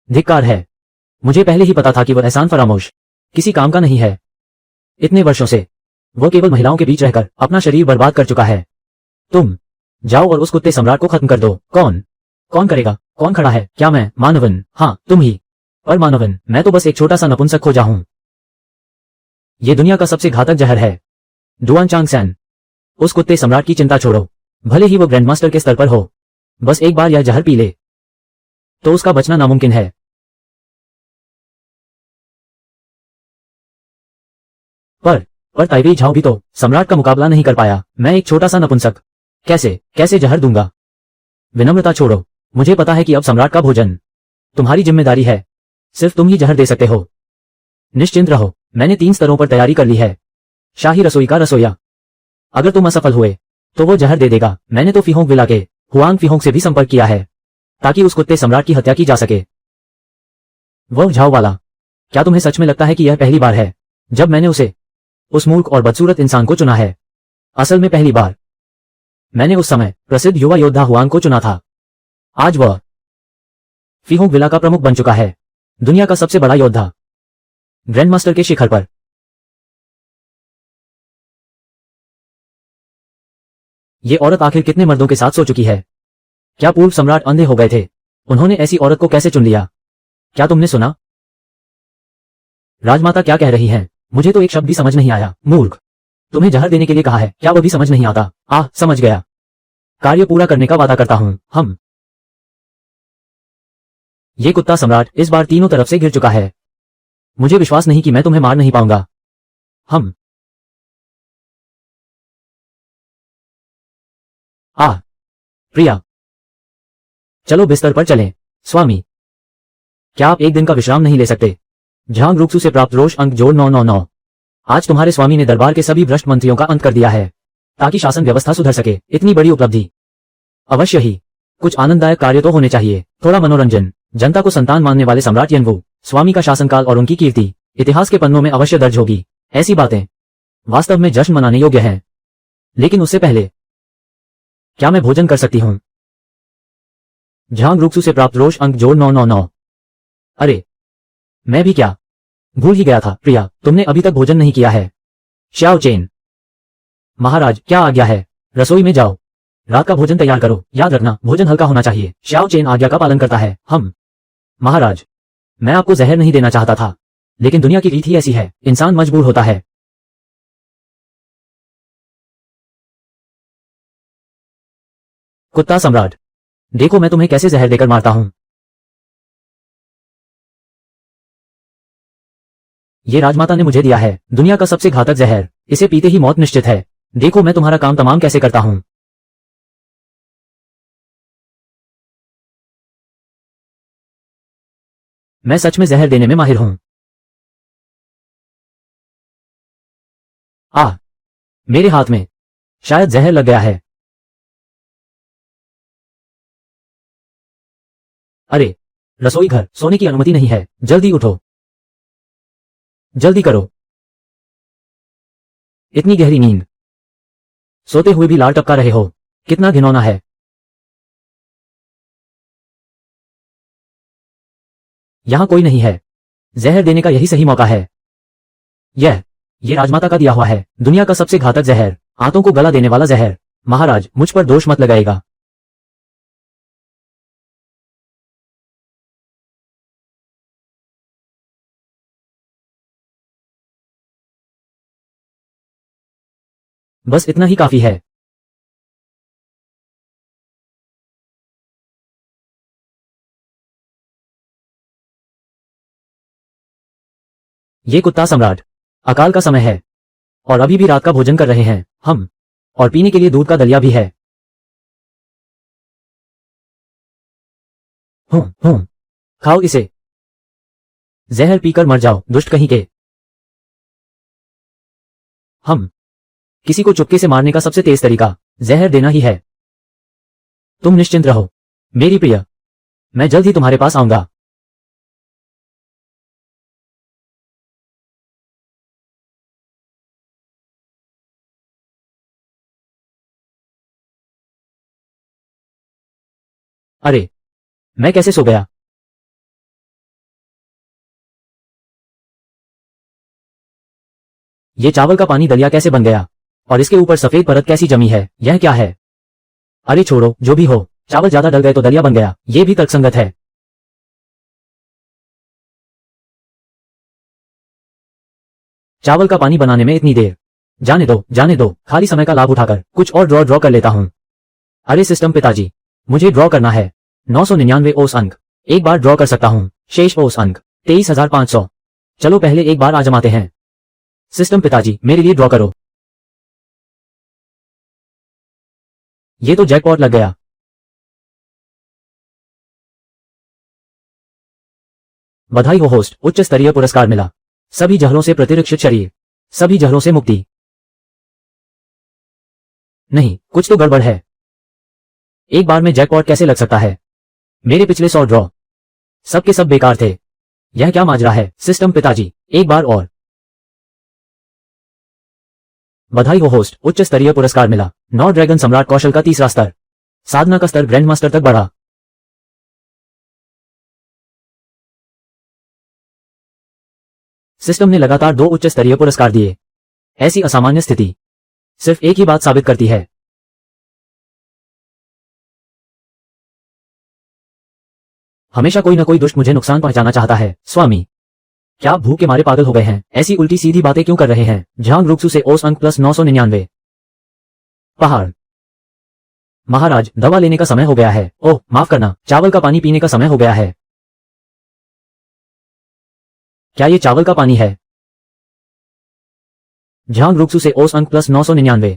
धिक्कार है। मुझे पहले ही पता था कि वह एहसान फरामोश किसी काम का नहीं है। इतने वर्षों से वो केवल महिलाओं के बीच रहकर अपना शरीर बर्बाद कर चुका है। तुम जाओ और उस कुत्ते सम्राट को खत्म कर दो। कौन कौन करेगा? कौन खड़ा है? क्या मैं? मानवन? हाँ तुम ही। पर मानवन, मैं तो बस एक छोटा सा नपुंसक खोजा हूं। ये दुनिया का सबसे घातक जहर है। डुआन चांग सैन, उस कुत्ते सम्राट की चिंता छोड़ो। भले ही वो ग्रैंडमास्टर के स्तर पर हो, बस एक बार यह जहर पी ले तो उसका बचना नामुमकिन है। पर ताइवेई झाओ भी तो सम्राट का मुकाबला नहीं कर पाया। मैं एक छोटा सा नपुंसक कैसे जहर दूंगा? विनम्रता छोड़ो। मुझे पता है कि अब सम्राट का भोजन तुम्हारी जिम्मेदारी है। सिर्फ तुम ही जहर दे सकते हो। निश्चिंत रहो, मैंने 3 स्तरों पर तैयारी कर ली है। शाही रसोई का रसोइया। अगर तुम असफल हुए तो वो जहर दे देगा। मैंने तो फिहोंग विला के हुआंग फिहोंग से भी संपर्क किया है ताकि उस कुत्ते सम्राट की हत्या की जा सके। वह झाओ वाला, क्या तुम्हें सच में लगता है कि यह पहली बार है जब मैंने उसे, उस मूर्ख और बदसूरत इंसान को चुना है? असल में पहली बार मैंने उस समय प्रसिद्ध युवा योद्धा हुआंग को चुना था। आज वह फिहोंग विला का प्रमुख बन चुका है, दुनिया का सबसे बड़ा योद्धा, ग्रैंडमास्टर के शिखर पर। ये औरत आखिर कितने मर्दों के साथ सो चुकी है? क्या पूर्व सम्राट अंधे हो गए थे? उन्होंने ऐसी औरत को कैसे चुन लिया? क्या तुमने सुना? राजमाता क्या कह रही हैं? मुझे तो एक शब्द भी समझ नहीं आया। मूर्ख, तुम्हें जहर देने के लिए कहा है, क्या वो भी समझ नहीं आता? समझ गया। कार्य पूरा करने का वादा करता हूं। हम ये कुत्ता सम्राट इस बार तीनों तरफ से घिर चुका है। मुझे विश्वास नहीं कि मैं तुम्हें मार नहीं पाऊंगा। हम प्रिया, चलो बिस्तर पर चलें। स्वामी, क्या आप एक दिन का विश्राम नहीं ले सकते? झांग रुक्सू से प्राप्त रोष अंक जोड़ 999। आज तुम्हारे स्वामी ने दरबार के सभी भ्रष्ट मंत्रियों का अंत कर दिया है ताकि शासन व्यवस्था सुधर सके। इतनी बड़ी उपलब्धि। अवश्य ही कुछ आनंददायक कार्य तो होने चाहिए, थोड़ा मनोरंजन। जनता को संतान मानने वाले सम्राट यनवू स्वामी का शासनकाल और उनकी कीर्ति इतिहास के पन्नों में अवश्य दर्ज होगी। ऐसी बातें वास्तव में जश्न मनाने योग्य हैं। लेकिन उससे पहले क्या मैं भोजन कर सकती हूं? झांग रुक्सू से प्राप्त रोष अंक जोड़ 999। अरे, मैं भी क्या भूल ही गया था। प्रिया, तुमने अभी तक भोजन नहीं किया है। श्याओ चेन। महाराज, क्या आज्ञा है? रसोई में जाओ, रात का भोजन तैयार करो। याद रखना, भोजन हल्का होना चाहिए। श्याओ चेन आज्ञा का पालन करता है। हम महाराज, मैं आपको जहर नहीं देना चाहता था, लेकिन दुनिया की रीत ही ऐसी है, इंसान मजबूर होता है। कुत्ता सम्राट, देखो मैं तुम्हें कैसे जहर देकर मारता हूं। ये राजमाता ने मुझे दिया है, दुनिया का सबसे घातक जहर। इसे पीते ही मौत निश्चित है। देखो मैं तुम्हारा काम तमाम कैसे करता हूं। मैं सच में जहर देने में माहिर हूं। आह, मेरे हाथ में शायद जहर लग गया है। अरे, रसोई घर, सोने की अनुमति नहीं है। जल्दी उठो, जल्दी करो। इतनी गहरी नींद, सोते हुए भी लाल टपका रहे हो, कितना घिनौना है। यहां कोई नहीं है, जहर देने का यही सही मौका है। ये राजमाता का दिया हुआ है, दुनिया का सबसे घातक जहर, आंतों को गला देने वाला जहर। महाराज, मुझ पर दोष मत लगाएगा। बस इतना ही काफी है। ये कुत्ता सम्राट, अकाल का समय है और अभी भी रात का भोजन कर रहे हैं हम, और पीने के लिए दूध का दलिया भी है। हूं, खाओ इसे, जहर पीकर मर जाओ, दुष्ट कहीं के। हम किसी को चुपके से मारने का सबसे तेज तरीका जहर देना ही है। तुम निश्चिंत रहो मेरी प्रिय, मैं जल्द ही तुम्हारे पास आऊंगा। अरे, मैं कैसे सो गया? ये चावल का पानी दलिया कैसे बन गया? और इसके ऊपर सफेद परत कैसी जमी है? यह क्या है? अरे छोड़ो, जो भी हो, चावल ज्यादा डल गए तो दलिया बन गया, ये भी तर्कसंगत है। चावल का पानी बनाने में इतनी देर? जाने दो, खाली समय का लाभ उठाकर कुछ और ड्रॉ कर लेता हूं। अरे सिस्टम पिताजी, मुझे ड्रॉ करना है 999 ओस अंक। एक बार ड्रॉ कर सकता हूं। शेष ओस अंक 23,500। चलो पहले एक बार आजमाते हैं। सिस्टम पिताजी, मेरे लिए ड्रॉ करो। ये तो जैकपॉट लग गया। बधाई हो होस्ट, उच्च स्तरीय पुरस्कार मिला। सभी जहरों से प्रतिरक्षित शरीर, सभी जहरों से मुक्ति। नहीं, कुछ तो गड़बड़ है। एक बार में जैकपॉट कैसे लग सकता है? मेरे पिछले 100 ड्रॉ सब के सब बेकार थे। यह क्या माजरा है? सिस्टम पिताजी, एक बार और। बधाई हो होस्ट, उच्च स्तरीय पुरस्कार मिला। 9 ड्रैगन सम्राट कौशल का तीसरा स्तर, साधना का स्तर ग्रैंड मास्टर तक बढ़ा। सिस्टम ने लगातार 2 उच्च स्तरीय पुरस्कार दिए। ऐसी असामान्य स्थिति सिर्फ एक ही बात साबित करती है। हमेशा कोई ना कोई दुष्ट मुझे नुकसान पहुंचाना चाहता है। स्वामी, क्या आप भूख के मारे पागल हो गए हैं? ऐसी उल्टी सीधी बातें क्यों कर रहे हैं? झांग रुक्सू से ओस अंक प्लस 999। पहाड़। महाराज, दवा लेने का समय हो गया है। ओह माफ करना, चावल का पानी पीने का समय हो गया है। क्या ये चावल का पानी है? झांग रुक्सू से ओस अंक प्लस 999।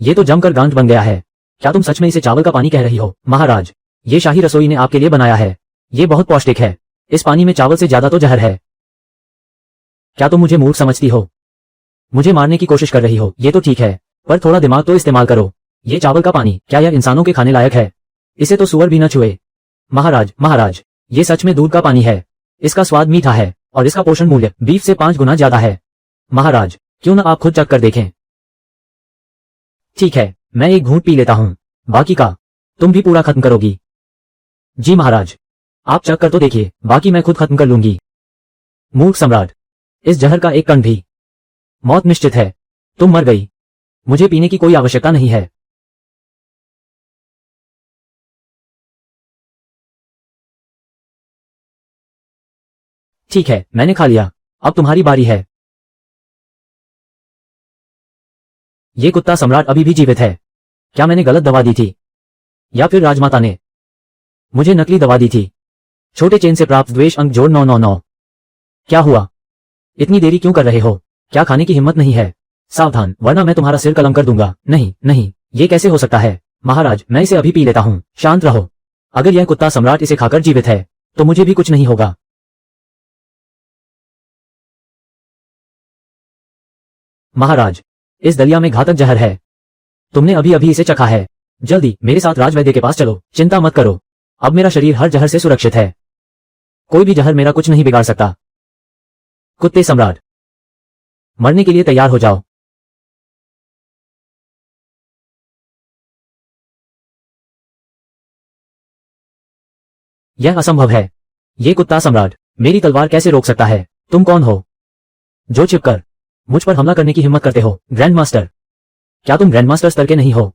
ये तो जमकर गांठ बन गया है। क्या तुम सच में इसे चावल का पानी कह रही हो? महाराज, ये शाही रसोई ने आपके लिए बनाया है, ये बहुत पौष्टिक है। इस पानी में चावल से ज्यादा तो जहर है। क्या तुम मुझे मूर्ख समझती हो? मुझे मारने की कोशिश कर रही हो? ये तो ठीक है, पर थोड़ा दिमाग तो इस्तेमाल करो। ये चावल का पानी, क्या यह इंसानों के खाने लायक है? इसे तो सुअर भी न छुए। महाराज, ये सच में दूध का पानी है। इसका स्वाद मीठा है और इसका पोषण मूल्य बीफ से 5 गुना ज्यादा है। महाराज, क्यों ना आप खुद चख कर देखें? ठीक है, मैं एक घूंट पी लेता हूं, बाकी का तुम भी पूरा खत्म करोगी। जी महाराज, आप चख कर तो देखिए, बाकी मैं खुद खत्म कर लूंगी। मूर्ख सम्राट, इस जहर का एक कण भी। मौत निश्चित है। तुम मर गई। मुझे पीने की कोई आवश्यकता नहीं है। ठीक है, मैंने खा लिया। अब तुम्हारी बारी है। ये कुत्ता सम्राट अभी भी जीवित है। क्या मैंने गलत दवा दी थी, या फिर राजमाता ने मुझे नकली दवा दी थी? छोटे चेन से प्राप्त द्वेष अंक जोड़ 999। क्या हुआ? इतनी देरी क्यों कर रहे हो? क्या खाने की हिम्मत नहीं है? सावधान, वरना मैं तुम्हारा सिर कलम कर दूंगा। नहीं नहीं, ये कैसे हो सकता है? महाराज, मैं इसे अभी पी लेता हूँ। शांत रहो। अगर यह कुत्ता सम्राट इसे खाकर जीवित है, तो मुझे भी कुछ नहीं होगा। महाराज, इस दलिया में घातक जहर है। तुमने अभी अभी इसे चखा है। जल्दी मेरे साथ राजवैद्य के पास चलो। चिंता मत करो, अब मेरा शरीर हर जहर से सुरक्षित है। कोई भी जहर मेरा कुछ नहीं बिगाड़ सकता। कुत्ते सम्राट, मरने के लिए तैयार हो जाओ। यह असंभव है। ये कुत्ता सम्राट मेरी तलवार कैसे रोक सकता है? तुम कौन हो जो छिपकर मुझ पर हमला करने की हिम्मत करते हो? ग्रैंड मास्टर, क्या तुम ग्रैंड मास्टर स्तर के नहीं हो?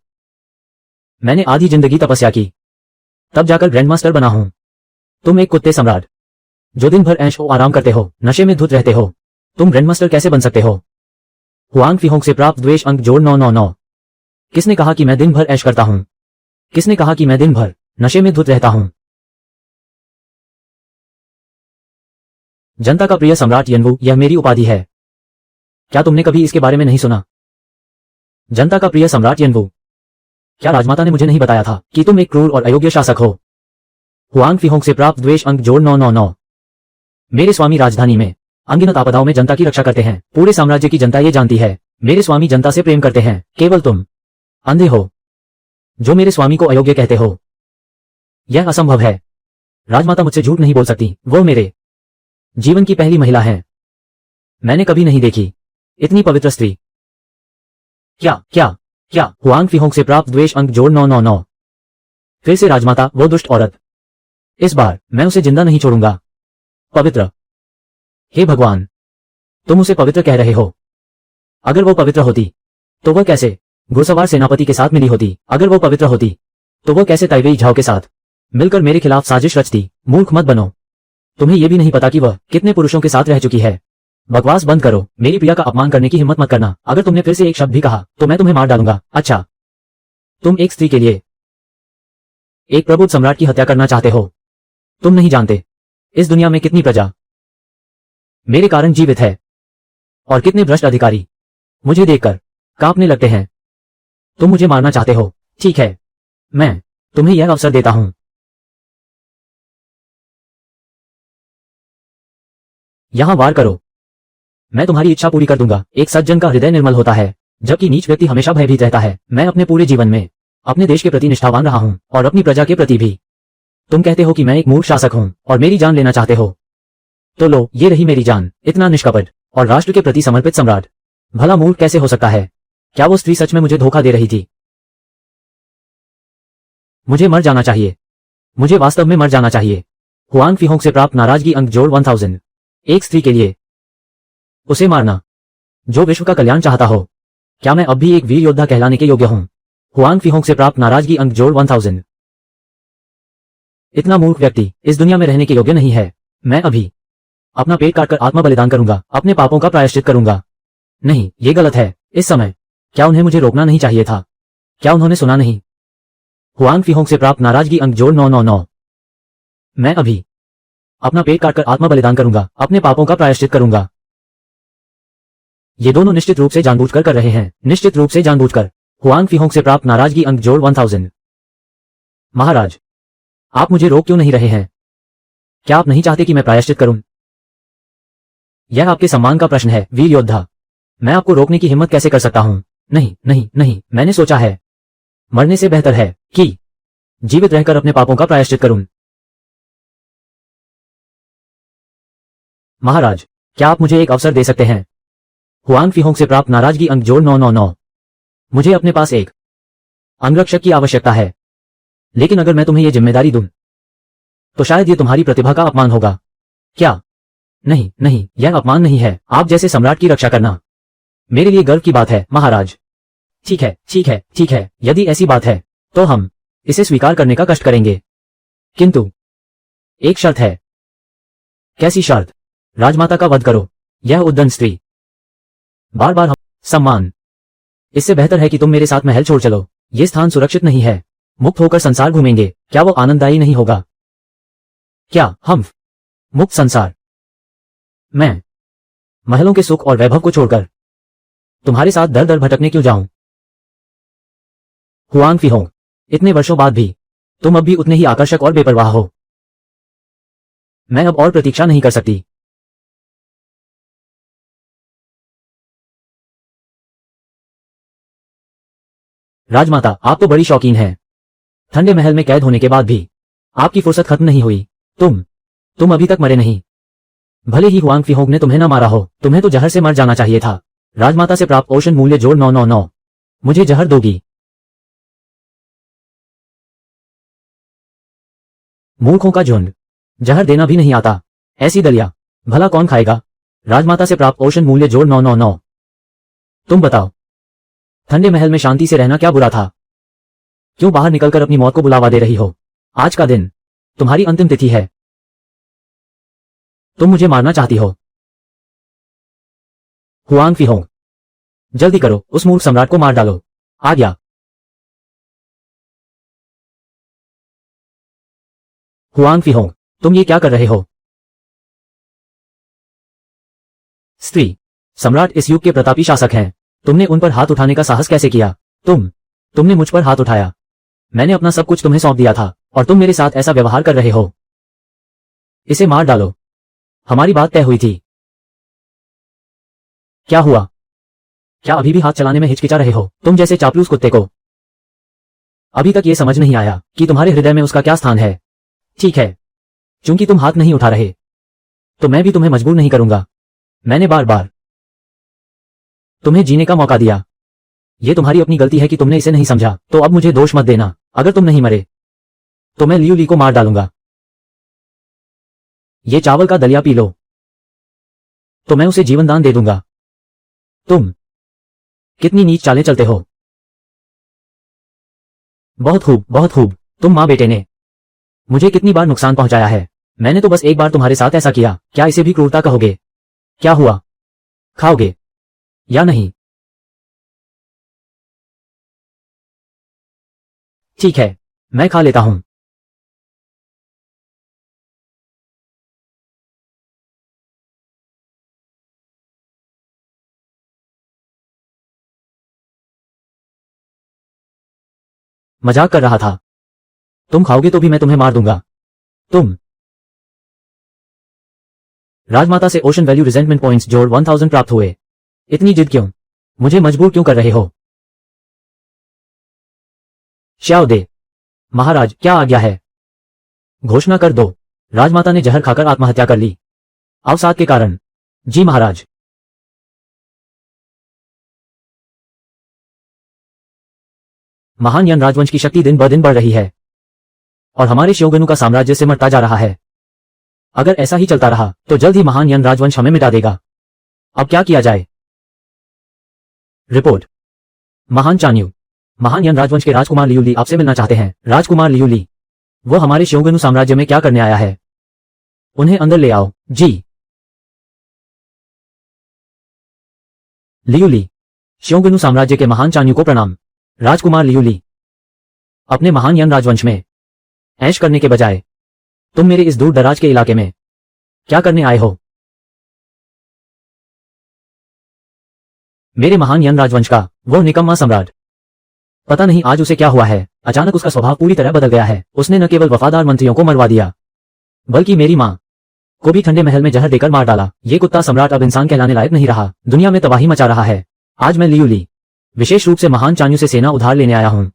मैंने आधी जिंदगी तपस्या की, तब जाकर ग्रैंड मास्टर बना हूं। तुम एक कुत्ते सम्राट जो दिन भर ऐश आराम करते हो, नशे में धुत रहते हो, तुम ग्रैंड मास्टर कैसे बन सकते हो? हुआंग फीहोंग से प्राप्त द्वेष अंक जोड़ 999। किसने कहा कि मैं दिन भर ऐश करता हूं? किसने कहा कि मैं दिन भर नशे में धुत रहता हूं? जनता का प्रिय सम्राट यनवू, यह मेरी उपाधि है। क्या तुमने कभी इसके बारे में नहीं सुना? जनता का प्रिय सम्राट यनवू, क्या राजमाता ने मुझे नहीं बताया था कि तुम एक क्रूर और अयोग्य शासक हो? हुआंग फीहोंग से प्राप्त द्वेष अंक जोड़ 999। मेरे स्वामी राजधानी में अनगिनत आपदाओं में जनता की रक्षा करते हैं। पूरे साम्राज्य की जनता ये जानती है, मेरे स्वामी जनता से प्रेम करते हैं। केवल तुम अंधे हो जो मेरे स्वामी को अयोग्य कहते हो। यह असंभव है। राजमाता मुझसे झूठ नहीं बोल सकती। वो मेरे जीवन की पहली महिला है। मैंने कभी नहीं देखी इतनी पवित्र स्त्री। क्या क्या क्या? हुआंग फीहोंग से प्राप्त द्वेष अंक जोड़ 999। फिर से राजमाता, वो दुष्ट औरत। इस बार मैं उसे जिंदा नहीं छोड़ूंगा। पवित्र? हे भगवान, तुम उसे पवित्र कह रहे हो? अगर वो पवित्र होती तो वह कैसे घुड़सवार सेनापति के साथ मिली होती? अगर वो पवित्र होती तो वो कैसे ताइवेई झाओ के साथ मिलकर मेरे खिलाफ साजिश रचती? मूर्ख मत बनो। तुम्हें यह भी नहीं पता कि वह कितने पुरुषों के साथ रह चुकी है। बकवास बंद करो। मेरी प्रिया का अपमान करने की हिम्मत मत करना। अगर तुमने फिर से एक शब्द भी कहा तो मैं तुम्हें मार डालूंगा। अच्छा, तुम एक स्त्री के लिए एक प्रबुद्ध सम्राट की हत्या करना चाहते हो? तुम नहीं जानते इस दुनिया में कितनी प्रजा मेरे कारण जीवित है और कितने भ्रष्ट अधिकारी मुझे देखकर कांपने लगते हैं। तुम मुझे मारना चाहते हो? ठीक है, मैं तुम्हें यह अवसर देता हूं। यहां वार करो। मैं तुम्हारी इच्छा पूरी कर दूंगा। एक सज्जन का हृदय निर्मल होता है, जबकि नीच व्यक्ति हमेशा भयभीत रहता है। मैं अपने पूरे जीवन में अपने देश के प्रति निष्ठावान रहा हूं और अपनी प्रजा के प्रति भी। तुम कहते हो कि मैं एक मूर्ख शासक हूं और मेरी जान लेना चाहते हो, तो लो, ये रही मेरी जान। इतना निष्कपट और राष्ट्र के प्रति समर्पित सम्राट भला मूर्ख कैसे हो सकता है? क्या वो स्त्री सच में मुझे धोखा दे रही थी? मुझे मर जाना चाहिए। मुझे वास्तव में मर जाना चाहिए। हुआंग फीहोंग से प्राप्त नाराजगी अंक जोड़ 1000। एक स्त्री के लिए उसे मारना जो विश्व का कल्याण चाहता हो। क्या मैं अब भी एक वीर योद्धा कहलाने के योग्य हूं? हुआंग फीहोंग से प्राप्त नाराजगी अंक जोड़ 1000। इतना मूर्ख व्यक्ति इस दुनिया में रहने के योग्य नहीं है। मैं अभी अपना पेट काटकर आत्मा बलिदान करूंगा, अपने पापों का प्रायश्चित करूंगा। नहीं, ये गलत है। इस समय क्या उन्हें मुझे रोकना नहीं चाहिए था? क्या उन्होंने सुना नहीं? हुआंग फीहोंग से प्राप्त नाराजगी अंक जोड़ 999। मैं अभी अपना पेट काटकर आत्मा बलिदान करूंगा, अपने पापों का प्रायश्चित करूंगा। ये दोनों निश्चित रूप से जानबूझकर कर रहे हैं, निश्चित रूप से जानबूझकर। हुआंग फीहोंग से प्राप्त नाराजगी अंक जोड़ 1000। महाराज, आप मुझे रोक क्यों नहीं रहे हैं? क्या आप नहीं चाहते कि मैं प्रायश्चित करूं? यह आपके सम्मान का प्रश्न है, वीर योद्धा। मैं आपको रोकने की हिम्मत कैसे कर सकता हूं? नहीं नहीं नहीं, मैंने सोचा है मरने से बेहतर है कि जीवित रहकर अपने पापों का प्रायश्चित करूं। महाराज, क्या आप मुझे एक अवसर दे सकते हैं? हुआंग फीहोंग से प्राप्त नाराजगी अंक जोड़ 999। मुझे अपने पास एक अंगरक्षक की आवश्यकता है, लेकिन अगर मैं तुम्हें यह जिम्मेदारी दूं तो शायद ये तुम्हारी प्रतिभा का अपमान होगा। क्या? नहीं नहीं, यह अपमान नहीं है। आप जैसे सम्राट की रक्षा करना मेरे लिए गर्व की बात है महाराज। ठीक है ठीक है ठीक है, यदि ऐसी बात है तो हम इसे स्वीकार करने का कष्ट करेंगे, किंतु एक शर्त है। कैसी शर्त? राजमाता का वध करो। यह उद्दंड स्त्री बार बार हम सम्मान। इससे बेहतर है कि तुम मेरे साथ महल छोड़ चलो। ये स्थान सुरक्षित नहीं है। मुक्त होकर संसार घूमेंगे, क्या वो आनंददायी नहीं होगा? क्या हम मुक्त संसार? मैं महलों के सुख और वैभव को छोड़कर तुम्हारे साथ दर दर भटकने क्यों जाऊं? हुआंग फीहोंग, इतने वर्षों बाद भी तुम अब भी उतने ही आकर्षक और बेपरवाह हो। मैं अब और प्रतीक्षा नहीं कर सकती। राजमाता, आप तो बड़ी शौकीन हैं। ठंडे महल में कैद होने के बाद भी आपकी फुर्सत खत्म नहीं हुई। तुम अभी तक मरे नहीं। भले ही हुआंग फीहोंग ने तुम्हें न मारा हो, तुम्हें तो जहर से मर जाना चाहिए था। राजमाता से प्राप्त ओशन मूल्य जोड़ 999। मुझे जहर दोगी? मूर्खों का झुंड, जहर देना भी नहीं आता। ऐसी दलिया भला कौन खाएगा? राजमाता से प्राप्त ओशन मूल्य जोड़ 999। तुम बताओ, ठंडे महल में शांति से रहना क्या बुरा था? क्यों बाहर निकलकर अपनी मौत को बुलावा दे रही हो? आज का दिन तुम्हारी अंतिम तिथि है। तुम मुझे मारना चाहती हो? हुआंग फीहोंग, जल्दी करो, उस मूर्ख सम्राट को मार डालो। आज्ञा। हुआंग फीहोंग, तुम ये क्या कर रहे हो? स्त्री, सम्राट इस युग के प्रतापी शासक हैं। तुमने उन पर हाथ उठाने का साहस कैसे किया? तुमने मुझ पर हाथ उठाया। मैंने अपना सब कुछ तुम्हें सौंप दिया था और तुम मेरे साथ ऐसा व्यवहार कर रहे हो। इसे मार डालो। हमारी बात तय हुई थी। क्या हुआ? क्या अभी भी हाथ चलाने में हिचकिचा रहे हो? तुम जैसे चापलूस कुत्ते को अभी तक ये समझ नहीं आया कि तुम्हारे हृदय में उसका क्या स्थान है। ठीक है, चूंकि तुम हाथ नहीं उठा रहे तो मैं भी तुम्हें मजबूर नहीं करूंगा। मैंने बार बार तुम्हें जीने का मौका दिया। ये तुम्हारी अपनी गलती है कि तुमने इसे नहीं समझा, तो अब मुझे दोष मत देना। अगर तुम नहीं मरे तो मैं लियू ली को मार डालूंगा। ये चावल का दलिया पी लो तो मैं उसे जीवन दान दे दूंगा। तुम कितनी नीच चालें चलते हो। बहुत खूब, बहुत खूब। तुम मां बेटे ने मुझे कितनी बार नुकसान पहुंचाया है। मैंने तो बस एक बार तुम्हारे साथ ऐसा किया, क्या इसे भी क्रूरता कहोगे? क्या हुआ, खाओगे या नहीं? ठीक है, मैं खा लेता हूं। मजाक कर रहा था। तुम खाओगे तो भी मैं तुम्हें मार दूंगा। तुम राजमाता से ओशन वैल्यू रिजेंटमेंट पॉइंट्स जोड़ 1000 प्राप्त हुए। इतनी जिद क्यों? मुझे मजबूर क्यों कर रहे हो? श्याओ दे, महाराज क्या आज्ञा है? घोषणा कर दो। राजमाता ने जहर खाकर आत्महत्या कर ली, अवसाद के कारण। जी महाराज। महान यन राजवंश की शक्ति दिन ब दिन बढ़ रही है और हमारे शोगुनों का साम्राज्य सिमटता जा रहा है। अगर ऐसा ही चलता रहा तो जल्द ही महान यन राजवंश हमें मिटा देगा। अब क्या किया जाए? रिपोर्ट। महान चान्यू, महान यन राजवंश के राजकुमार लियू ली आपसे मिलना चाहते हैं। राजकुमार लियू ली, वो हमारे शोगुनु साम्राज्य में क्या करने आया है? उन्हें अंदर ले आओ। जी। लियू ली, शोगुनु साम्राज्य के महान चान्यू को प्रणाम। राजकुमार लियू ली, अपने महान यन राजवंश में ऐश करने के बजाय तुम मेरे इस दूर दराज के इलाके में क्या करने आए हो? मेरे महान यन राजवंश का वो निकम्मा सम्राट, पता नहीं आज उसे क्या हुआ है। अचानक उसका स्वभाव पूरी तरह बदल गया है। उसने न केवल वफादार मंत्रियों को मरवा दिया बल्कि मेरी मां को भी ठंडे महल में जहर देकर मार डाला। ये कुत्ता सम्राट अब इंसान कहलाने लायक नहीं रहा, दुनिया में तबाही मचा रहा है। आज मैं लियू ली विशेष रूप से महान चान्यू से सेना उधार लेने आया हूं।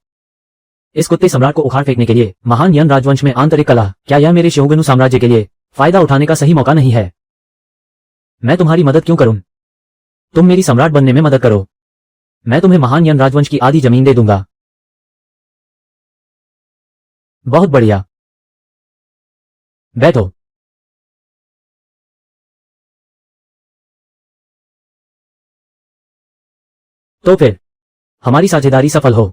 इस कुत्ते सम्राट को उखाड़ फेंकने के लिए। महान यन राजवंश में आंतरिक कलह, क्या यह मेरे शोगुनु साम्राज्य के लिए फायदा उठाने का सही मौका नहीं है? मैं तुम्हारी मदद क्यों करूं? तुम मेरी सम्राट बनने में मदद करो। मैं तुम्हें महान यन राजवंश की आधी जमीन दे दूंगा। बहुत बढ़िया। बैठो। तो फिर हमारी साझेदारी सफल हो।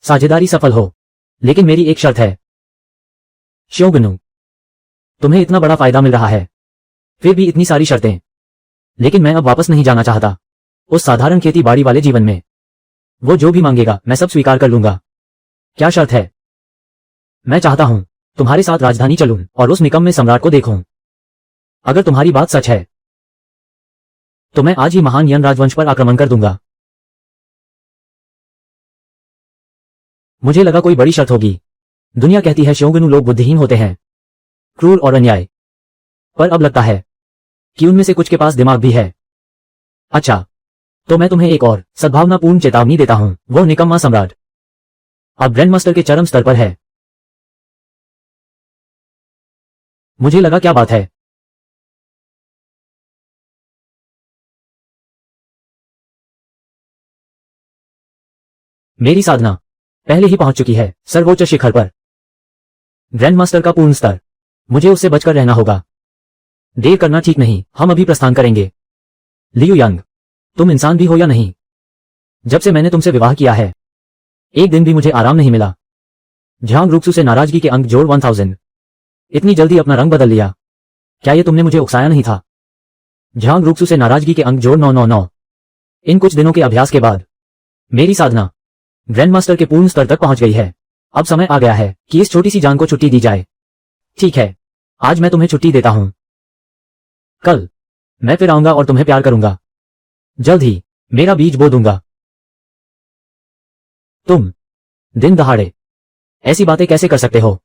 साझेदारी सफल हो, लेकिन मेरी एक शर्त है। श्योगुनु, तुम्हें इतना बड़ा फायदा मिल रहा है, फिर भी इतनी सारी शर्तें। लेकिन मैं अब वापस नहीं जाना चाहता उस साधारण खेती बाड़ी वाले जीवन में। वो जो भी मांगेगा मैं सब स्वीकार कर लूंगा। क्या शर्त है? मैं चाहता हूं तुम्हारे साथ राजधानी चलूं और उस निकम्मे सम्राट को देखूं। अगर तुम्हारी बात सच है तो मैं आज ही महान यन राजवंश पर आक्रमण कर दूंगा। मुझे लगा कोई बड़ी शर्त होगी। दुनिया कहती है श्योगुनु लोग बुद्धिहीन होते हैं, क्रूर और अन्याय, पर अब लगता है कि उनमें से कुछ के पास दिमाग भी है। अच्छा, तो मैं तुम्हें एक और सद्भावनापूर्ण चेतावनी देता हूं। वो निकम्मा सम्राट अब ग्रैंडमास्टर के चरम स्तर पर है। मुझे लगा क्या बात है। मेरी साधना पहले ही पहुंच चुकी है सर्वोच्च शिखर पर। ग्रैंडमास्टर का पूर्ण स्तर, मुझे उससे बचकर रहना होगा। देर करना ठीक नहीं, हम अभी प्रस्थान करेंगे। लियू यांग, तुम इंसान भी हो या नहीं? जब से मैंने तुमसे विवाह किया है एक दिन भी मुझे आराम नहीं मिला। झांग रूक्सू से नाराजगी के अंक जोड़ 1000। इतनी जल्दी अपना रंग बदल लिया। क्या ये तुमने मुझे उकसाया नहीं था? झांग रूक्सू से नाराजगी के अंक जोड़ 999। इन कुछ दिनों के अभ्यास के बाद मेरी साधना ग्रैंडमास्टर के पूर्ण स्तर तक पहुंच गई है। अब समय आ गया है कि इस छोटी सी जान को छुट्टी दी जाए। ठीक है, आज मैं तुम्हें छुट्टी देता हूं। कल मैं फिर आऊंगा और तुम्हें प्यार करूंगा। जल्द ही मेरा बीज बो दूंगा। तुम दिन दहाड़े ऐसी बातें कैसे कर सकते हो?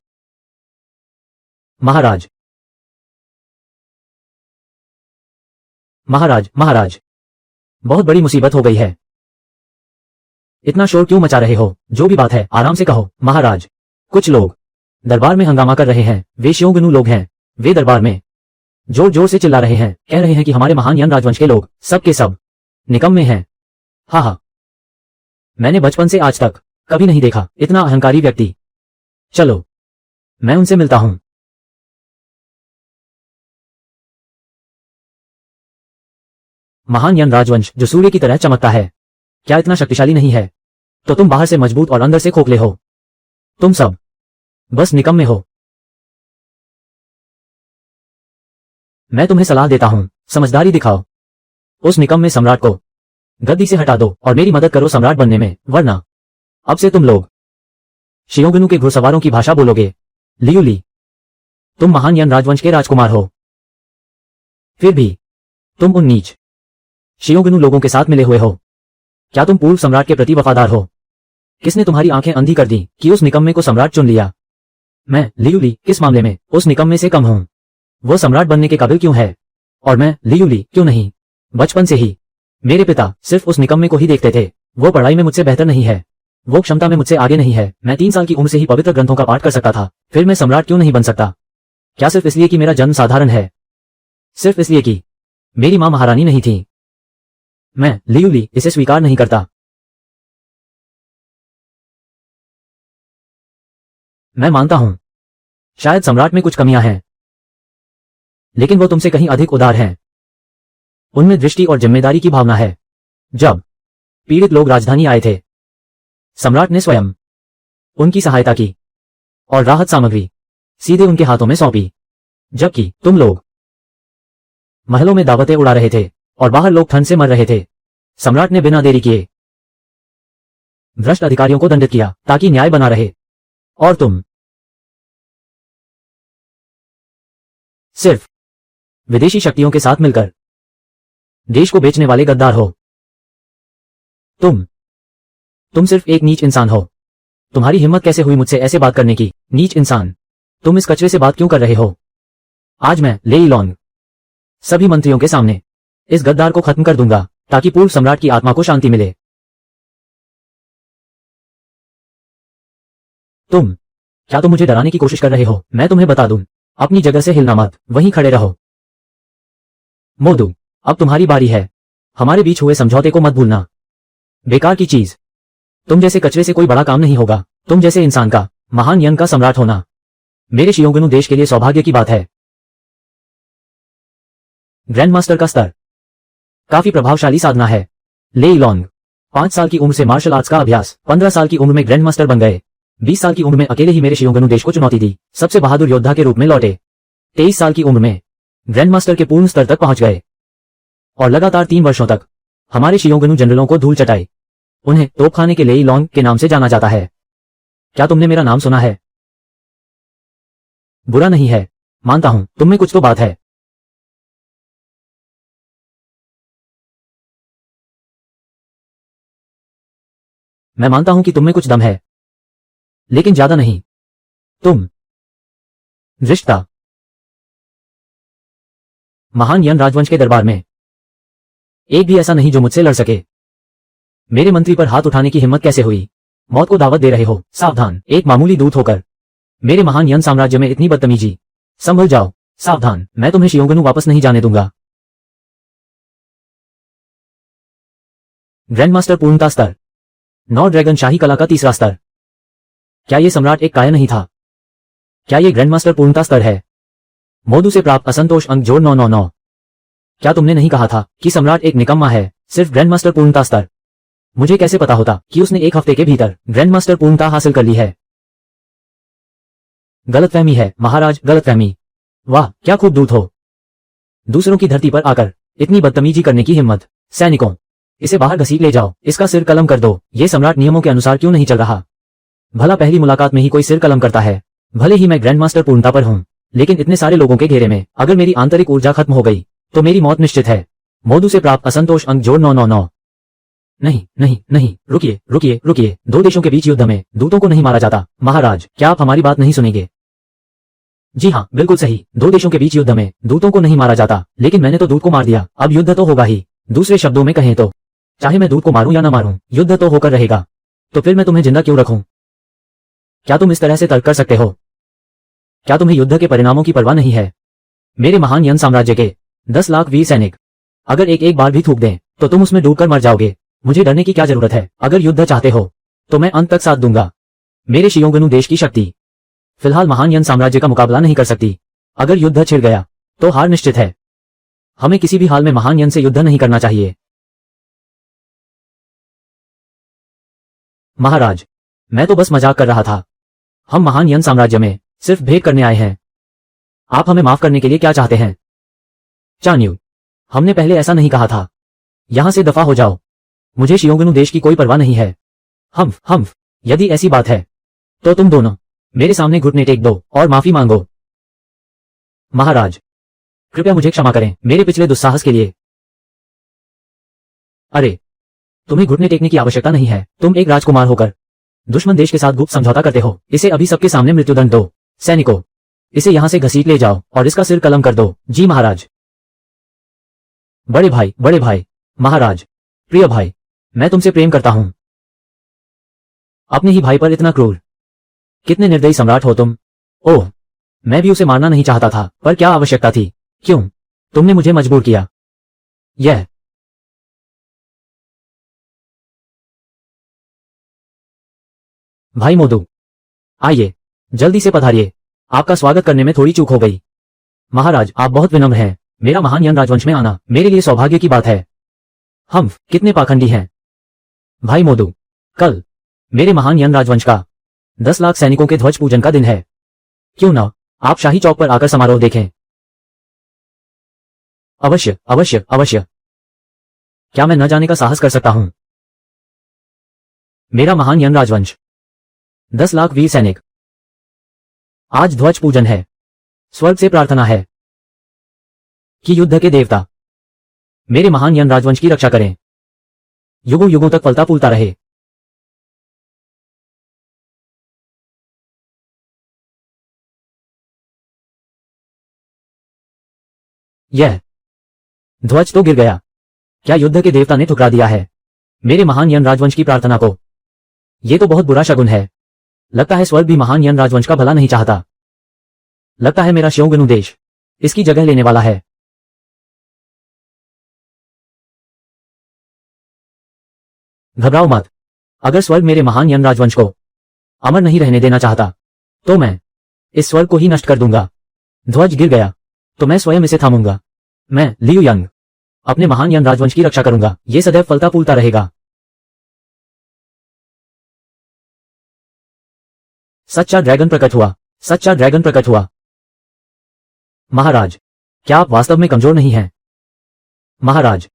महाराज, महाराज, महाराज, बहुत बड़ी मुसीबत हो गई है। इतना शोर क्यों मचा रहे हो? जो भी बात है आराम से कहो। महाराज, कुछ लोग दरबार में हंगामा कर रहे हैं। वे श्योगुनु लोग हैं। वे दरबार में जोर जोर से चिल्ला रहे हैं, कह रहे हैं कि हमारे महान यन राजवंश के लोग सब के सब निकम्मे हैं। हा हा, मैंने बचपन से आज तक कभी नहीं देखा इतना अहंकारी व्यक्ति। चलो मैं उनसे मिलता हूं। महान यन राजवंश जो सूर्य की तरह चमकता है, क्या इतना शक्तिशाली नहीं है? तो तुम बाहर से मजबूत और अंदर से खोखले हो। तुम सब बस निकम्मे हो। मैं तुम्हें सलाह देता हूं, समझदारी दिखाओ। उस निकम्मे सम्राट को गद्दी से हटा दो और मेरी मदद करो सम्राट बनने में, वरना अब से तुम लोग शियोगुनु के घुड़सवारों की भाषा बोलोगे। लियू ली, तुम महान यन राजवंश के राजकुमार हो, फिर भी तुम उन नीच शियोगुनु लोगों के साथ मिले हुए हो। क्या तुम पूर्व सम्राट के प्रति वफादार हो? किसने तुम्हारी आंखें अंधी कर दी कि उस निकम्मे को सम्राट चुन लिया? मैं लियू ली किस मामले में उस निकम्मे से कम हूं? वो सम्राट बनने के काबिल क्यों है और मैं लियू ली क्यों नहीं? बचपन से ही मेरे पिता सिर्फ उस निकम्मे को ही देखते थे। वो पढ़ाई में मुझसे बेहतर नहीं है, वो क्षमता में मुझसे आगे नहीं है। मैं 3 साल की उम्र से ही पवित्र ग्रंथों का पाठ कर सकता था, फिर मैं सम्राट क्यों नहीं बन सकता? क्या सिर्फ इसलिए कि मेरा जन्म साधारण है? सिर्फ इसलिए कि मेरी मां महारानी नहीं थी? मैं लियू ली इसे स्वीकार नहीं करता। मैं मानता हूं शायद सम्राट में कुछ कमियां हैं, लेकिन वो तुमसे कहीं अधिक उदार हैं। उनमें दृष्टि और जिम्मेदारी की भावना है। जब पीड़ित लोग राजधानी आए थे, सम्राट ने स्वयं उनकी सहायता की और राहत सामग्री सीधे उनके हाथों में सौंपी, जबकि तुम लोग महलों में दावतें उड़ा रहे थे और बाहर लोग ठंड से मर रहे थे। सम्राट ने बिना देरी किए भ्रष्ट अधिकारियों को दंडित किया ताकि न्याय बना रहे, और तुम सिर्फ विदेशी शक्तियों के साथ मिलकर देश को बेचने वाले गद्दार हो। तुम सिर्फ एक नीच इंसान हो। तुम्हारी हिम्मत कैसे हुई मुझसे ऐसे बात करने की? नीच इंसान, तुम इस कचरे से बात क्यों कर रहे हो? आज मैं लेई लॉन्ग सभी मंत्रियों के सामने इस गद्दार को खत्म कर दूंगा ताकि पूर्व सम्राट की आत्मा को शांति मिले। क्या तुम मुझे डराने की कोशिश कर रहे हो? मैं तुम्हें बता दूं, अपनी जगह से हिलना मत, वहीं खड़े रहो। मोदू, अब तुम्हारी बारी है। हमारे बीच हुए समझौते को मत भूलना। बेकार की चीज, तुम जैसे कचरे से कोई बड़ा काम नहीं होगा। तुम जैसे इंसान का महान यंग का सम्राट होना मेरे शियोंगनु देश के लिए सौभाग्य की बात है। ग्रैंड मास्टर का स्तर काफी प्रभावशाली साधना है। ले लॉन्ग 5 साल की उम्र से मार्शल आर्ट्स का अभ्यास, 15 साल की उम्र में ग्रैंड मास्टर बन गए, 20 साल की उम्र में अकेले ही मेरे शियोंगनु देश को चुनौती दी, सबसे बहादुर योद्धा के रूप में लौटे, 23 साल की उम्र में ग्रैंड मास्टर के पूर्ण स्तर तक पहुंच गए और लगातार 3 वर्षों तक हमारे शियोंगनु जनरलों को धूल चटाई। उन्हें तोपखाने के लेई लॉन्ग के नाम से जाना जाता है। क्या तुमने मेरा नाम सुना है? बुरा नहीं है, मानता हूं तुम में कुछ तो बात है। मैं मानता हूं कि तुम में कुछ दम है, लेकिन ज्यादा नहीं। तुम रिश्ता महान यन राजवंश के दरबार में एक भी ऐसा नहीं जो मुझसे लड़ सके। मेरे मंत्री पर हाथ उठाने की हिम्मत कैसे हुई? मौत को दावत दे रहे हो? सावधान, एक मामूली दूत होकर मेरे महान यन साम्राज्य में इतनी बदतमीजी, संभल जाओ। सावधान, मैं तुम्हें शियोंगनु वापस नहीं जाने दूंगा। ग्रैंड मास्टर पूर्णता स्तर, 9 ड्रैगन शाही कला का तीसरा स्तर। क्या यह सम्राट एक काया नहीं था? क्या यह ग्रैंड मास्टर पूर्णता स्तर है? मोदू से प्राप्त असंतोष अंक जोड़ 999। क्या तुमने नहीं कहा था कि सम्राट एक निकम्मा है? सिर्फ ग्रैंड मास्टर पूर्णता स्तर। मुझे कैसे पता होता कि उसने 1 हफ्ते के भीतर ग्रैंड मास्टर पूर्णता हासिल कर ली है? गलतफहमी है महाराज, गलतफहमी। वाह, क्या खूब दूत हो। दूसरों की धरती पर आकर इतनी बदतमीजी करने की हिम्मत। सैनिकों, इसे बाहर घसीट ले जाओ, इसका सिर कलम कर दो। ये सम्राट नियमों के अनुसार क्यों नहीं चल रहा? भला पहली मुलाकात में ही कोई सिर कलम करता है? भले ही मैं ग्रैंड मास्टर पूर्णता पर हूं, लेकिन इतने सारे लोगों के घेरे में अगर मेरी आंतरिक ऊर्जा खत्म हो गई तो मेरी मौत निश्चित है। मोदू से प्राप्त असंतोष अंक जोड़ 999। नहीं नहीं नहीं, रुकिए रुकिए रुकिए, 2 देशों के बीच युद्ध में दूतों को नहीं मारा जाता। महाराज, क्या आप हमारी बात नहीं सुनेंगे? जी हाँ, बिल्कुल सही, 2 देशों के बीच युद्ध में दूतों को नहीं मारा जाता, लेकिन मैंने तो दूत को मार दिया, अब युद्ध तो होगा ही। दूसरे शब्दों में कहें तो चाहे मैं दूत को मारूं या ना मारूं, युद्ध तो होकर रहेगा। तो फिर मैं तुम्हें जिंदा क्यों रखूं? क्या तुम इस तरह से तर्क कर सकते हो? क्या तुम्हें युद्ध के परिणामों की परवाह नहीं है? मेरे महान यन साम्राज्य के 10 लाख वीर सैनिक अगर एक बार भी थूक दें तो तुम उसमें डूबकर मर जाओगे। मुझे डरने की क्या जरूरत है? अगर युद्ध चाहते हो तो मैं अंत तक साथ दूंगा। मेरे शियोंगनु देश की शक्ति फिलहाल महान यन साम्राज्य का मुकाबला नहीं कर सकती। अगर युद्ध छिड़ गया तो हार निश्चित है। हमें किसी भी हाल में महान यन से युद्ध नहीं करना चाहिए। महाराज, मैं तो बस मजाक कर रहा था। हम महान यन साम्राज्य में सिर्फ भेंट करने आए हैं। आप हमें माफ करने के लिए क्या चाहते हैं? चान्यू, हमने पहले ऐसा नहीं कहा था। यहां से दफा हो जाओ। मुझे शियोंगनु देश की कोई परवाह नहीं है। हम यदि ऐसी बात है तो तुम दोनों मेरे सामने घुटने टेक दो और माफी मांगो। महाराज, कृपया मुझे क्षमा करें मेरे पिछले दुस्साहस के लिए। अरे, तुम्हें घुटने टेकने की आवश्यकता नहीं है। तुम एक राजकुमार होकर दुश्मन देश के साथ गुप्त समझौता करते हो। इसे अभी सबके सामने मृत्युदंड दो। सैनिकों, इसे यहां से घसीट ले जाओ और इसका सिर कलम कर दो। जी महाराज। बड़े भाई, महाराज, प्रिय भाई, मैं तुमसे प्रेम करता हूं। अपने ही भाई पर इतना क्रूर, कितने निर्दयी सम्राट हो तुम। ओह, मैं भी उसे मारना नहीं चाहता था, पर क्या आवश्यकता थी? क्यों तुमने मुझे मजबूर किया? यह भाई मोदू, आइए, जल्दी से पधारिए। आपका स्वागत करने में थोड़ी चूक हो गई। महाराज, आप बहुत विनम्र हैं। मेरा महान यन राजवंश में आना मेरे लिए सौभाग्य की बात है। हम कितने पाखंडी हैं। भाई मोदू, कल मेरे महान यन राजवंश का 10 लाख सैनिकों के ध्वज पूजन का दिन है। क्यों ना आप शाही चौक पर आकर समारोह देखें? अवश्य अवश्य अवश्य। क्या मैं न जाने का साहस कर सकता हूं? मेरा महान यन राजवंश, 10 लाख वीर सैनिक, आज ध्वज पूजन है। स्वर्ग से प्रार्थना है कि युद्ध के देवता मेरे महान यन राजवंश की रक्षा करें, युगों युगों तक फलता फूलता रहे। यह ध्वज तो गिर गया। क्या युद्ध के देवता ने ठुकरा दिया है मेरे महान यन राजवंश की प्रार्थना को? यह तो बहुत बुरा शगुन है। लगता है स्वर्ग भी महान यन राजवंश का भला नहीं चाहता। लगता है मेरा शियोंगनु देश इसकी जगह लेने वाला है। घबराओ मत। अगर स्वर्ग मेरे महान यन राजवंश को अमर नहीं रहने देना चाहता तो मैं इस स्वर्ग को ही नष्ट कर दूंगा। ध्वज गिर गया तो मैं स्वयं इसे थामूंगा। मैं लियू यंग अपने महान यंग राजवंश की रक्षा करूंगा। ये सदैव फलता फूलता रहेगा। सच्चा ड्रैगन प्रकट हुआ। सच्चा ड्रैगन प्रकट हुआ। महाराज, क्या आप वास्तव में कमजोर नहीं हैं? महाराज,